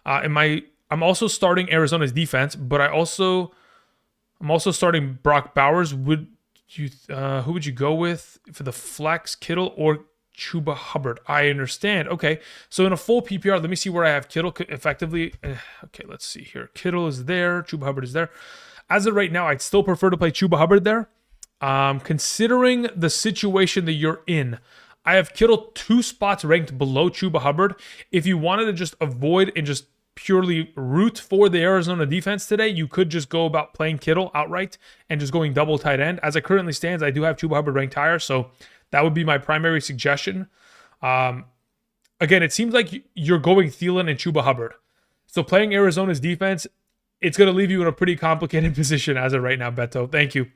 I'm also starting Arizona's defense, but I'm also starting Brock Bowers. Who would you go with for the flex, Kittle or Chuba Hubbard? I understand. Okay, so in a full PPR, let me see where I have Kittle effectively. Okay, let's see here. Kittle is there. Chuba Hubbard is there. As of right now, I'd still prefer to play Chuba Hubbard there. Considering the situation that you're in, I have Kittle 2 spots ranked below Chuba Hubbard. If you wanted to just avoid and just purely root for the Arizona defense today, you could just go about playing Kittle outright and just going double tight end. As it currently stands, I do have Chuba Hubbard ranked higher, so that would be my primary suggestion. Again, it seems like you're going Thielen and Chuba Hubbard. So playing Arizona's defense, it's going to leave you in a pretty complicated position as of right now, Beto. Thank you.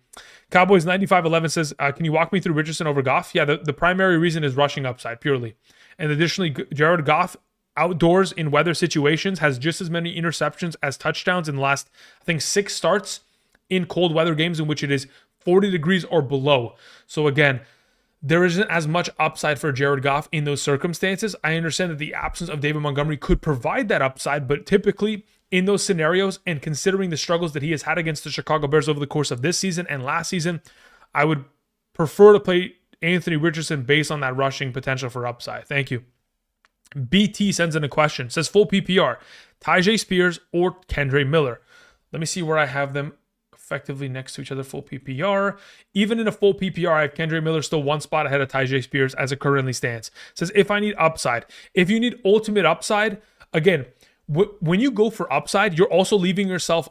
Cowboys 9511 says, can you walk me through Richardson over Goff? Yeah, the primary reason is rushing upside purely. And additionally, Jared Goff outdoors in weather situations has just as many interceptions as touchdowns in the last, I think, 6 starts in cold weather games in which it is 40 degrees or below. So again, there isn't as much upside for Jared Goff in those circumstances. I understand that the absence of David Montgomery could provide that upside, but typically in those scenarios and considering the struggles that he has had against the Chicago Bears over the course of this season and last season, I would prefer to play Anthony Richardson based on that rushing potential for upside. Thank you. BT sends in a question, says full PPR, Tyjae Spears or Kendre Miller. Let me see where I have them effectively next to each other. Full PPR. Even in a full PPR, I have Kendre Miller still 1 spot ahead of Tyjae Spears as it currently stands. Says if I need upside. If you need ultimate upside, again, when you go for upside, you're also leaving yourself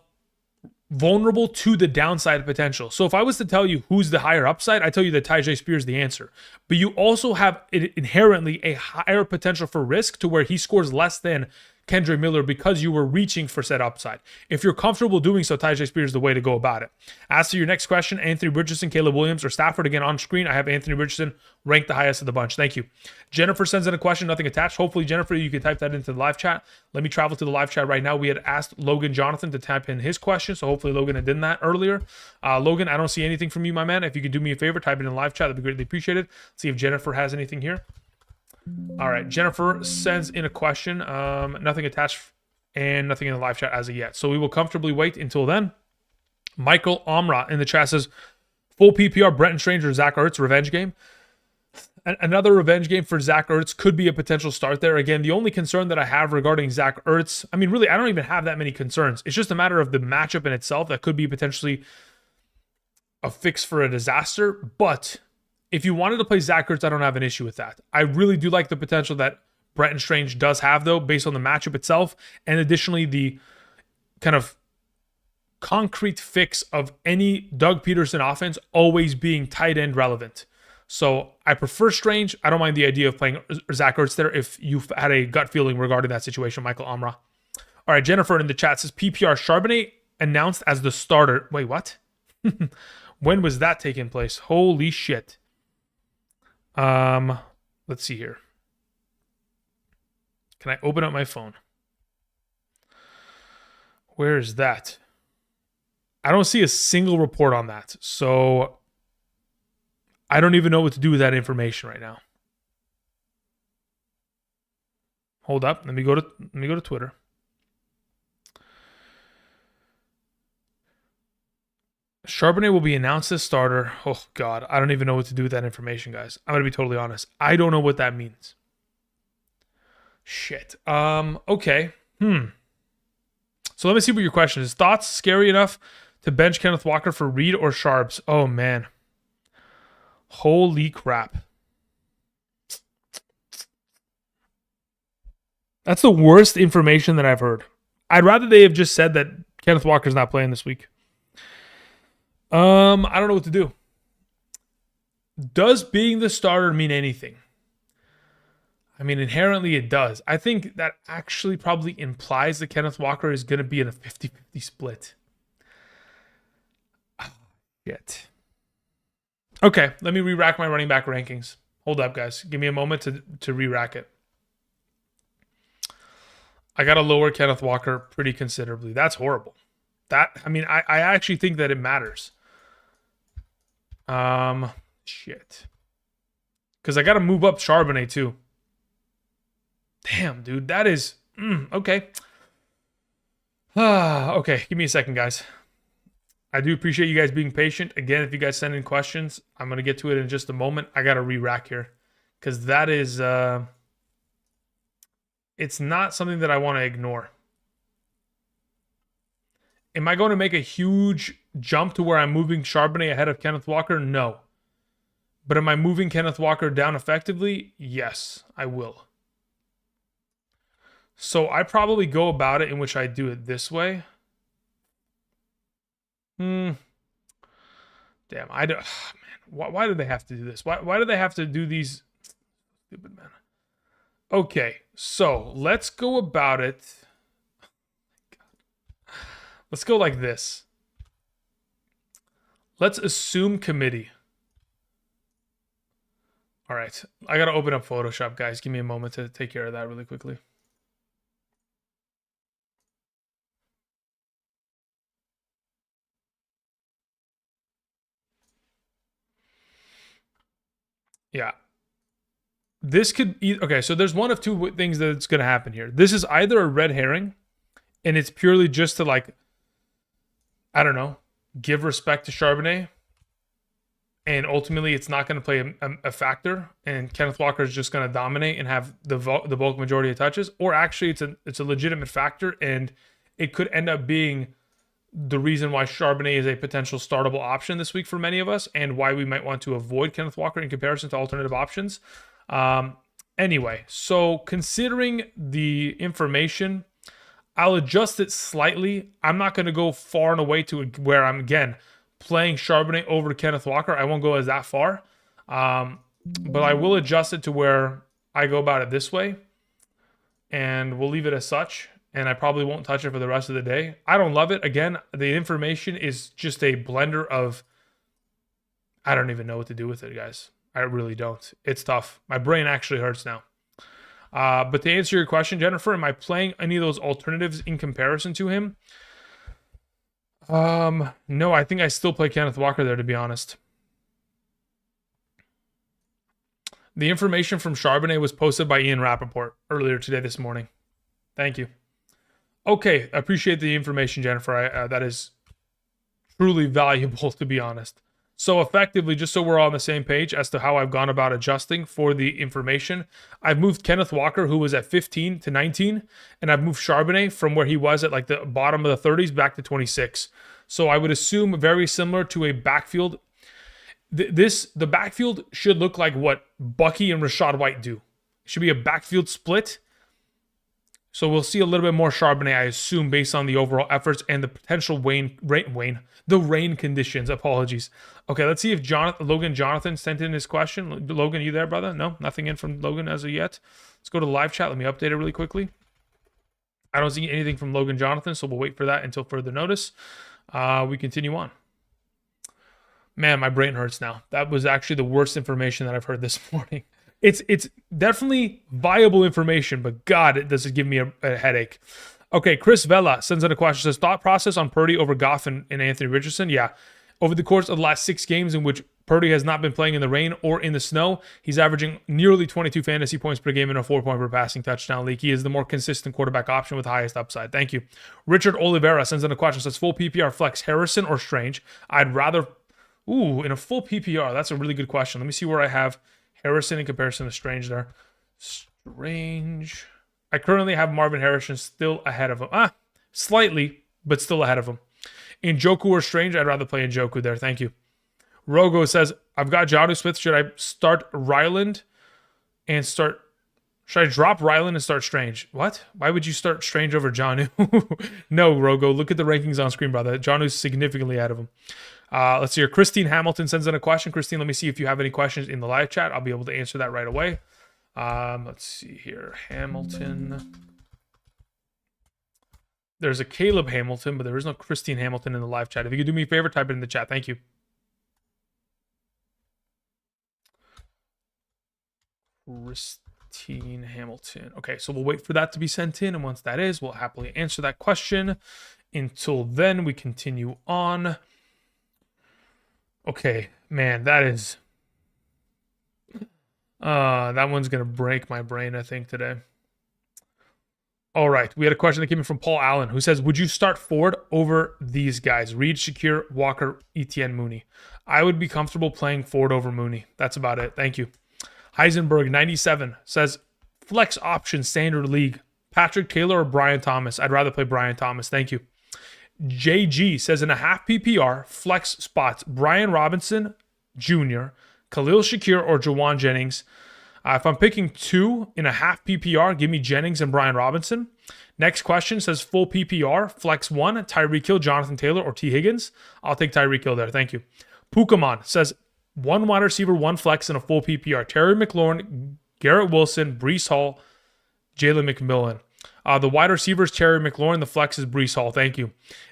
vulnerable to the downside potential. So if I was to tell you who's the higher upside, I tell you that Tyjae Spears is the answer. But you also have inherently a higher potential for risk to where he scores less than Kendre Miller because you were reaching for said upside. If you're comfortable doing so, Tyjae Spears is the way to go about it. As to your next question, Anthony Richardson, Caleb Williams, or Stafford, again on screen, I have Anthony Richardson ranked the highest of the bunch. Thank you. Jennifer sends in a question, nothing attached. Hopefully, Jennifer, you can type that into the live chat. Let me travel to the live chat right now. We had asked Logan Jonathan to type in his question, so hopefully Logan had done that earlier. Logan, I don't see anything from you, my man. If you could do me a favor, type it in the live chat. That'd be greatly appreciated. See if Jennifer has anything here. All right, Jennifer sends in a question. Nothing attached and nothing in the live chat as of yet. So we will comfortably wait until then. Michael Amra in the chat says, full PPR, Brenton Strange or Zach Ertz revenge game. Another revenge game for Zach Ertz could be a potential start there. Again, the only concern that I have regarding Zach Ertz, I mean, really, I don't even have that many concerns. It's just a matter of the matchup in itself that could be potentially a fix for a disaster. But if you wanted to play Zach Ertz, I don't have an issue with that. I really do like the potential that Brenton Strange does have, though, based on the matchup itself, and additionally the kind of concrete fix of any Doug Peterson offense always being tight end relevant. So I prefer Strange. I don't mind the idea of playing Zach Ertz there if you've had a gut feeling regarding that situation, Michael Amra. All right, Jennifer in the chat says PPR Charbonnet announced as the starter. Wait, what? When was that taking place? Holy shit. Let's see here. Can I open up my phone? Where is that? I don't see a single report on that. So I don't even know what to do with that information right now. Hold up. Let me go to Twitter. Charbonnet will be announced as starter. Oh, God. I don't even know what to do with that information, guys. I'm going to be totally honest. I don't know what that means. Shit. Okay. So let me see what your question is. Thoughts? Scary enough to bench Kenneth Walker for Reed or Sharps? Oh, man. Holy crap. That's the worst information that I've heard. I'd rather they have just said that Kenneth Walker's not playing this week. I don't know what to do. Does being the starter mean anything? I mean, inherently it does. I think that actually probably implies that Kenneth Walker is going to be in a 50-50 split. Shit. Okay, let me re-rack my running back rankings. Hold up, guys. Give me a moment to re-rack it. I got to lower Kenneth Walker pretty considerably. That's horrible. I actually think that it matters. Shit. Because I got to move up Charbonnet too. Damn, dude, that is okay. Okay, give me a second, guys. I do appreciate you guys being patient. Again, if you guys send in questions, I'm gonna get to it in just a moment. I got to re-rack here because that is it's not something that I want to ignore. Am I going to make a huge jump to where I'm moving Charbonnet ahead of Kenneth Walker? No. But am I moving Kenneth Walker down effectively? Yes, I will. So I probably go about it in which I do it this way. Damn, I don't. Man, why do they have to do this? Why do they have to do these? Stupid man. Okay, so let's go about it. Let's go like this. Let's assume committee. All right, I gotta open up Photoshop, guys. Give me a moment to take care of that really quickly. Yeah. This could be okay. So there's one of two things that's going to happen here. This is either a red herring, and it's purely just to like, I don't know, give respect to Charbonnet, and ultimately it's not going to play a factor, and Kenneth Walker is just going to dominate and have the bulk majority of touches, or actually it's a legitimate factor, and it could end up being the reason why Charbonnet is a potential startable option this week for many of us, and why we might want to avoid Kenneth Walker in comparison to alternative options. Anyway, so considering the information, I'll adjust it slightly. I'm not going to go far and away to where I'm, again, playing Charbonnet over Kenneth Walker. I won't go as that far. But I will adjust it to where I go about it this way. And we'll leave it as such. And I probably won't touch it for the rest of the day. I don't love it. Again, the information is just a blender of... I don't even know what to do with it, guys. I really don't. It's tough. My brain actually hurts now. But to answer your question, Jennifer, am I playing any of those alternatives in comparison to him? No, I think I still play Kenneth Walker there, to be honest. The information from Charbonnet was posted by Ian Rappaport earlier today, this morning. Thank you. Okay, I appreciate the information, Jennifer. That is truly valuable, to be honest. So effectively, just so we're all on the same page as to how I've gone about adjusting for the information, I've moved Kenneth Walker, who was at 15 to 19, and I've moved Charbonnet from where he was at like the bottom of the 30s back to 26. So I would assume very similar to a backfield. The backfield should look like what Bucky and Rachaad White do. It should be a backfield split. So we'll see a little bit more Charbonnet, I assume, based on the overall efforts and the potential rain conditions. Apologies. Okay, let's see if Logan Jonathan sent in his question. Logan, you there, brother? No, nothing in from Logan as of yet. Let's go to the live chat. Let me update it really quickly. I don't see anything from Logan Jonathan, so we'll wait for that until further notice. We continue on. Man, my brain hurts now. That was actually the worst information that I've heard this morning. It's definitely viable information, but God, does it give me a headache. Okay, Chris Vela sends in a question. Says, thought process on Purdy over Goff and Anthony Richardson? Yeah. Over the course of the last 6 games in which Purdy has not been playing in the rain or in the snow, he's averaging nearly 22 fantasy points per game and a 4-point per passing touchdown league. He is the more consistent quarterback option with the highest upside. Thank you. Richard Oliveira sends in a question. Says, full PPR flex, Harrison or Strange? I'd rather... Ooh, in a full PPR, that's a really good question. Let me see where I have Harrison in comparison to Strange there. Strange. I currently have Marvin Harrison still ahead of him. Slightly, but still ahead of him. Njoku or Strange, I'd rather play Njoku there. Thank you. Rogo says, I've got Jonnu Smith. Should I start Ryland and start... Should I drop Ryland and start Strange? What? Why would you start Strange over Jonnu? No, Rogo. Look at the rankings on screen, brother. Jonnu's significantly ahead of him. Let's see here. Christine Hamilton sends in a question. Christine, let me see if you have any questions in the live chat. I'll be able to answer that right away. Let's see here. Hamilton. There's a Caleb Hamilton, but there is no Christine Hamilton in the live chat. If you could do me a favor, type it in the chat. Thank you. Christine Hamilton. Okay, so we'll wait for that to be sent in, and once that is, we'll happily answer that question. Until then, we continue on. Okay, man, that is... that one's going to break my brain, I think, today. All right, we had a question that came in from Paul Allen, who says, would you start Ford over these guys? Reed, Shakir, Walker, Etienne, Mooney. I would be comfortable playing Ford over Mooney. That's about it. Thank you. Heisenberg, 97, says, flex option standard league. Patrick Taylor or Brian Thomas? I'd rather play Brian Thomas. Thank you. JG says, in a half PPR, flex spots, Brian Robinson Jr., Khalil Shakir, or Jawan Jennings. If I'm picking two in a half PPR, give me Jennings and Brian Robinson. Next question says full PPR, flex one, Tyreek Hill, Jonathan Taylor, or T. Higgins. I'll take Tyreek Hill there. Thank you. Pokemon says one wide receiver, one flex in a full PPR. Terry McLaurin, Garrett Wilson, Breece Hall, Jalen McMillan. The wide receiver is Terry McLaurin. The flex is Breece Hall. Thank you.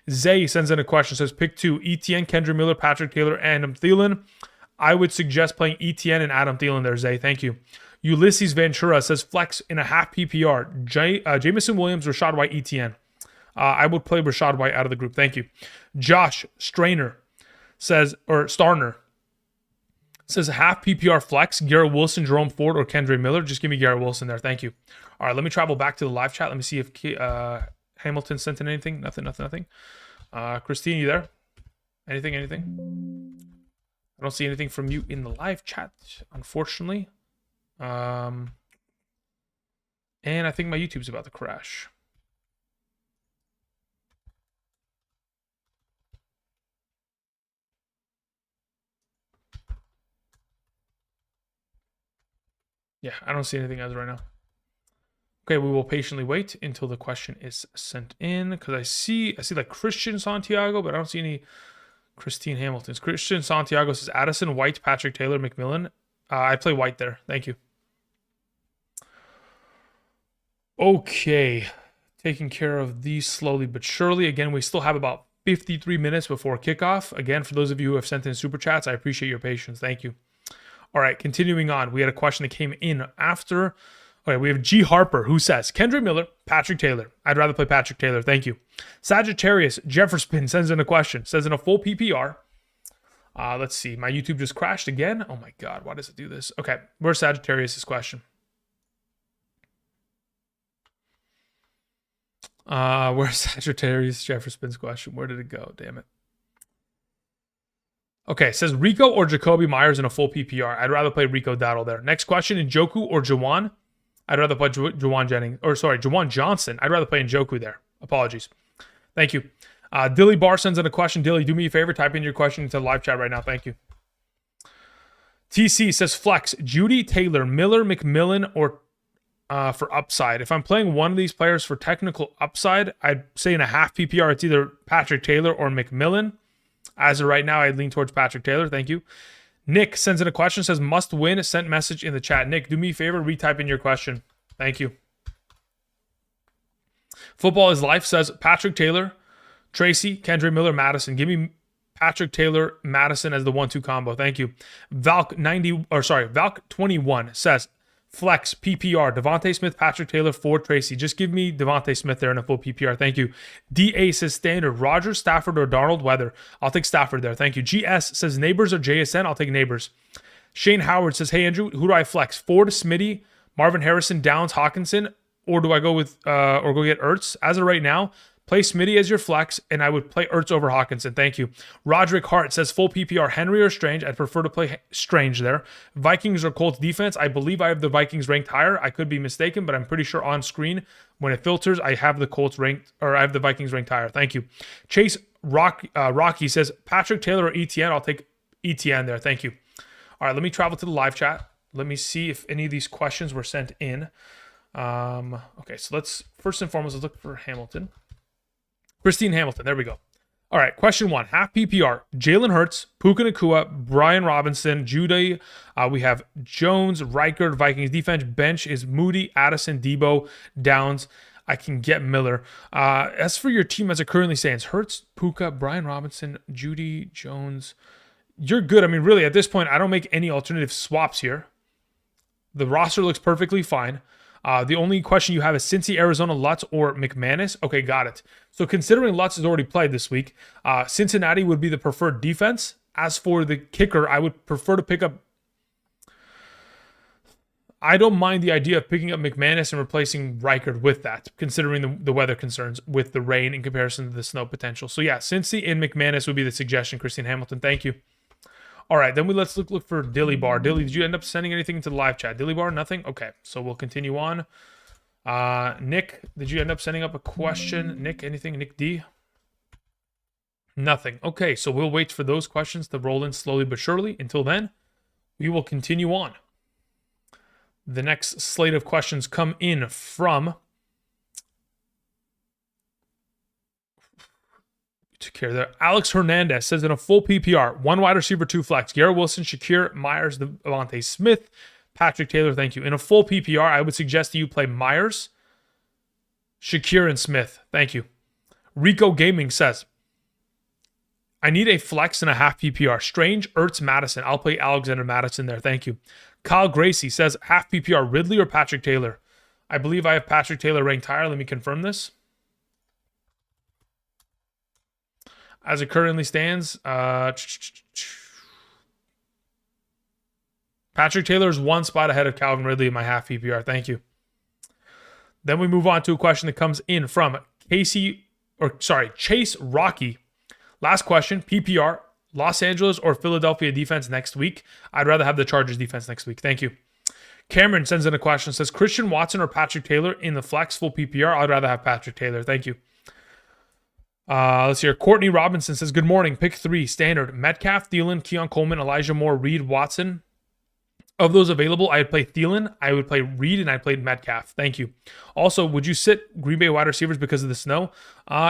Zay sends in a question. Says pick two, Etienne, Kendra Miller, Patrick Taylor, and Adam Thielen. I would suggest playing Etienne and Adam Thielen there, Zay. Thank you. Ulysses Ventura says flex in a half PPR. Jameson Williams, Rashad White, Etienne. I would play Rashad White out of the group. Thank you. Josh Strainer says, or Starner says half PPR flex, Garrett Wilson, Jerome Ford, or Kendra Miller. Just give me Garrett Wilson there. Thank you. All right, let me travel back to the live chat. Let me see if Hamilton sent in anything. Nothing. Christine, you there? Anything? I don't see anything from you in the live chat, unfortunately. And I think my YouTube's about to crash. Yeah, I don't see anything as of right now. Okay, we will patiently wait until the question is sent in, because I see like Christian Santiago, but I don't see any Christine Hamilton's. Christian Santiago says Addison, White, Patrick Taylor, McMillan. I'd play White there. Thank you. Okay, taking care of these slowly but surely. Again, we still have about 53 minutes before kickoff. Again, for those of you who have sent in super chats, I appreciate your patience. Thank you. All right, continuing on. We had a question that came in after. Okay, we have G. Harper, who says, Kendra Miller, Patrick Taylor. I'd rather play Patrick Taylor. Thank you. Sagittarius Jefferson sends in a question. Says in a full PPR. Let's see. My YouTube just crashed again. Oh my God, why does it do this? Okay, where's Sagittarius' question? Where's Sagittarius Jefferson's question? Where did it go? Damn it. Okay, it says Rico or Jacoby Myers in a full PPR. I'd rather play Rico Dowdle there. Next question, Njoku or Jawan? I'd rather play Jawan Johnson. I'd rather play Njoku there. Apologies. Thank you. Dilly Bar sends in a question. Dilly, do me a favor. Type in your question into the live chat right now. Thank you. TC says flex. Judy, Taylor, Miller, McMillan, or for upside. If I'm playing one of these players for technical upside, I'd say in a half PPR, it's either Patrick Taylor or McMillan. As of right now, I lean towards Patrick Taylor. Thank you. Nick sends in a question, says must win, sent message in the chat. Nick, do me a favor, retype in your question. Thank you. Football is Life says Patrick Taylor, Tracy, Kendra Miller, Madison. Give me Patrick Taylor, Madison as the 1-2 combo. Thank you. Valk21 says flex PPR, Devontae Smith, Patrick Taylor, Ford, Tracy. Just give me Devontae Smith there in a full PPR. Thank you. DA says standard, Rodgers, Stafford, or Darnold, Weather. I'll take Stafford there. Thank you. GS says Neighbors or JSN. I'll take Neighbors. Shane Howard says, hey Andrew, who do I flex? Ford, Smitty, Marvin Harrison, Downs, Hawkinson, or do I go with or go get Ertz? As of right now, play Smitty as your flex, and I would play Ertz over Hawkinson. Thank you. Roderick Hart says full PPR, Henry or Strange. I'd prefer to play Strange there. Vikings or Colts defense. I believe I have the Vikings ranked higher. I could be mistaken, but I'm pretty sure on screen when it filters, I have the Colts ranked, or I have the Vikings ranked higher. Thank you. Chase Rocky says Patrick Taylor or Etienne. I'll take Etienne there. Thank you. All right, let me travel to the live chat. Let me see if any of these questions were sent in. Okay, so let's first and foremost let's look for Hamilton. Christine Hamilton, there we go. All right, question one, half PPR. Jalen Hurts, Puka Nacua, Brian Robinson, Judy. We have Jones, Reichard, Vikings defense. Bench is Moody, Addison, Debo, Downs. I can get Miller. As for your team as it currently stands, Hurts, Puka, Brian Robinson, Judy, Jones. You're good. I mean, really, at this point, I don't make any alternative swaps here. The roster looks perfectly fine. The only question you have is Cincy, Arizona, Lutz, or McManus. Okay, got it. So considering Lutz has already played this week, Cincinnati would be the preferred defense. As for the kicker, I would prefer to pick up... I don't mind the idea of picking up McManus and replacing Reichard with that, considering the weather concerns with the rain in comparison to the snow potential. So yeah, Cincy and McManus would be the suggestion, Christine Hamilton. Thank you. All right, then let's look for Dilly Bar. Dilly, did you end up sending anything into the live chat? Dilly Bar, nothing? Okay, so we'll continue on. Nick, did you end up sending up a question? Nick, anything? Nick D? Nothing. Okay, so we'll wait for those questions to roll in slowly but surely. Until then, we will continue on. The next slate of questions come in from... Took care there. Alex Hernandez says in a full PPR, 1 wide receiver, 2 flex. Garrett Wilson, Shakir, Myers, Devontae Smith, Patrick Taylor. Thank you. In a full PPR, I would suggest that you play Myers, Shakir, and Smith. Thank you. Rico Gaming says, I need a flex and a half PPR. Strange, Ertz, Madison. I'll play Alexander Madison there. Thank you. Kyle Gracie says, half PPR, Ridley or Patrick Taylor? I believe I have Patrick Taylor ranked higher. Let me confirm this. As it currently stands, Patrick Taylor is 1 spot ahead of Calvin Ridley in my half PPR. Thank you. Then we move on to a question that comes in from Chase Rocky. Last question, PPR, Los Angeles or Philadelphia defense next week? I'd rather have the Chargers defense next week. Thank you. Cameron sends in a question, says Christian Watson or Patrick Taylor in the flex full PPR? I'd rather have Patrick Taylor. Thank you. Let's hear. Courtney Robinson says, good morning. Pick 3, standard. Metcalf, Thielen, Keon Coleman, Elijah Moore, Reed, Watson. Of those available, I would play Thielen, I would play Reed, and I played Metcalf. Thank you. Also, would you sit Green Bay wide receivers because of the snow?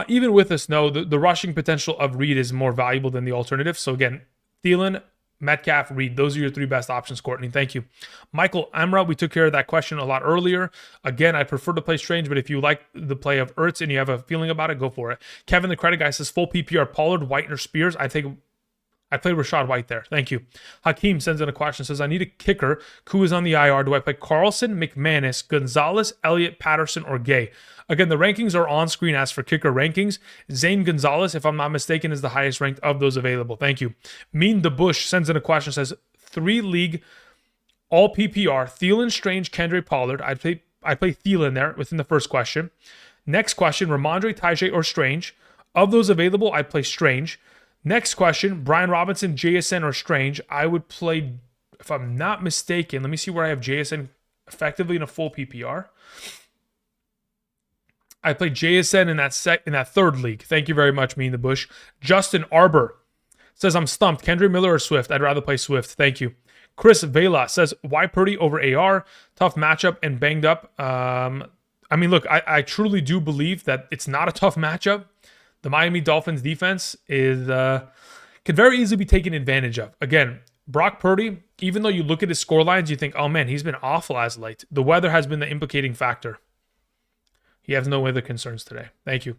Even with the snow, the rushing potential of Reed is more valuable than the alternative. So again, Thielen, Metcalf, Reed. Those are your 3 best options, Courtney. Thank you. Michael Amra, we took care of that question a lot earlier. Again, I prefer to play Strange, but if you like the play of Ertz and you have a feeling about it, go for it. Kevin, the credit guy, says full PPR, Pollard, White, or Spears. I play Rashad White there. Thank you. Hakeem sends in a question, says, I need a kicker. Who is on the IR? Do I play Carlson, McManus, Gonzalez, Elliott, Patterson, or Gay? Again, the rankings are on screen as for kicker rankings. Zane Gonzalez, if I'm not mistaken, is the highest ranked of those available. Thank you. Mean the Bush sends in a question, says 3 league, all PPR, Thielen, Strange, Kendra, Pollard. I play Thielen there within the first question. Next question, Ramondre, Tajay, or Strange. Of those available, I'd play Strange. Next question, Brian Robinson, JSN, or Strange. I would play, if I'm not mistaken, let me see where I have JSN effectively in a full PPR. I played JSN in that third league. Thank you very much, me in the bush. Justin Arbor says, I'm stumped. Kendra Miller or Swift? I'd rather play Swift. Thank you. Chris Vela says, why Purdy over AR? Tough matchup and banged up. I mean, look, I truly do believe that it's not a tough matchup. The Miami Dolphins defense could very easily be taken advantage of. Again, Brock Purdy, even though you look at his score lines, you think, oh man, he's been awful as late. The weather has been the implicating factor. He has no weather concerns today. Thank you.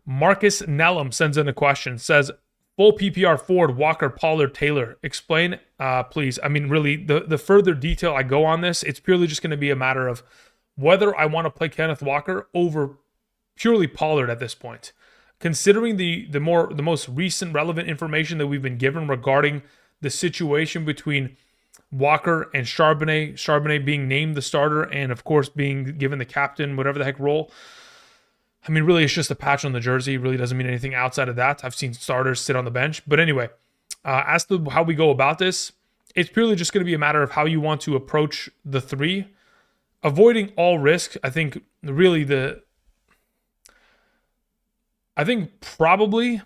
Marcus Nellum sends in a question, says, full PPR Ford, Walker, Pollard, Taylor. Explain, please. I mean, really, the further detail I go on this, it's purely just going to be a matter of whether I want to play Kenneth Walker over purely Pollard at this point. Considering the most recent relevant information that we've been given regarding the situation between Walker and Charbonnet being named the starter and, of course, being given the captain, whatever the heck role. I mean, really, it's just a patch on the jersey. It really doesn't mean anything outside of that. I've seen starters sit on the bench. But anyway, as to how we go about this, it's purely just going to be a matter of how you want to approach the 3. Avoiding all risk, I think, really probably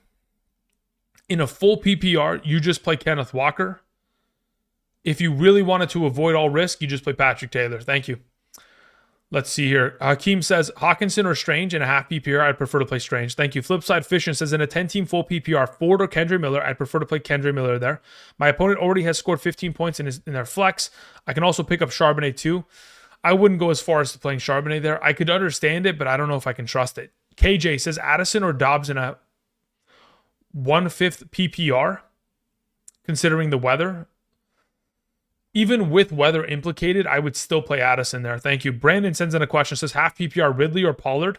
in a full PPR, you just play Kenneth Walker. If you really wanted to avoid all risk, you just play Patrick Taylor. Thank you. Let's see here. Hakeem says, Hawkinson or Strange in a half PPR, I'd prefer to play Strange. Thank you. Flipside Fishin says, in a 10-team full PPR, Ford or Kendra Miller, I'd prefer to play Kendra Miller there. My opponent already has scored 15 points in their flex. I can also pick up Charbonnet too. I wouldn't go as far as to playing Charbonnet there. I could understand it, but I don't know if I can trust it. KJ says, Addison or Dobbs in a 1/5 PPR, considering the weather. Even with weather implicated, I would still play Addison there. Thank you. Brandon sends in a question. Says half PPR Ridley or Pollard?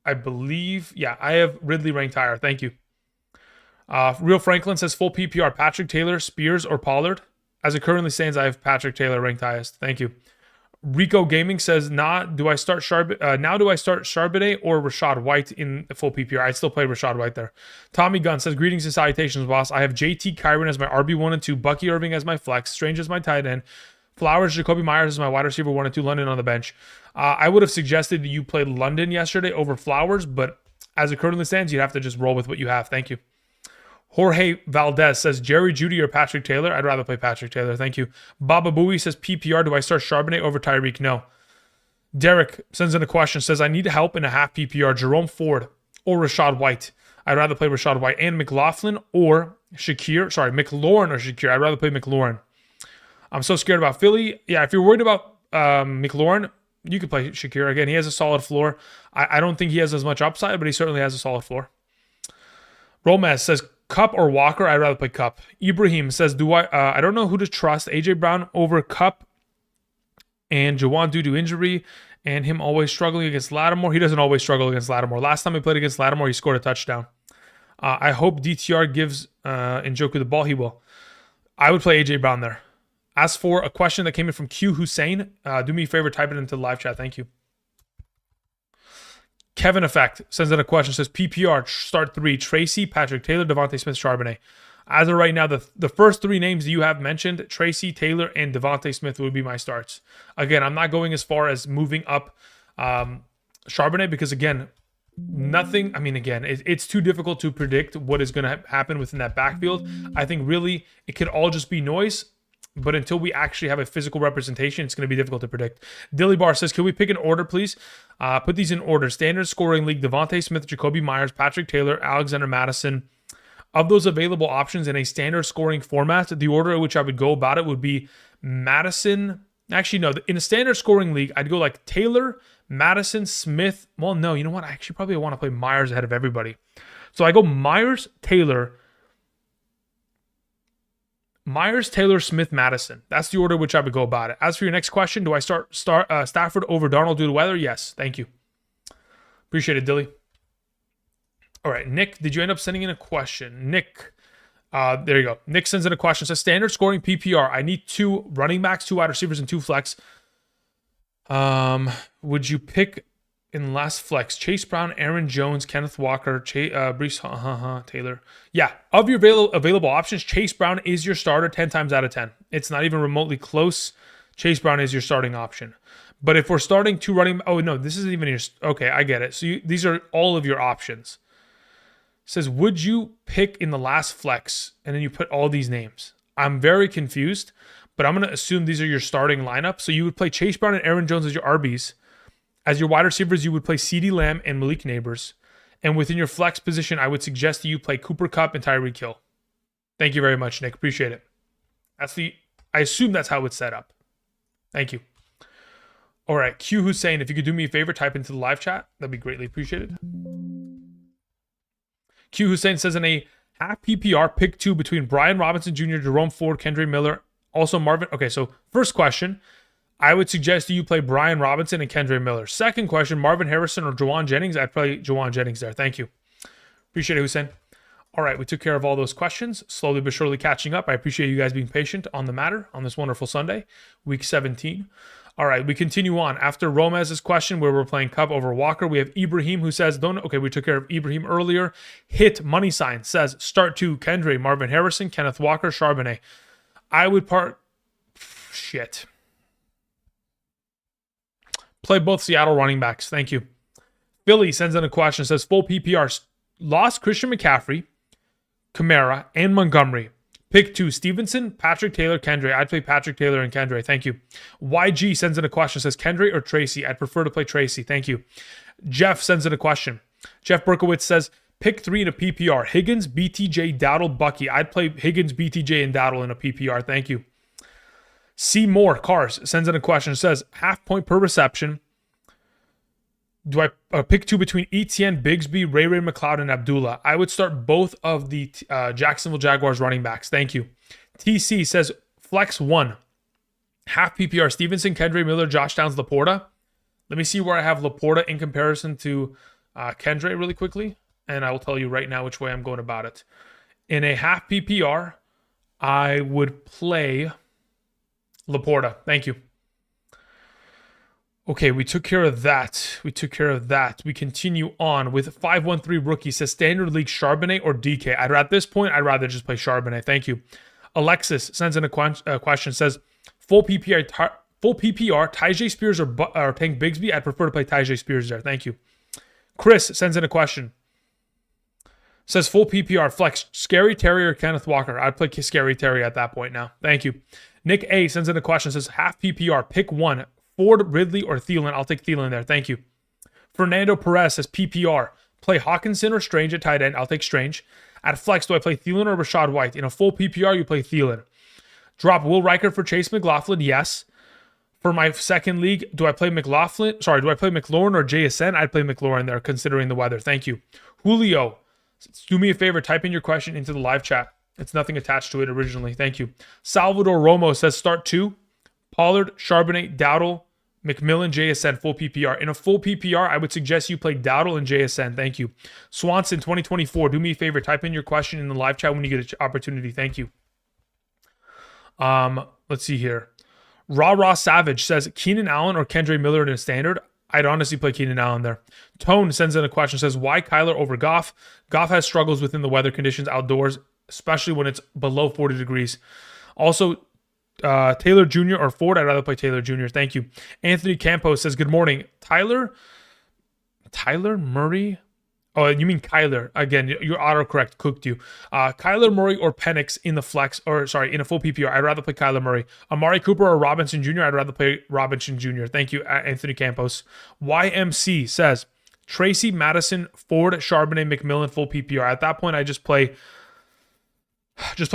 I believe, yeah, I have Ridley ranked higher. Thank you. Real Franklin says full PPR Patrick Taylor, Spears, or Pollard. As it currently stands, I have Patrick Taylor ranked highest. Thank you. Rico Gaming says, do I start Charbonnet or Rashad White in full PPR? I'd still play Rashad White there. Tommy Gunn says, greetings and salutations, boss. I have JT Kyron as my RB1 and 2, Bucky Irving as my flex, Strange as my tight end, Flowers, Jacoby Myers as my wide receiver 1 and 2, London on the bench. I would have suggested that you played London yesterday over Flowers, but as it currently stands, you'd have to just roll with what you have. Thank you. Jorge Valdez says, Jerry Jeudy or Patrick Taylor? I'd rather play Patrick Taylor. Thank you. Baba Booey says, PPR, do I start Charbonnet over Tyreek? No. Derek sends in a question, says, I need help in a half PPR. Jerome Ford or Rashad White? I'd rather play Rashad White. And McLaurin or Shakir? I'd rather play McLaurin. I'm so scared about Philly. Yeah, if you're worried about McLaurin, you could play Shakir. Again, he has a solid floor. I don't think he has as much upside, but he certainly has a solid floor. Romez says, Cup or Walker? I'd rather play Cup. Ibrahim says, I don't know who to trust, AJ Brown over Cup and Jawan due to injury and him always struggling against Lattimore. He doesn't always struggle against Lattimore. Last time he played against Lattimore, he scored a touchdown. I hope DTR gives Njoku the ball. He will. I would play AJ Brown there. As for a question that came in from Q Hussein, do me a favor, type it into the live chat. Thank you. Kevin Effect sends in a question, says PPR, start 3, Tracy, Patrick Taylor, Devontae Smith, Charbonnet. As of right now, the first 3 names that you have mentioned, Tracy, Taylor, and Devontae Smith would be my starts. Again, I'm not going as far as moving up Charbonnet because, again, it's too difficult to predict what is going to happen within that backfield. I think really it could all just be noise. But until we actually have a physical representation, it's going to be difficult to predict. Dilly Bar says, can we pick an order, please? Put these in order. Standard scoring league, Devontae Smith, Jacoby Myers, Patrick Taylor, Alexander Madison. Of those available options in a standard scoring format, the order in which I would go about it would be Madison. Actually, no. In a standard scoring league, I'd go like Taylor, Madison, Smith. Well, no. You know what? I actually probably want to play Myers ahead of everybody. So I go Myers, Taylor, Smith, Madison. That's the order which I would go about it. As for your next question, do I start Stafford over Darnold due to weather? Yes. Thank you. Appreciate it, Dilly. All right, Nick, did you end up sending in a question? Nick, there you go. Nick sends in a question. Says standard scoring PPR. I need 2 running backs, 2 wide receivers, and 2 flex. Would you pick in last flex Chase Brown, Aaron Jones, Kenneth Walker, Brees Taylor? Yeah, of your available options, Chase Brown is your starter 10 times out of 10. It's not even remotely close. Chase Brown is your starting option. But if we're starting 2 running, oh no, this isn't even your. Okay, I get it. So these are all of your options. It says, would you pick in the last flex? And then you put all these names. I'm very confused, but I'm going to assume these are your starting lineup. So you would play Chase Brown and Aaron Jones as your RBs. As your wide receivers, you would play CeeDee Lamb and Malik Neighbors. And within your flex position, I would suggest that you play Cooper Kupp and Tyreek Hill. Thank you very much, Nick. Appreciate it. I assume that's how it's set up. Thank you. All right, Q Hussein, if you could do me a favor, type into the live chat. That'd be greatly appreciated. Q Hussein says in a half PPR, pick 2 between Brian Robinson Jr., Jerome Ford, Kendre Miller, also Marvin. Okay, so first question, I would suggest you play Brian Robinson and Kendre Miller. Second question, Marvin Harrison or Jawan Jennings. I'd play Jawan Jennings there. Thank you. Appreciate it, Hussein. All right, we took care of all those questions. Slowly but surely catching up. I appreciate you guys being patient on the matter on this wonderful Sunday, week 17. All right, we continue on. After Romez's question, where we're playing Cup over Walker, we have Ibrahim who says, okay, we took care of Ibrahim earlier. Hit money sign says, start 2, Kendre, Marvin Harrison, Kenneth Walker, Charbonnet. I would play both Seattle running backs. Thank you. Philly sends in a question, says, full PPR, lost Christian McCaffrey, Kamara, and Montgomery. Pick 2, Stevenson, Patrick Taylor, Kendre. I'd play Patrick Taylor and Kendre. Thank you. YG sends in a question, says Kendre or Tracy. I'd prefer to play Tracy. Thank you. Jeff sends in a question. Jeff Berkowitz says, pick 3 in a PPR. Higgins, BTJ, Dowdle, Bucky. I'd play Higgins, BTJ, and Dowdle in a PPR. Thank you. C. Moore, Cars, sends in a question, says, half point per reception. Do I pick 2 between Etienne, Bigsby, Ray McLeod, and Abdullah? I would start both of the Jacksonville Jaguars running backs. Thank you. TC says flex 1, half PPR, Stevenson, Kendre Miller, Josh Downs, Laporta. Let me see where I have Laporta in comparison to Kendre really quickly, and I will tell you right now which way I'm going about it. In a half PPR, I would play Laporta. Thank you. Okay, we took care of that. We continue on with 513 rookie. Says standard league Charbonnet or DK. At this point, I'd rather just play Charbonnet. Thank you. Alexis sends in a question. Says full PPR, Tyjae Spears or Tank Bigsby. I'd prefer to play Tyjae Spears there. Thank you. Chris sends in a question. Says full PPR flex Scary Terry or Kenneth Walker. I'd play Scary Terry at that point now. Thank you. Nick A sends in a question. Says half PPR, pick 1. Ford, Ridley, or Thielen. I'll take Thielen there. Thank you. Fernando Perez says PPR. Play Hawkinson or Strange at tight end. I'll take Strange. At flex, do I play Thielen or Rashad White? In a full PPR, you play Thielen. Drop Will Riker for Chase McLaughlin? Yes. For my second league, do I play McLaurin or JSN? I'd play McLaurin there, considering the weather. Thank you. Julio, do me a favor. Type in your question into the live chat. It's nothing attached to it originally. Thank you. Salvador Romo says start 2. Pollard, Charbonnet, Dowdle, McMillan, JSN, full PPR. In a full PPR, I would suggest you play Dowdle and JSN. Thank you. Swanson, 2024. Do me a favor. Type in your question in the live chat when you get an opportunity. Thank you. Let's see here. Raw Savage says Keenan Allen or Kendre Miller in a standard. I'd honestly play Keenan Allen there. Tone sends in a question. Says, why Kyler over Goff? Goff has struggles within the weather conditions outdoors, especially when it's below 40 degrees. Also, Taylor Jr. or Ford, I'd rather play Taylor Jr. Thank you. Anthony Campos says, good morning. Tyler Murray? Oh, you mean Kyler. Again, your autocorrect cooked you. Kyler Murray or Penix in the flex, in a full PPR. I'd rather play Kyler Murray. Amari Cooper or Robinson Jr. I'd rather play Robinson Jr. Thank you, Anthony Campos. YMC says, Tracy, Madison, Ford, Charbonnet, McMillan, full PPR. At that point, I just play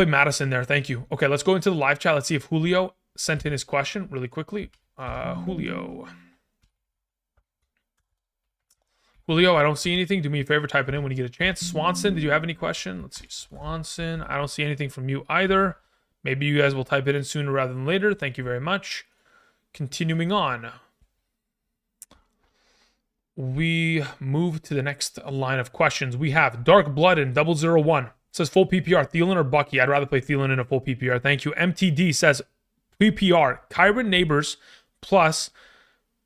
Madison there. Thank you. Okay, let's go into the live chat. Let's see if Julio sent in his question really quickly. Julio, I don't see anything. Do me a favor, type it in when you get a chance. Swanson, did you have any question? Let's see. Swanson, I don't see anything from you either. Maybe you guys will type it in sooner rather than later. Thank you very much. Continuing on. We move to the next line of questions. We have Dark Blood in 001. Says full PPR, Thielen or Bucky? I'd rather play Thielen in a full PPR. Thank you. MTD says PPR, Kyron Neighbors plus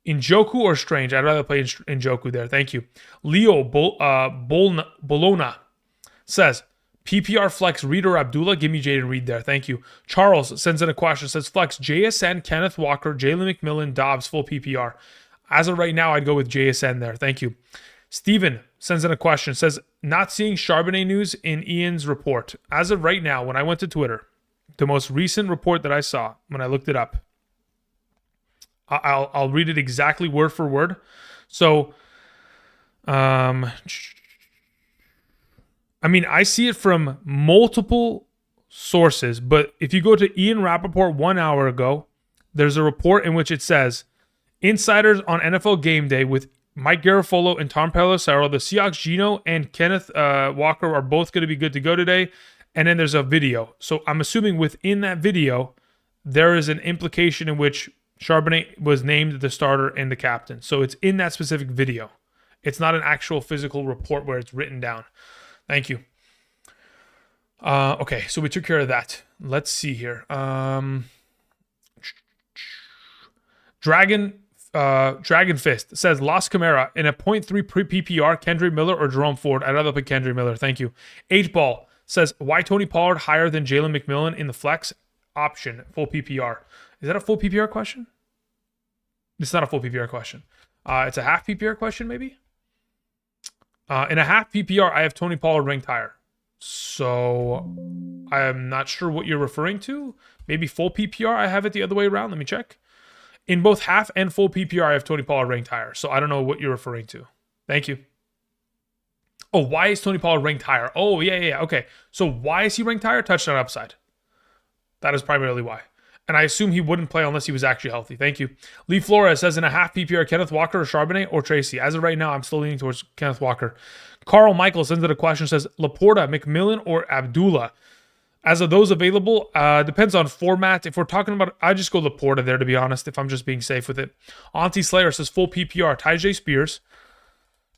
Njoku or Strange? I'd rather play Njoku there. Thank you. Leo Bologna says PPR flex Reed or Abdullah. Give me Jaden Reed there. Thank you. Charles sends in a question. Says flex JSN, Kenneth Walker, Jalen McMillan, Dobbs, full PPR. As of right now, I'd go with JSN there. Thank you. Steven sends in a question. Says, not seeing Charbonnet news in Ian's report. As of right now, when I went to Twitter, the most recent report that I saw, when I looked it up, I'll read it exactly word for word. So, I see it from multiple sources, but if you go to Ian Rappaport 1 hour ago, there's a report in which it says, insiders on NFL Game Day with Mike Garafolo and Tom Pelissero, the Seahawks, Gino and Kenneth Walker are both going to be good to go today. And then there's a video. So I'm assuming within that video, there is an implication in which Charbonnet was named the starter and the captain. So it's in that specific video. It's not an actual physical report where it's written down. Thank you. Okay, so we took care of that. Let's see here. Dragon Fist says Los Camara in a 0.3 PPR, Kendre Miller or Jerome Ford. I'd rather pick Kendre Miller. Thank you. 8-Ball says, why Tony Pollard higher than Jalen McMillan in the flex option, full PPR? Is that a full PPR question? It's not a full PPR question. It's a half PPR question, maybe? In a half PPR, I have Tony Pollard ranked higher. So I'm not sure what you're referring to. Maybe full PPR, I have it the other way around. Let me check. In both half and full PPR, I have Tony Pollard ranked higher. So I don't know what you're referring to. Thank you. Oh, why is Tony Pollard ranked higher? Oh, yeah. Okay. So why is he ranked higher? Touchdown upside. That is primarily why. And I assume he wouldn't play unless he was actually healthy. Thank you. Lee Flores says in a half PPR, Kenneth Walker or Charbonnet or Tracy. As of right now, I'm still leaning towards Kenneth Walker. Carl Michael sends in a question, says Laporta, McMillan or Abdullah. As of those available, depends on format. If we're talking about, I just go Laporta there, to be honest, if I'm just being safe with it. Auntie Slayer says full PPR, Tyjae Spears,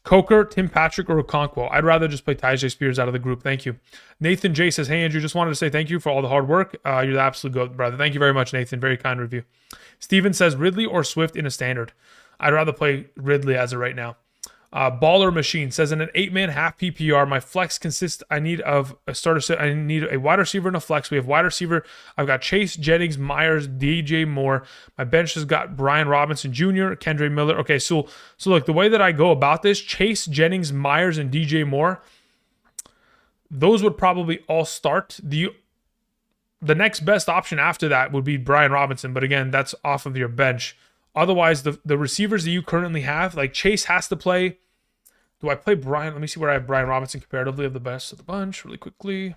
Coker, Tim Patrick, or Okonkwo. I'd rather just play Tyjae Spears out of the group. Thank you. Nathan J says, hey, Andrew, just wanted to say thank you for all the hard work. You're the absolute goat, brother. Thank you very much, Nathan. Very kind review. Steven says, Ridley or Swift in a standard. I'd rather play Ridley as of right now. Baller Machine says, in an 8-man half PPR, my flex consists, I need of a starter set. I need a wide receiver and a flex. We have wide receiver. I've got Chase, Jennings, Myers, DJ Moore. My bench has got Brian Robinson Jr., Kendre Miller. Okay, so look, the way that I go about this, Chase, Jennings, Myers, and DJ Moore, those would probably all start. The next best option after that would be Brian Robinson, but again, that's off of your bench. Otherwise, the receivers that you currently have, like Chase has to play. Do I play Brian? Let me see where I have Brian Robinson comparatively of the best of the bunch really quickly.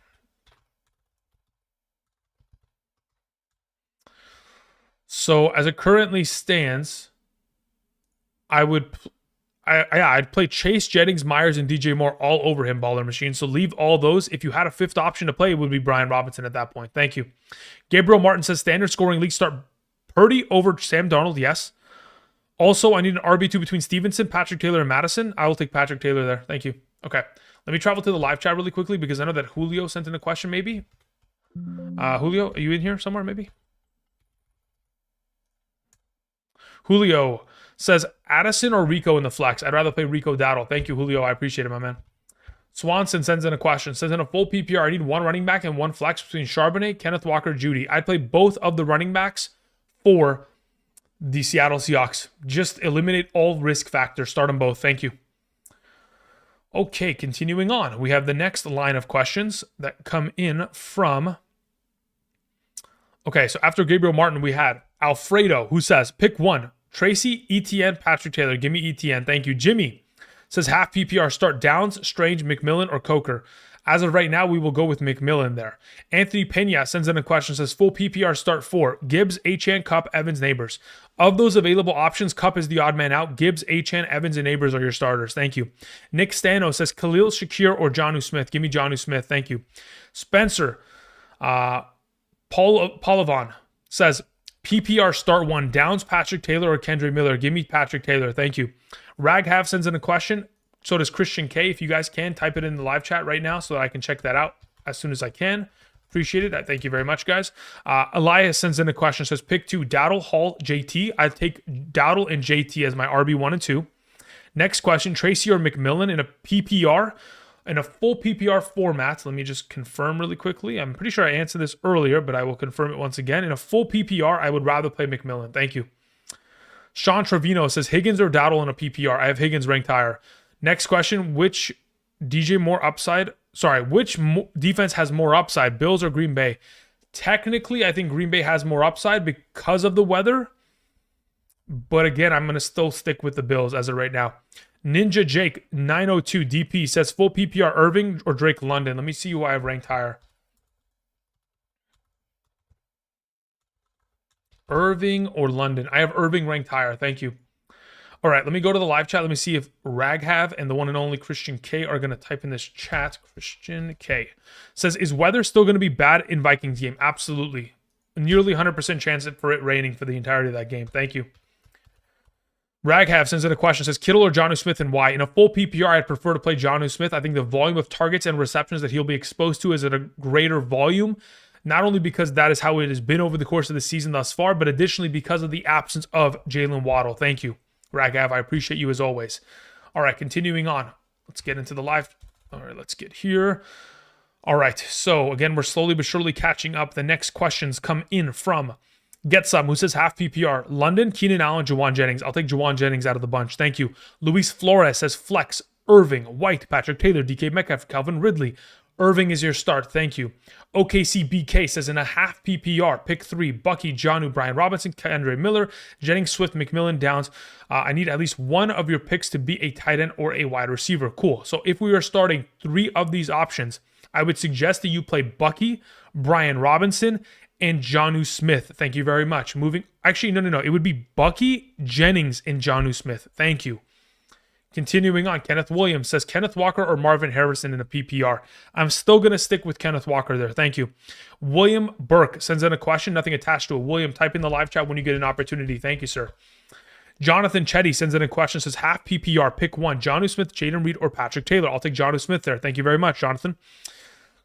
So as it currently stands, I'd play Chase, Jennings, Myers, and DJ Moore all over him, Baller Machine. So leave all those. If you had a fifth option to play, it would be Brian Robinson at that point. Thank you. Gabriel Martin says standard scoring league start Purdy over Sam Darnold. Yes. Also, I need an RB2 between Stevenson, Patrick Taylor, and Madison. I will take Patrick Taylor there. Thank you. Okay. Let me travel to the live chat really quickly because I know that Julio sent in a question maybe. Julio, are you in here somewhere maybe? Julio says Addison or Rico in the flex. I'd rather play Rico Dowdle. Thank you, Julio. I appreciate it, my man. Swanson sends in a question. Says in a full PPR, I need one running back and one flex between Charbonnet, Kenneth Walker, Judy. I'd play both of the running backs for the Seattle Seahawks. Just eliminate all risk factors. Start them both. Thank you. Okay, continuing on. We have the next line of questions that come in from... Okay, so after Gabriel Martin, we had Alfredo, who says, pick one. Tracy, ETN, Patrick Taylor. Give me ETN. Thank you. Jimmy says, half PPR, start Downs, Strange, McMillan, or Coker. As of right now, we will go with McMillan there. Anthony Pena sends in a question, says full PPR start 4. Gibbs, Achane, Kupp, Evans, Neighbors. Of those available options, Kupp is the odd man out. Gibbs, Achane, Evans, and Neighbors are your starters. Thank you. Nick Stano says Khalil Shakir or Jonnu Smith. Give me Jonnu Smith. Thank you. Spencer Paulavon says PPR start 1. Downs, Patrick Taylor, or Kendre Miller. Give me Patrick Taylor. Thank you. Raghav sends in a question. So does Christian K. If you guys can, type it in the live chat right now so that I can check that out as soon as I can. Appreciate it. Thank you very much, guys. Elias sends in a question. Says, pick 2, Dowdle, Hall, JT. I'd take Dowdle and JT as my RB1 and 2. Next question, Tracy or McMillan in a PPR, in a full PPR format. Let me just confirm really quickly. I'm pretty sure I answered this earlier, but I will confirm it once again. In a full PPR, I would rather play McMillan. Thank you. Sean Trevino says, Higgins or Dowdle in a PPR. I have Higgins ranked higher. Next question, which DJ more upside? Sorry, which defense has more upside, Bills or Green Bay? Technically, I think Green Bay has more upside because of the weather. But again, I'm going to still stick with the Bills as of right now. Ninja Jake 902 DP says full PPR Irving or Drake London. Let me see who I have ranked higher. Irving or London? I have Irving ranked higher. Thank you. All right, let me go to the live chat. Let me see if Raghav and the one and only Christian K are going to type in this chat. Christian K says, is weather still going to be bad in Vikings game? Absolutely. Nearly 100% chance for it raining for the entirety of that game. Thank you. Raghav sends in a question. Says, Kittle or Jonnu Smith and why? In a full PPR, I'd prefer to play Jonnu Smith. I think the volume of targets and receptions that he'll be exposed to is at a greater volume. Not only because that is how it has been over the course of the season thus far, but additionally because of the absence of Jalen Waddle. Thank you. Raghav, I appreciate you as always. All right, continuing on. Let's get into the live. All right, let's get here. All right, so again, we're slowly but surely catching up. The next questions come in from Get Some, who says half PPR. London, Keenan Allen, Jawan Jennings. I'll take Jawan Jennings out of the bunch. Thank you. Luis Flores says flex. Irving, White, Patrick Taylor, DK Metcalf, Calvin Ridley. Irving is your start. Thank you. OKC BK says in a half PPR, pick 3, Bucky, Jonnu, Brian Robinson, Kendre Miller, Jennings, Swift, McMillan, Downs. I need at least one of your picks to be a tight end or a wide receiver. Cool. So if we are starting 3 of these options, I would suggest that you play Bucky, Brian Robinson, and Jonnu Smith. Thank you very much. Moving. Actually, no. It would be Bucky, Jennings, and Jonnu Smith. Thank you. Continuing on, Kenneth Williams says Kenneth Walker or Marvin Harrison in a PPR. I'm still going to stick with Kenneth Walker there. Thank you. William Burke sends in a question, nothing attached to it. William, type in the live chat when you get an opportunity. Thank you, sir. Jonathan Chetty sends in a question, says half PPR, pick one. Jonnu Smith, Jaden Reed, or Patrick Taylor. I'll take Jonnu Smith there. Thank you very much, Jonathan.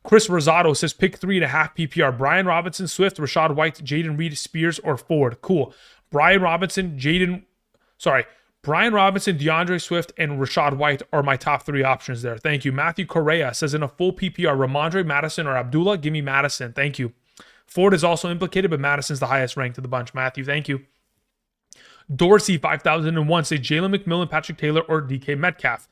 Chris Rosado says pick 3.5 PPR. Brian Robinson, Swift, Rashad White, Jaden Reed, Spears, or Ford. Cool. Brian Robinson, DeAndre Swift, and Rashad White are my top three options there. Thank you. Matthew Correa says in a full PPR, Ramondre, Madison, or Abdullah. Give me Madison. Thank you. Ford is also implicated, but Madison's the highest ranked of the bunch. Matthew, thank you. Dorsey, 5001, say Jalen McMillan, Patrick Taylor, or DK Metcalf.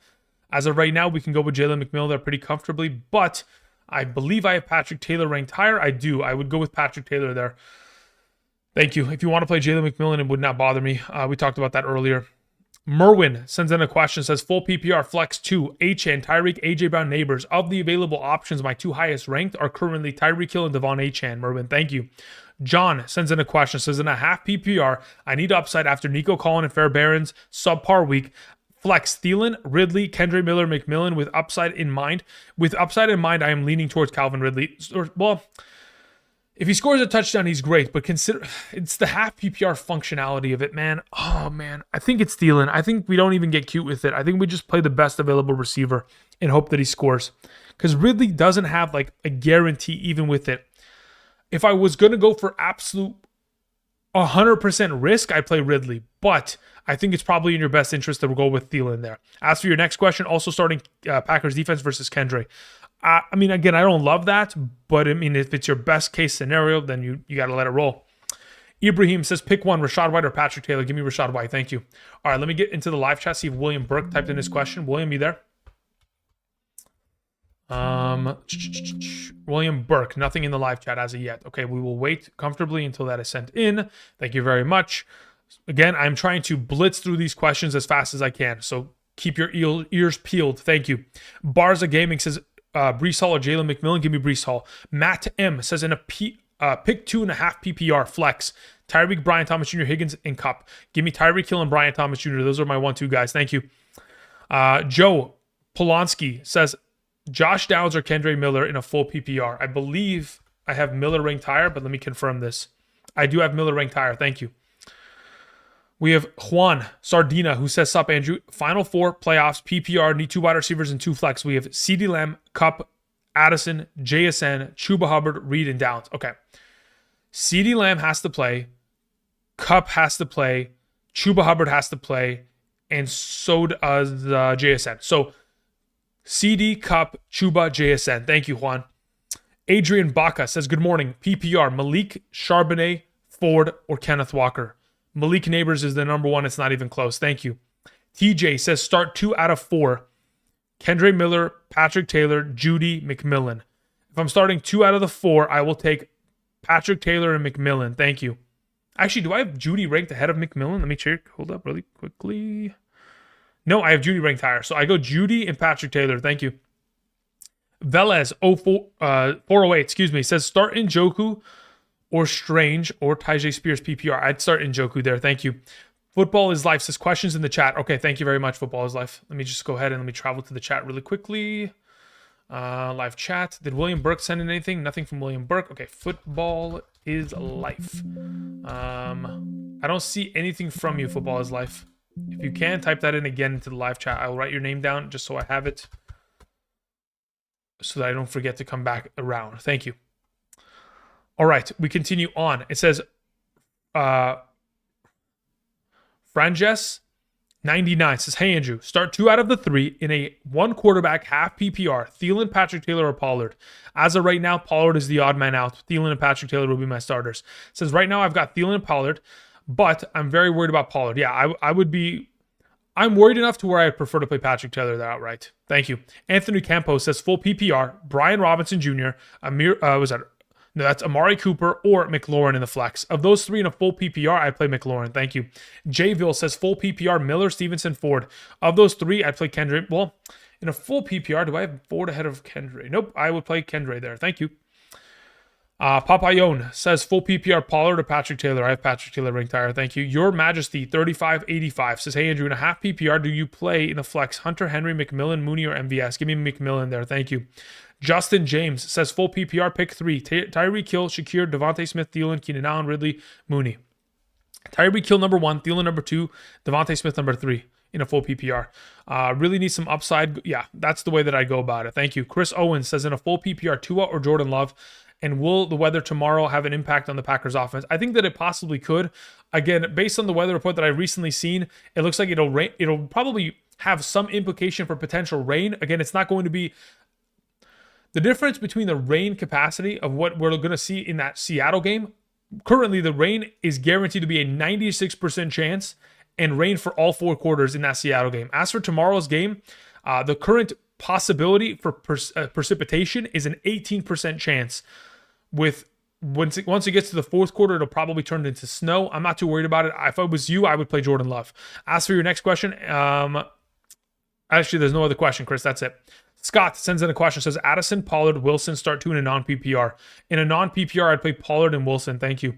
As of right now, we can go with Jalen McMillan there pretty comfortably, but I believe I have Patrick Taylor ranked higher. I do. I would go with Patrick Taylor there. Thank you. If you want to play Jalen McMillan, it would not bother me. We talked about that earlier. Merwin sends in a question, says full PPR flex 2, Achane, Tyreek, AJ Brown, Neighbors. Of the available options, my two highest ranked are currently Tyreek Hill and Devon Achane. Merwin, thank you. John sends in a question, says in a half PPR, I need upside after Nico Collin and Fairbairn's subpar week. Flex Thielen, Ridley, Kendre Miller, McMillan with upside in mind. With upside in mind, I am leaning towards Calvin Ridley. Well, if he scores a touchdown, he's great, but consider it's the half PPR functionality of it, man. Oh, man. I think it's Thielen. I think we don't even get cute with it. I think we just play the best available receiver and hope that he scores. Because Ridley doesn't have like a guarantee even with it. If I was going to go for absolute 100% risk, I'd play Ridley. But I think it's probably in your best interest to go with Thielen there. As for your next question, also starting Packers defense versus Kendre. I mean, again, I don't love that, but I mean, if it's your best case scenario, then you got to let it roll. Ibrahim says, pick one, Rashad White or Patrick Taylor. Give me Rashad White. Thank you. All right, let me get into the live chat, see if William Burke typed in his question. William, you there? William Burke, nothing in the live chat as of yet. Okay, we will wait comfortably until that is sent in. Thank you very much. Again, I'm trying to blitz through these questions as fast as I can, so keep your ears peeled. Thank you. Barza Gaming says, Breece Hall or Jalen McMillan. Give me Breece Hall. Matt M says in a pick 2.5 PPR flex, Tyreek, Brian Thomas Jr., Higgins, and Cup. Give me Tyreek Hill and Brian Thomas Jr. Those are my 1-2 guys. Thank you. Joe Polanski says Josh Downs or Kendre Miller in a full PPR. I believe I have Miller ranked higher, but let me confirm this. I do have Miller ranked higher. Thank you. We have Juan Sardina, who says, sup, Andrew. Final four playoffs, PPR, need 2 wide receivers and 2 flex. We have CeeDee Lamb, Cup, Addison, JSN, Chuba Hubbard, Reed, and Downs. Okay. CeeDee Lamb has to play. Cup has to play. Chuba Hubbard has to play. And so does JSN. So, CD, Cup, Chuba, JSN. Thank you, Juan. Adrian Baca says, good morning. PPR, Malik, Charbonnet, Ford, or Kenneth Walker. Malik Neighbors is the number one. It's not even close. Thank you. TJ says start 2 out of 4. Kendre Miller, Patrick Taylor, Judy, McMillan. If I'm starting 2 out of the 4, I will take Patrick Taylor and McMillan. Thank you. Actually, do I have Judy ranked ahead of McMillan? Let me check. Hold up really quickly. No, I have Judy ranked higher. So I go Judy and Patrick Taylor. Thank you. Velez 408, says start Njoku or Strange, or Tyjae Spears PPR. I'd start Njoku there. Thank you. Football is Life says questions in the chat. Okay, thank you very much, Football is Life. Let me just go ahead and let me travel to the chat really quickly. Live chat. Did William Burke send in anything? Nothing from William Burke. Okay, Football is Life. I don't see anything from you, Football is Life. If you can, type that in again into the live chat. I will write your name down just so I have it, so that I don't forget to come back around. Thank you. All right, we continue on. It says, Franges 99 says, hey, Andrew, start 2 out of the 3 in a 1 quarterback half PPR. Thielen, Patrick Taylor, or Pollard. As of right now, Pollard is the odd man out. Thielen and Patrick Taylor will be my starters. It says, right now I've got Thielen and Pollard, but I'm very worried about Pollard. Yeah, I'm worried enough to where I prefer to play Patrick Taylor there outright. Thank you. Anthony Campos says, full PPR, Brian Robinson Jr., that's Amari Cooper or McLaurin in the flex. Of those 3 in a full PPR, I'd play McLaurin. Thank you. Jayville says full PPR, Miller, Stevenson, Ford. Of those 3, I'd play Kendre. Well, in a full PPR, do I have Ford ahead of Kendre? Nope, I would play Kendre there. Thank you. Papayone says full PPR Pollard or Patrick Taylor. I have Patrick Taylor ranked higher. Thank you. Your Majesty 3585 says, hey Andrew, in a half PPR, do you play in a flex Hunter Henry, McMillan, Mooney, or MVS? Give me McMillan there. Thank you. Justin James says full PPR pick 3. Tyreek Hill, Shakir, Devontae Smith, Thielen, Keenan Allen, Ridley, Mooney. Tyreek Hill number 1, Thielen number 2, Devontae Smith number 3 in a full PPR. Really need some upside. Yeah, that's the way that I go about it. Thank you. Chris Owens says in a full PPR, Tua or Jordan Love. And will the weather tomorrow have an impact on the Packers offense? I think that it possibly could. Again, based on the weather report that I've recently seen, it looks like it'll probably have some implication for potential rain. Again, it's not going to be the difference between the rain capacity of what we're going to see in that Seattle game. Currently, the rain is guaranteed to be a 96% chance and rain for all 4 quarters in that Seattle game. As for tomorrow's game, the current possibility for precipitation is an 18% chance. Once it gets to the 4th quarter, it'll probably turn into snow. I'm not too worried about it. If I was you, I would play Jordan Love. As for your next question, actually, there's no other question, Chris. That's it. Scott sends in a question, says Addison, Pollard, Wilson start 2 in a non-PPR. In a non-PPR, I'd play Pollard and Wilson. Thank you.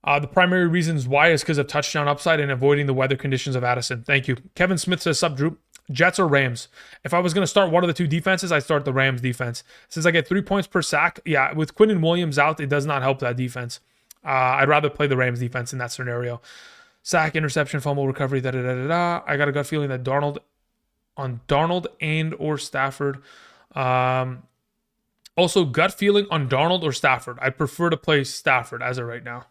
The primary reasons why is because of touchdown upside and avoiding the weather conditions of Addison. Thank you. Kevin Smith says, sup, Drew? Jets or Rams? If I was going to start one of the 2 defenses, I'd start the Rams defense. Since I get 3 points per sack, yeah, with Quinnen Williams out, it does not help that defense. I'd rather play the Rams defense in that scenario. Sack, interception, fumble, recovery, da-da-da-da-da. I got a gut feeling that Darnold and or Stafford. Also, gut feeling on Darnold or Stafford. I prefer to play Stafford as of right now.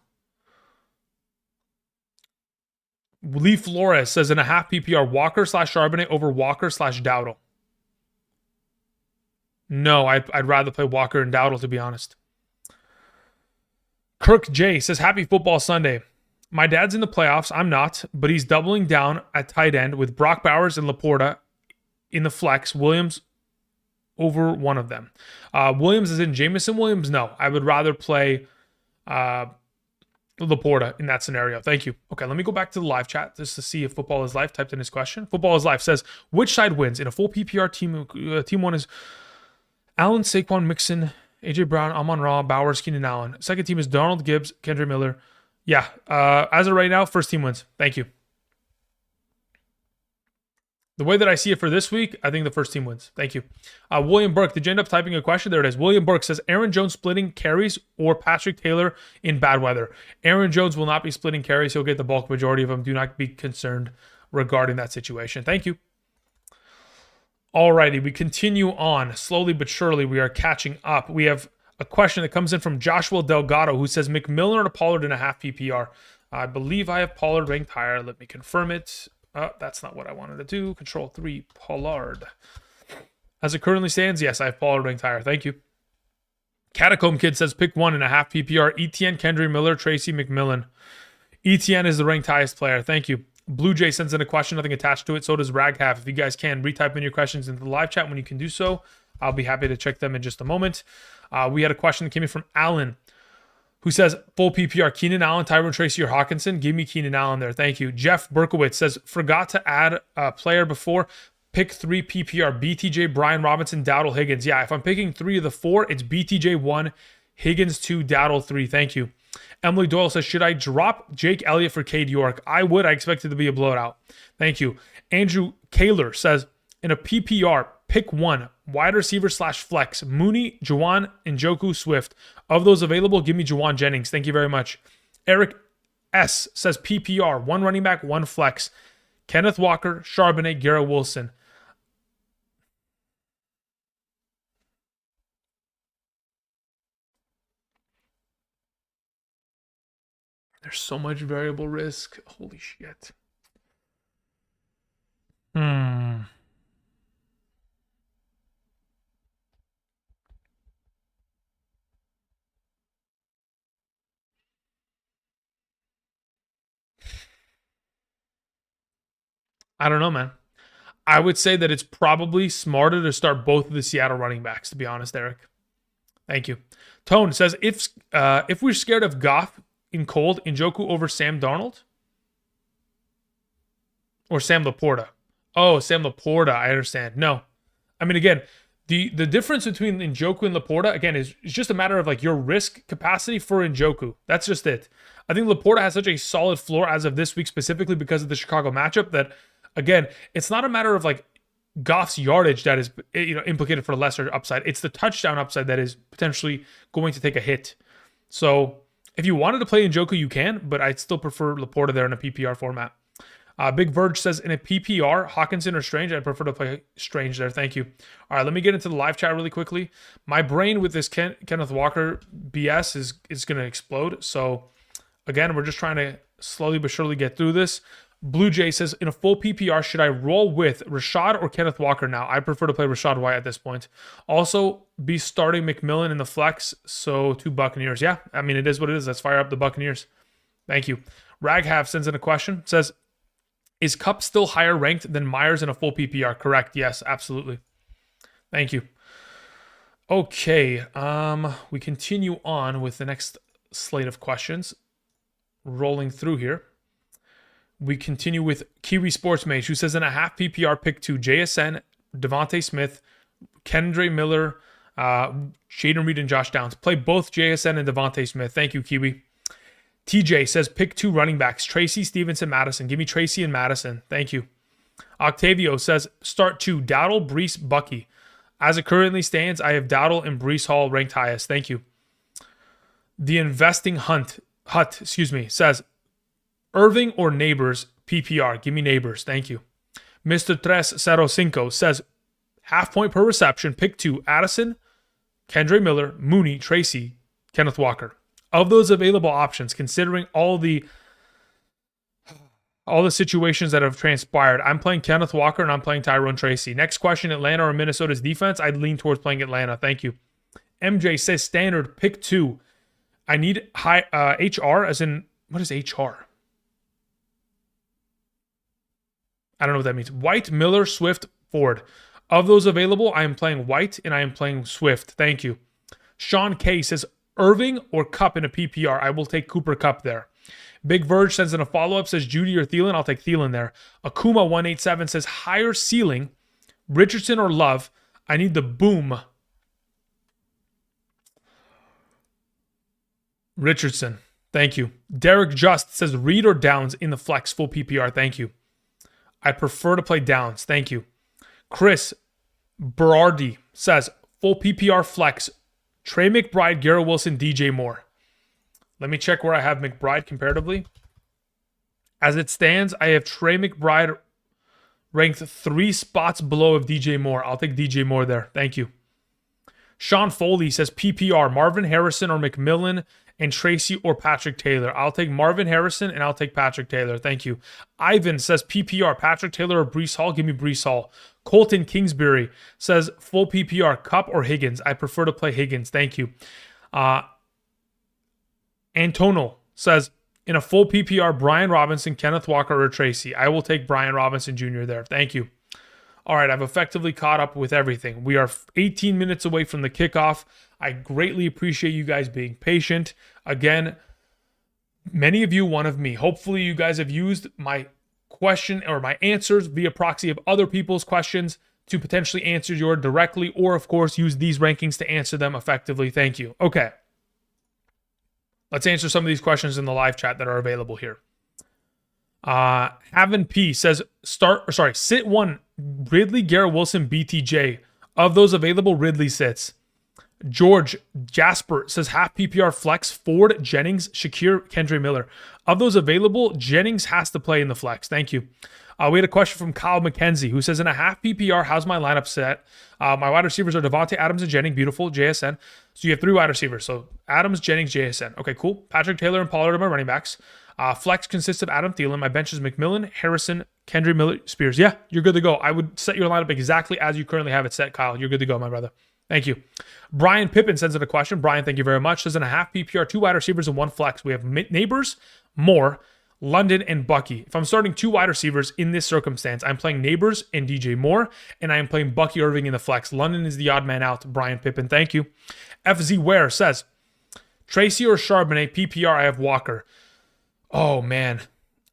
Lee Flores says in a half PPR, Walker/Charbonnet over Walker/Dowdle. No, I'd rather play Walker and Dowdle, to be honest. Kirk J says, happy football Sunday. My dad's in the playoffs. I'm not, but he's doubling down at tight end with Brock Bowers and Laporta in the flex. Williams over one of them. Williams is in Jameson Williams? No, I would rather play Laporta in that scenario. Thank you. Okay, let me go back to the live chat just to see if Football is Live typed in his question. Football is Live says, which side wins? In a full PPR team, team 1 is Allen, Saquon, Mixon, AJ Brown, Amon-Ra, Bowers, Keenan Allen. Second team is Donald, Gibbs, Kendra Miller. Yeah, as of right now, first team wins. Thank you. The way that I see it for this week, I think the first team wins. Thank you. William Burke, did you end up typing a question? There it is. William Burke says, Aaron Jones splitting carries or Patrick Taylor in bad weather? Aaron Jones will not be splitting carries. He'll get the bulk majority of them. Do not be concerned regarding that situation. Thank you. Alrighty, we continue on. Slowly but surely, we are catching up. We have a question that comes in from Joshua Delgado, who says, McMillan or Pollard in a half PPR? I believe I have Pollard ranked higher. Let me confirm it. That's not what I wanted to do. Control 3, Pollard. As it currently stands, yes, I have Pollard ranked higher. Thank you. Catacomb Kid says pick 1 in a half PPR. ETN, Kendry Miller, Tracy McMillan. ETN is the ranked highest player. Thank you. Blue Jay sends in a question, nothing attached to it. So does Raghav. If you guys can, retype in your questions into the live chat when you can do so. I'll be happy to check them in just a moment. We had a question that came in from Alan, who says, full PPR, Keenan Allen, Tyrone Tracy, or Hawkinson. Give me Keenan Allen there. Thank you. Jeff Berkowitz says, forgot to add a player before. Pick 3 PPR, BTJ, Brian Robinson, Dowdle, Higgins. Yeah, if I'm picking 3 of the 4, it's BTJ 1, Higgins 2, Dowdle 3. Thank you. Emily Doyle says, should I drop Jake Elliott for Cade York? I would. I expect it to be a blowout. Thank you. Andrew Kaler says, in a PPR, pick 1, wide receiver / flex, Mooney, Juwan, Njoku, Swift. Of those available, give me Juwan Jennings. Thank you very much. Eric S says PPR, 1 running back, 1 flex, Kenneth Walker, Charbonnet, Garrett Wilson. There's so much variable risk. Holy shit. I don't know, man. I would say that it's probably smarter to start both of the Seattle running backs, to be honest, Eric. Thank you. Tone says, if we're scared of Goff in cold, Njoku over Sam Darnold? Or Sam Laporta? Oh, Sam Laporta. I understand. No. I mean, again, The difference between Njoku and Laporta, again, is just a matter of like your risk capacity for Njoku. That's just it. I think Laporta has such a solid floor as of this week, specifically because of the Chicago matchup, that, again, it's not a matter of like Goff's yardage that is implicated for a lesser upside. It's the touchdown upside that is potentially going to take a hit. So if you wanted to play Njoku, you can, but I'd still prefer Laporta there in a PPR format. Big Verge says, in a PPR, Hawkinson or Strange? I'd prefer to play Strange there. Thank you. All right, let me get into the live chat really quickly. My brain with this Kenneth Walker BS is going to explode. So, again, we're just trying to slowly but surely get through this. Blue Jay says, in a full PPR, should I roll with Rashad or Kenneth Walker now? I prefer to play Rashad White at this point. Also, be starting McMillan in the flex, so 2 Buccaneers. Yeah, I mean, it is what it is. Let's fire up the Buccaneers. Thank you. Raghav sends in a question. Says, is Kupp still higher ranked than Myers in a full PPR? Correct. Yes, absolutely. Thank you. Okay, we continue on with the next slate of questions. Rolling through here. We continue with Kiwi Sports Mage, who says, in a half PPR, pick 2 JSN, Devontae Smith, Kendre Miller, Jaden Reed, and Josh Downs. Play both JSN and Devontae Smith. Thank you, Kiwi. TJ says, pick 2 running backs, Tracy, Stevenson, Madison. Give me Tracy and Madison. Thank you. Octavio says, start 2, Dowdle, Brees, Bucky. As it currently stands, I have Dowdle and Brees Hall ranked highest. Thank you. The Investing Hut, says, Irving or Neighbors, PPR. Give me Neighbors. Thank you. Mr. 305 says, half point per reception, pick 2, Addison, Kendre Miller, Mooney, Tracy, Kenneth Walker. Of those available options, considering all the situations that have transpired, I'm playing Kenneth Walker and I'm playing Tyrone Tracy. Next question, Atlanta or Minnesota's defense? I'd lean towards playing Atlanta. Thank you. MJ says, standard, pick 2. I need high HR, as in, what is HR? I don't know what that means. White, Miller, Swift, Ford. Of those available, I am playing White and I am playing Swift. Thank you. Sean K says, Irving or Kupp in a PPR? I will take Cooper Kupp there. Big Verge sends in a follow-up, says Judy or Thielen. I'll take Thielen there. Akuma187 says higher ceiling, Richardson or Love. I need the boom. Richardson. Thank you. Derek Just says Reed or Downs in the flex, full PPR. Thank you. I prefer to play Downs. Thank you. Chris Berardi says full PPR flex, Trey McBride, Garrett Wilson, DJ Moore. Let me check where I have McBride comparatively. As it stands, I have Trey McBride ranked 3 spots below of DJ Moore. I'll take DJ Moore there. Thank you. Sean Foley says PPR, Marvin Harrison or McMillan and Tracy or Patrick Taylor. I'll take Marvin Harrison and I'll take Patrick Taylor. Thank you. Ivan says PPR, Patrick Taylor or Brees Hall. Give me Brees Hall. Colton Kingsbury says full PPR, Kupp or Higgins. I prefer to play Higgins. Thank you. Antonal says in a full PPR, Brian Robinson, Kenneth Walker, or Tracy. I will take Brian Robinson Jr. there. Thank you. All right, I've effectively caught up with everything. We are 18 minutes away from the kickoff. I greatly appreciate you guys being patient. Again, many of you, one of me. Hopefully you guys have used my question or my answers via proxy of other people's questions to potentially answer yours directly, or of course use these rankings to answer them effectively. Thank you. Okay. Let's answer some of these questions in the live chat that are available here. Havin P says sit 1, Ridley, Garrett Wilson, BTJ. Of those available, Ridley sits. George Jasper says half PPR flex, Ford, Jennings, Shakir, Kendre Miller. Of those available, Jennings has to play in the flex. Thank you. We had a question from Kyle McKenzie, who says, in a half PPR, how's my lineup set? My wide receivers are Devontae, Adams, and Jennings. Beautiful. JSN. So you have 3 wide receivers. So Adams, Jennings, JSN. Okay, cool. Patrick Taylor and Pollard are my running backs. Flex consists of Adam Thielen. My bench is McMillan, Harrison, Kendre Miller, Spears. Yeah, you're good to go. I would set your lineup exactly as you currently have it set, Kyle. You're good to go, my brother. Thank you. Brian Pippin sends in a question. Brian, thank you very much. Says in a half PPR, 2 wide receivers and 1 flex. We have Neighbors, Moore, London, and Bucky. If I'm starting 2 wide receivers in this circumstance, I'm playing Neighbors and DJ Moore, and I am playing Bucky Irving in the flex. London is the odd man out. Brian Pippin, thank you. FZ Ware says, Tracy or Charbonnet, PPR, I have Walker. Oh, man.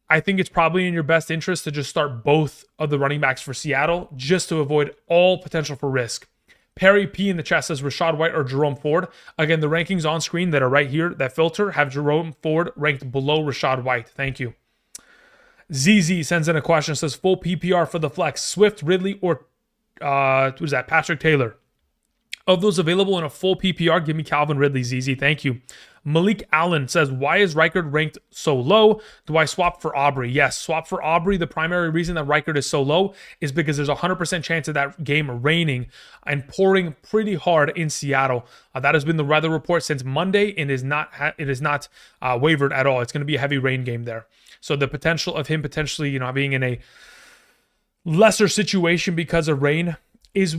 I think it's probably in your best interest to just start both of the running backs for Seattle just to avoid all potential for risk. Perry P in the chat says Rachaad White or Jerome Ford. Again, the rankings on screen that are right here, that filter, have Jerome Ford ranked below Rachaad White. Thank you. ZZ sends in a question, says full PPR for the flex, Swift, Ridley, or what is that? Patrick Taylor. Of those available in a full PPR, give me Calvin Ridley, ZZ. Thank you. Malik Allen says, why is Reichard ranked so low? Do I swap for Aubrey? Yes, swap for Aubrey. The primary reason that Reichard is so low is because there's a 100% chance of that game raining and pouring pretty hard in Seattle. That has been the weather report since Monday, and it is not wavered at all. It's going to be a heavy rain game there. So the potential of him potentially, being in a lesser situation because of rain is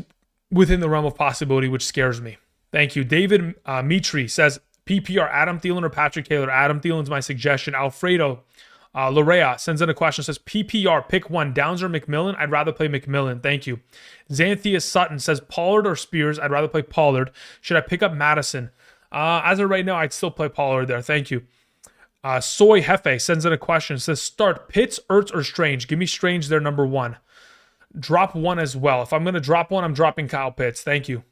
within the realm of possibility, which scares me. Thank you. David Mitri says, PPR, Adam Thielen or Patrick Taylor? Adam Thielen's my suggestion. Alfredo Larea sends in a question, says, PPR, pick one, Downs or McMillan? I'd rather play McMillan. Thank you. Xanthia Sutton says, Pollard or Spears? I'd rather play Pollard. Should I pick up Madison? As of right now, I'd still play Pollard there. Thank you. Soy Hefe sends in a question, says, start Pitts, Ertz, or Strange? Give me Strange there, number one. Drop one as well. If I'm going to drop one, I'm dropping Kyle Pitts. Thank you.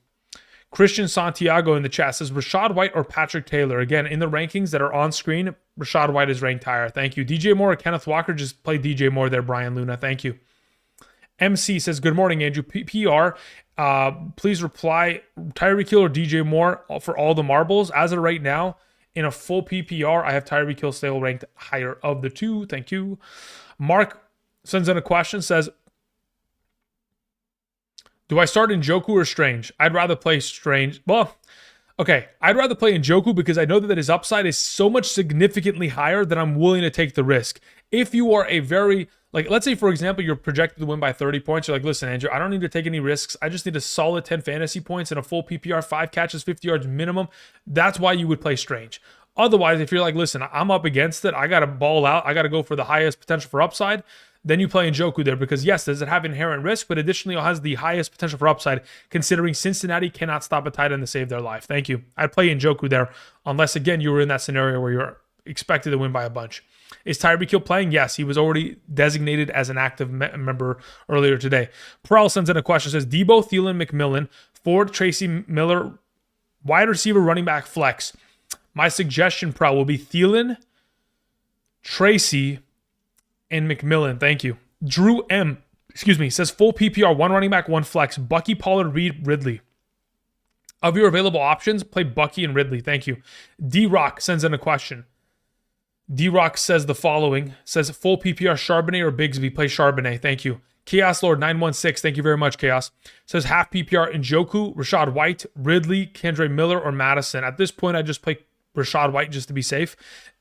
Christian Santiago in the chat says, Rachaad White or Patrick Taylor? Again, in the rankings that are on screen, Rachaad White is ranked higher. Thank you. DJ Moore or Kenneth Walker? Just play DJ Moore there, Brian Luna. Thank you. MC says, good morning, Andrew. PR, please reply, Tyreek Hill or DJ Moore for all the marbles. As of right now, in a full PPR, I have Tyreek Hill still ranked higher of the two. Thank you. Mark sends in a question, says, do I start Njoku or Strange? I'd rather play Strange. Well, okay. I'd rather play Njoku because I know that his upside is so much significantly higher that I'm willing to take the risk. If you are a very, let's say, for example, you're projected to win by 30 points. You're like, listen, Andrew, I don't need to take any risks. I just need a solid 10 fantasy points and a full PPR, 5 catches, 50 yards minimum. That's why you would play Strange. Otherwise, if you're like, listen, I'm up against it. I got to ball out. I got to go for the highest potential for upside. Then you play Njoku there because, yes, does it have inherent risk, but additionally it has the highest potential for upside considering Cincinnati cannot stop a tight end to save their life. Thank you. I'd play Njoku there unless, again, you were in that scenario where you're expected to win by a bunch. Is Tyreek Hill playing? Yes, he was already designated as an active member earlier today. Pearl sends in a question, says, Debo, Thielen, McMillan, Ford, Tracy, Miller, wide receiver, running back, flex. My suggestion, Pearl, will be Thielen, Tracy, and McMillan. Thank you. Drew M, says full PPR, one running back, one flex. Bucky, Pollard, Reed, Ridley. Of your available options, play Bucky and Ridley. Thank you. D-Rock sends in a question. D-Rock says the following, says full PPR, Charbonnet or Bigsby? Play Charbonnet. Thank you. Chaos Lord 916, thank you very much, Chaos. Says half PPR, Njoku, Rachaad White, Ridley, Kendre Miller, or Madison. At this point, I just play Rachaad White just to be safe.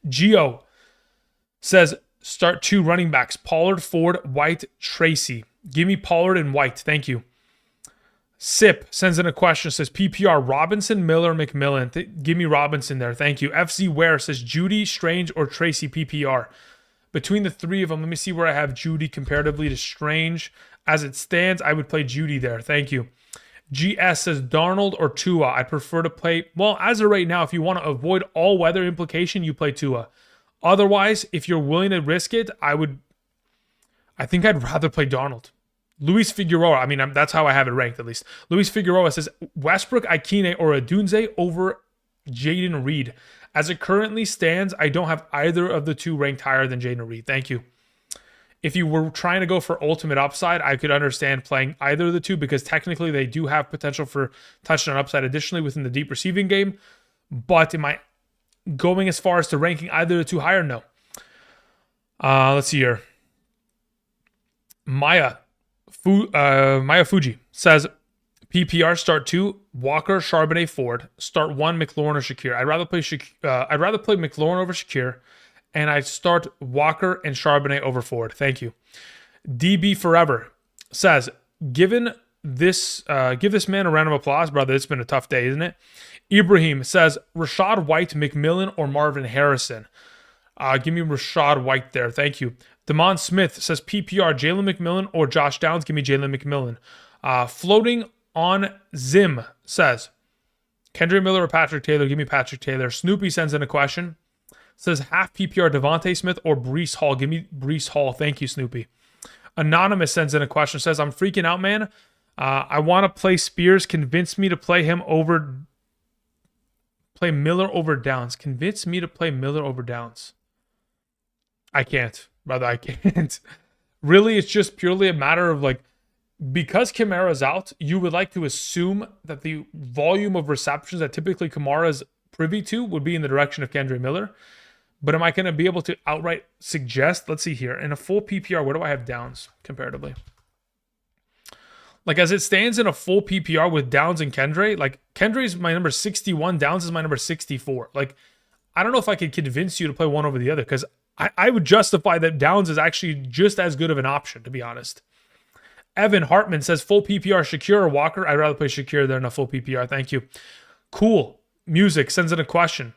Geo says, start 2 running backs, Pollard, Ford, White, Tracy. Give me Pollard and White. Thank you. Sip sends in a question, says PPR, Robinson, Miller, McMillan. Give me Robinson there. Thank you. FZ Ware says Judy, Strange, or Tracy PPR. Between the three of them, let me see where I have Judy comparatively to Strange. As it stands, I would play Judy there. Thank you. GS says Darnold or Tua. I prefer to play, well, as of right now, if you want to avoid all weather implication, you play Tua. Otherwise, if you're willing to risk it, I think I'd rather play Darnold. Luis Figueroa, that's how I have it ranked at least. Luis Figueroa says Westbrook, Ikine, or Adunze over Jaden Reed. As it currently stands, I don't have either of the two ranked higher than Jaden Reed. Thank you. If you were trying to go for ultimate upside, I could understand playing either of the two because technically they do have potential for touchdown upside additionally within the deep receiving game. But am I going as far as to ranking either of the two higher? No. Let's see here. Maya Fuji says PPR start 2 Walker, Charbonnet, Ford. Start 1 McLaurin or Shakir. I'd rather play McLaurin over Shakir, and I'd start Walker and Charbonnet over Ford. Thank you. DB Forever says, give this man a round of applause, brother. It's been a tough day, isn't it? Ibrahim says Rachaad White, McMillan, or Marvin Harrison. Give me Rachaad White there. Thank you. Damon Smith says PPR, Jalen McMillan or Josh Downs. Give me Jalen McMillan. Floating on Zim says Kendre Miller or Patrick Taylor. Give me Patrick Taylor. Snoopy sends in a question. Says half PPR, Devontae Smith or Breece Hall. Give me Breece Hall. Thank you, Snoopy. Anonymous sends in a question. Says I'm freaking out, man. I want to play Spears. Convince me to play Miller over Downs. Convince me to play Miller over Downs. I can't, brother. I can't. Really, it's just purely a matter of like, because Kamara's out, you would like to assume that the volume of receptions that typically Kamara's privy to would be in the direction of Kendre Miller. But am I going to be able to outright suggest? Let's see here. In a full PPR, where do I have Downs comparatively? Like, as it stands in a full PPR with Downs and Kendre, like, Kendre is my number 61, Downs is my number 64. Like, I don't know if I could convince you to play one over the other, because I would justify that Downs is actually just as good of an option, to be honest. Evan Hartman says, full PPR, Shakir or Walker? I'd rather play Shakir than a full PPR. Thank you. Cool. Music sends in a question.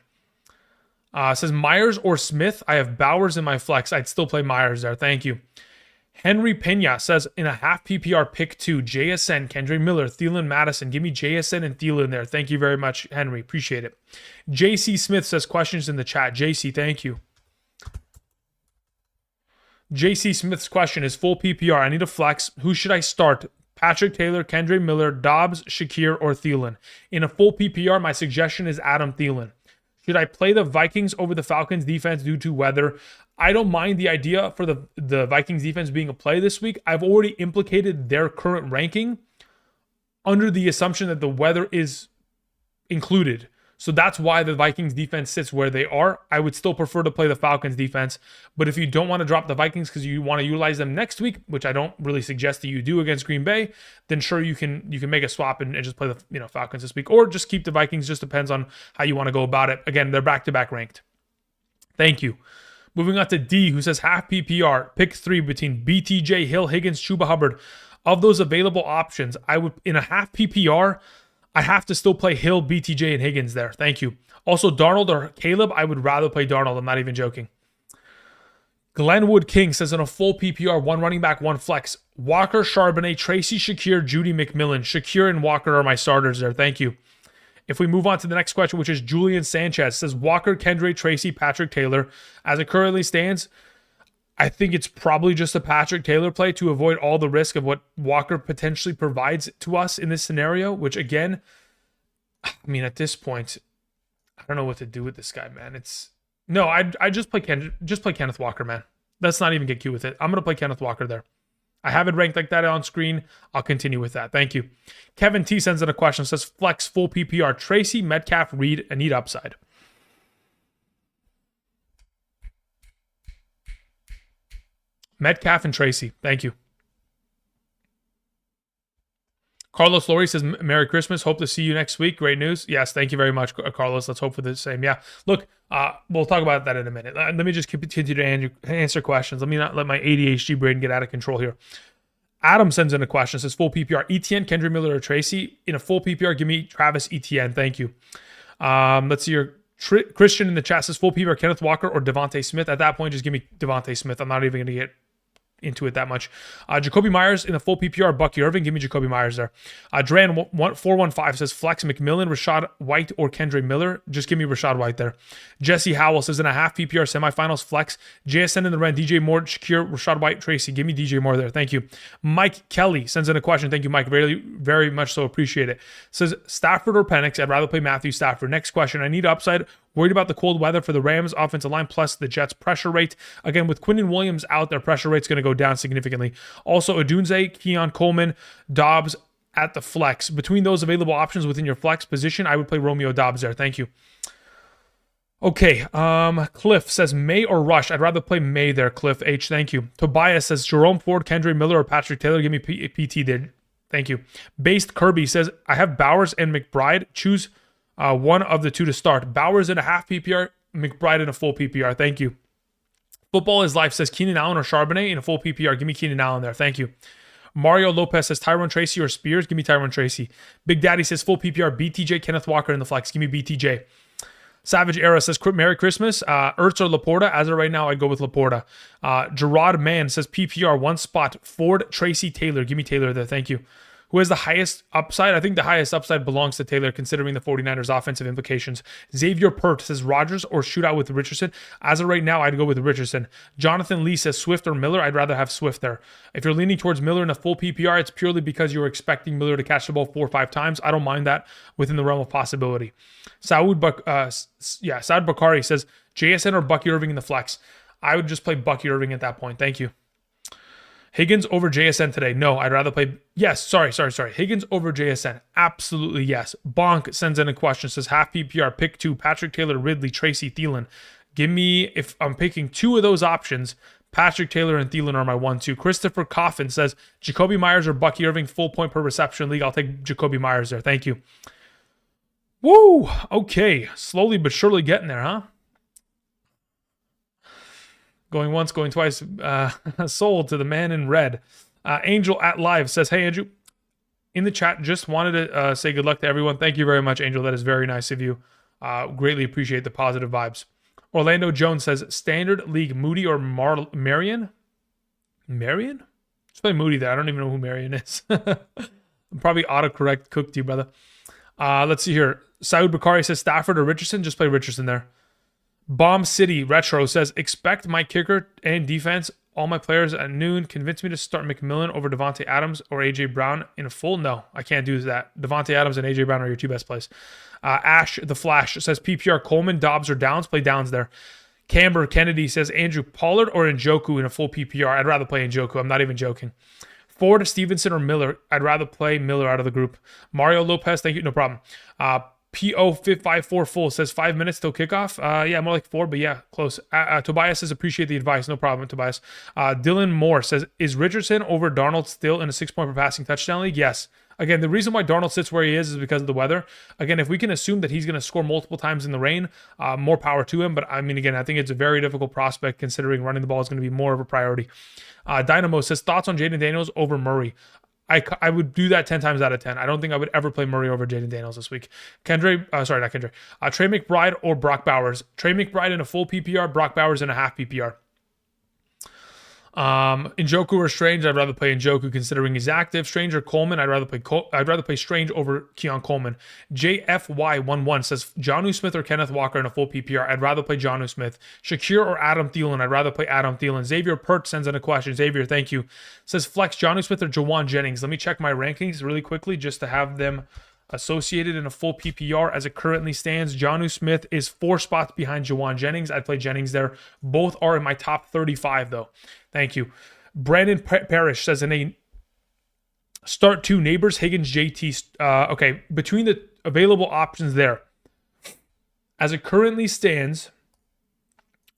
Says, Myers or Smith? I have Bowers in my flex. I'd still play Myers there. Thank you. Henry Pena says, in a half PPR, pick 2, JSN, Kendre Miller, Thielen, Madison. Give me JSN and Thielen there. Thank you very much, Henry. Appreciate it. JC Smith says, questions in the chat. JC, thank you. JC Smith's question is full PPR. I need a flex. Who should I start? Patrick Taylor, Kendre Miller, Dobbs, Shakir, or Thielen? In a full PPR, my suggestion is Adam Thielen. Should I play the Vikings over the Falcons defense due to weather? I don't mind the idea for the Vikings defense being a play this week. I've already implicated their current ranking under the assumption that the weather is included. So that's why the Vikings defense sits where they are. I would still prefer to play the Falcons defense. But if you don't want to drop the Vikings because you want to utilize them next week, which I don't really suggest that you do against Green Bay, then sure, you can make a swap and just play the Falcons this week. Or just keep the Vikings. Just depends on how you want to go about it. Again, they're back-to-back ranked. Thank you. Moving on to D, who says half PPR, pick 3 between BTJ, Hill, Higgins, Chuba Hubbard. Of those available options, I would, in a half PPR, I have to still play Hill, BTJ, and Higgins there. Thank you. Also, Darnold or Caleb, I would rather play Darnold. I'm not even joking. Glenwood King says in a full PPR, 1 running back, 1 flex. Walker, Charbonnet, Tracy, Shakir, Judy, McMillan. Shakir and Walker are my starters there. Thank you. If we move on to the next question, which is Julian Sanchez, says Walker, Kendre, Tracy, Patrick Taylor. As it currently stands, I think it's probably just a Patrick Taylor play to avoid all the risk of what Walker potentially provides to us in this scenario, which again, I mean, at this point, I don't know what to do with this guy, man. I just play Kenneth Walker, man. Let's not even get cute with it. I'm going to play Kenneth Walker there. I have it ranked like that on screen. I'll continue with that. Thank you. Kevin T sends in a question. Says flex full PPR. Tracy, Metcalf, Reed, and need upside. Metcalf and Tracy. Thank you. Carlos Laurie says, Merry Christmas. Hope to see you next week. Great news. Yes, thank you very much, Carlos. Let's hope for the same. Yeah, look, we'll talk about that in a minute. Let me just continue to answer questions. Let me not let my ADHD brain get out of control here. Adam sends in a question. Says, full PPR. Etienne, Kendre Miller, or Tracy. In a full PPR, give me Travis Etienne. Thank you. Let's see your Christian in the chat says, full PPR, Kenneth Walker or Devontae Smith. At that point, just give me Devontae Smith. I'm not even going to get into it that much. Jacoby Myers in the full PPR, Bucky Irving. Give me Jacoby Myers there. Dran 415 says flex McMillan, Rashad White, or Kendre Miller. Just give me Rashad White there. Jesse Howell says in a half PPR semifinals flex JSN in the red, DJ Moore, Shakir, Rashad White, Tracy. Give me DJ Moore there. Thank you. Mike Kelly sends in a question. Thank you, Mike. Very, very much so. Appreciate it. Says Stafford or Penix. I'd rather play Matthew Stafford. Next question. I need upside. Worried about the cold weather for the Rams offensive line plus the Jets pressure rate. Again, with Quinnen Williams out, their pressure rate's going to go down significantly. Also, Odunze, Keon Coleman, Dobbs at the flex. Between those available options within your flex position, I would play Romeo Dobbs there. Thank you. Okay, Cliff says May or Rush. I'd rather play May there, Cliff H. Thank you. Tobias says Jerome Ford, Kendre Miller, or Patrick Taylor. Give me PT there. Thank you. Based Kirby says I have Bowers and McBride. Choose one of the two to start. Bowers in a half PPR, McBride in a full PPR. Thank you. Football is Life says Keenan Allen or Charbonnet in a full PPR. Give me Keenan Allen there. Thank you. Mario Lopez says Tyrone Tracy or Spears. Give me Tyrone Tracy. Big Daddy says full PPR, BTJ, Kenneth Walker in the flex. Give me BTJ. Savage Era says Merry Christmas. Ertz or Laporta. As of right now, I'd go with Laporta. Gerard Mann says PPR, one spot. Ford, Tracy, Taylor. Give me Taylor there. Thank you. Who has the highest upside? I think the highest upside belongs to Taylor, considering the 49ers offensive implications. Xavier Pert says Rodgers or shootout with Richardson. As of right now, I'd go with Richardson. Jonathan Lee says Swift or Miller. I'd rather have Swift there. If you're leaning towards Miller in a full PPR, it's purely because you're expecting Miller to catch the ball 4 or 5 times. I don't mind that within the realm of possibility. Saud Bakari says JSN or Bucky Irving in the flex. I would just play Bucky Irving at that point. Thank you. Higgins over JSN today. No, I'd rather play. Yes, sorry. Higgins over JSN. Absolutely yes. Bonk sends in a question. Says half PPR. Pick 2. Patrick Taylor, Ridley, Tracy, Thielen. Give me, if I'm picking 2 of those options, Patrick Taylor and Thielen are my 1-2. Christopher Coffin says Jacoby Myers or Bucky Irving, full point per reception league. I'll take Jacoby Myers there. Thank you. Woo! Okay. Slowly but surely getting there, huh? Going once, going twice. Sold to the man in red. Angel at Live says, hey, Andrew, in the chat, just wanted to say good luck to everyone. Thank you very much, Angel. That is very nice of you. Greatly appreciate the positive vibes. Orlando Jones says, standard league, Moody or Marion? Marion? Just play Moody there. I don't even know who Marion is. I'm probably autocorrect cooked you, brother. Let's see here. Saud Bakari says, Stafford or Richardson? Just play Richardson there. Bomb City Retro says, expect my kicker and defense, all my players at noon. Convince me to start McMillan over Devontae Adams or A.J. Brown in a full. No, I can't do that. Devontae Adams and A.J. Brown are your 2 best plays. Ash the Flash says, PPR Coleman, Dobbs, or Downs. Play Downs there. Camber Kennedy says, Andrew Pollard or Njoku in a full PPR. I'd rather play Njoku. I'm not even joking. Ford, Stevenson, or Miller. I'd rather play Miller out of the group. Mario Lopez, thank you. No problem. PO554 full says 5 minutes till kickoff. Yeah, more like 4, but yeah, close. Tobias says appreciate the advice. No problem, Tobias. Dylan Moore says, is Richardson over Darnold still in a 6-point per passing touchdown league? Yes. Again, the reason why Darnold sits where he is because of the weather. Again, if we can assume that he's going to score multiple times in the rain, more power to him. But I mean, again, I think it's a very difficult prospect considering running the ball is going to be more of a priority. Dynamo says thoughts on Jaden Daniels over Murray. I would do that 10 times out of 10. I don't think I would ever play Murray over Jaden Daniels this week. Trey McBride or Brock Bowers. Trey McBride in a full PPR, Brock Bowers in a half PPR. Njoku or Strange, I'd rather play Njoku considering he's active. Strange or Coleman, I'd rather play Strange over Keon Coleman. JFY11 says Jonnu Smith or Kenneth Walker in a full PPR. I'd rather play Jonnu Smith. Shakir or Adam Thielen, I'd rather play Adam Thielen. Xavier Pert sends in a question. Xavier, thank you. Says flex Jonnu Smith or Jawan Jennings. Let me check my rankings really quickly just to have them associated in a full PPR as it currently stands. Jonnu Smith is 4 spots behind Jawan Jennings. I'd play Jennings there. Both are in my top 35 though. Thank you. Brandon Parrish says in a start 2 Neighbors, Higgins, JT. Okay, between the available options there, as it currently stands,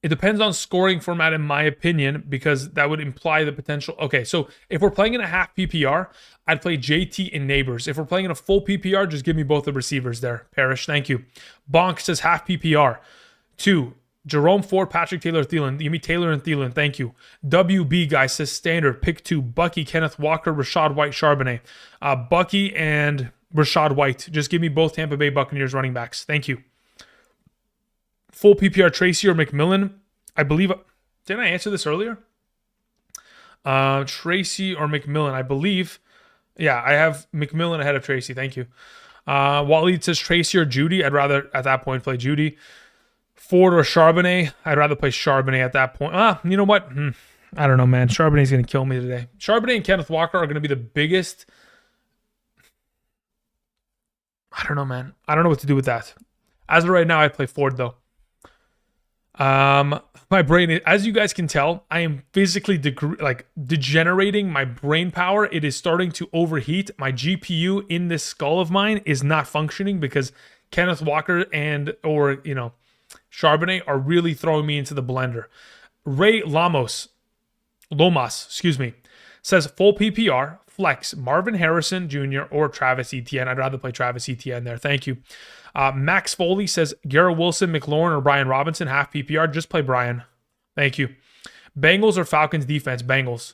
it depends on scoring format in my opinion, because that would imply the potential. Okay, so if we're playing in a half PPR, I'd play JT and Neighbors. If we're playing in a full PPR, just give me both the receivers there. Parrish, thank you. Bonk says half PPR. 2. Jerome Ford, Patrick Taylor, Thielen. Give me Taylor and Thielen. Thank you. WB guy says standard. Pick 2. Bucky, Kenneth Walker, Rashad White, Charbonnet. Bucky and Rashad White. Just give me both Tampa Bay Buccaneers running backs. Thank you. Full PPR, Tracy or McMillan. I believe. Didn't I answer this earlier? Tracy or McMillan. I believe. Yeah, I have McMillan ahead of Tracy. Thank you. Waleed says Tracy or Judy. I'd rather at that point play Judy. Ford or Charbonnet. I'd rather play Charbonnet at that point. You know what? I don't know, man. Charbonnet's going to kill me today. Charbonnet and Kenneth Walker are going to be the biggest. I don't know, man. I don't know what to do with that. As of right now, I play Ford, though. My brain, as you guys can tell, I am physically degenerating my brain power. It is starting to overheat. My GPU in this skull of mine is not functioning because Kenneth Walker or Charbonnet are really throwing me into the blender. Ray Lomas, says full PPR, flex, Marvin Harrison Jr. or Travis Etienne. I'd rather play Travis Etienne there. Thank you. Max Foley says Garrett Wilson, McLaurin, or Brian Robinson, half PPR. Just play Brian. Thank you. Bengals or Falcons defense? Bengals.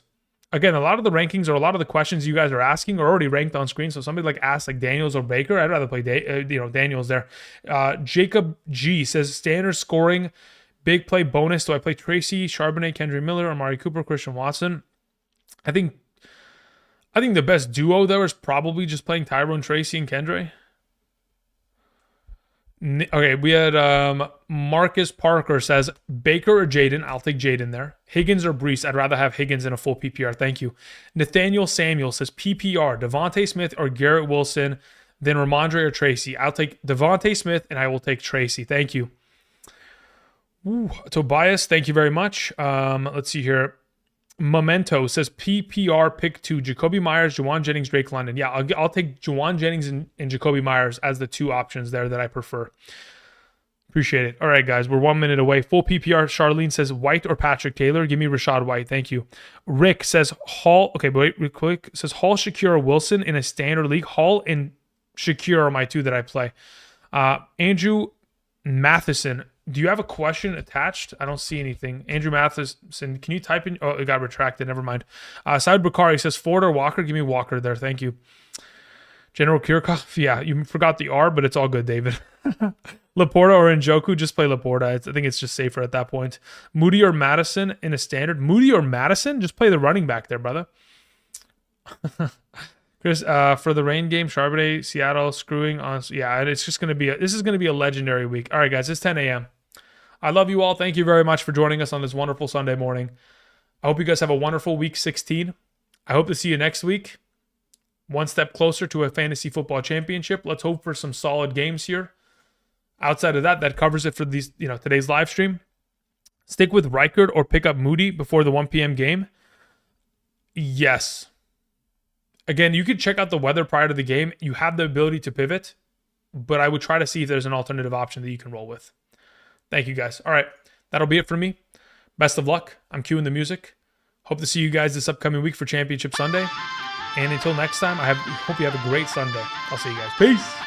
Again, a lot of the rankings or a lot of the questions you guys are asking are already ranked on screen. So somebody asked Daniels or Baker, I'd rather play Daniels there. Jacob G says standard scoring, big play bonus. Do I play Tracy, Charbonnet, Kendry Miller, Amari Cooper, Christian Watson? I think I think the best duo there is probably just playing Tyrone Tracy and Kendre. Okay, we had Marcus Parker says Baker or Jaden. I'll take Jaden there. Higgins or Brees. I'd rather have Higgins in a full PPR. Thank you. Nathaniel Samuel says PPR. Devontae Smith or Garrett Wilson. Then Ramondre or Tracy. I'll take Devontae Smith and I will take Tracy. Thank you. Ooh, Tobias, thank you very much. Let's see here. Memento says PPR pick 2. Jacoby Myers, Juwan Jennings, Drake London. Yeah, I'll take Juwan Jennings and Jacoby Myers as the 2 options there that I prefer. Appreciate it. All right, guys, we're 1 minute away. Full PPR. Charlene says White or Patrick Taylor. Give me Rashad White. Thank you. Rick says Hall. Okay, but wait real quick. Says Hall, Shakir, or Wilson in a standard league. Hall and Shakir are my 2 that I play. Andrew Matheson. Do you have a question attached? I don't see anything. Andrew Matheson, can you type in? Oh, it got retracted. Never mind. Saad Bakari says Ford or Walker. Give me Walker there. Thank you. General Kirchhoff. Yeah, you forgot the R, but it's all good, David. Laporta or Njoku. Just play Laporta. I think it's just safer at that point. Moody or Madison in a standard. Moody or Madison? Just play the running back there, brother. Chris, for the rain game, Charbonnet, Seattle screwing on. Yeah, it's just going to be this is going to be a legendary week. All right, guys, it's 10 a.m. I love you all. Thank you very much for joining us on this wonderful Sunday morning. I hope you guys have a wonderful week 16. I hope to see you next week. One step closer to a fantasy football championship. Let's hope for some solid games here. Outside of that, that covers it for these, today's live stream. Stick with Reichard or pick up Moody before the 1 p.m. game. Yes. Again, you could check out the weather prior to the game. You have the ability to pivot, but I would try to see if there's an alternative option that you can roll with. Thank you, guys. All right, that'll be it for me. Best of luck. I'm cueing the music. Hope to see you guys this upcoming week for Championship Sunday. And until next time, I hope you have a great Sunday. I'll see you guys. Peace.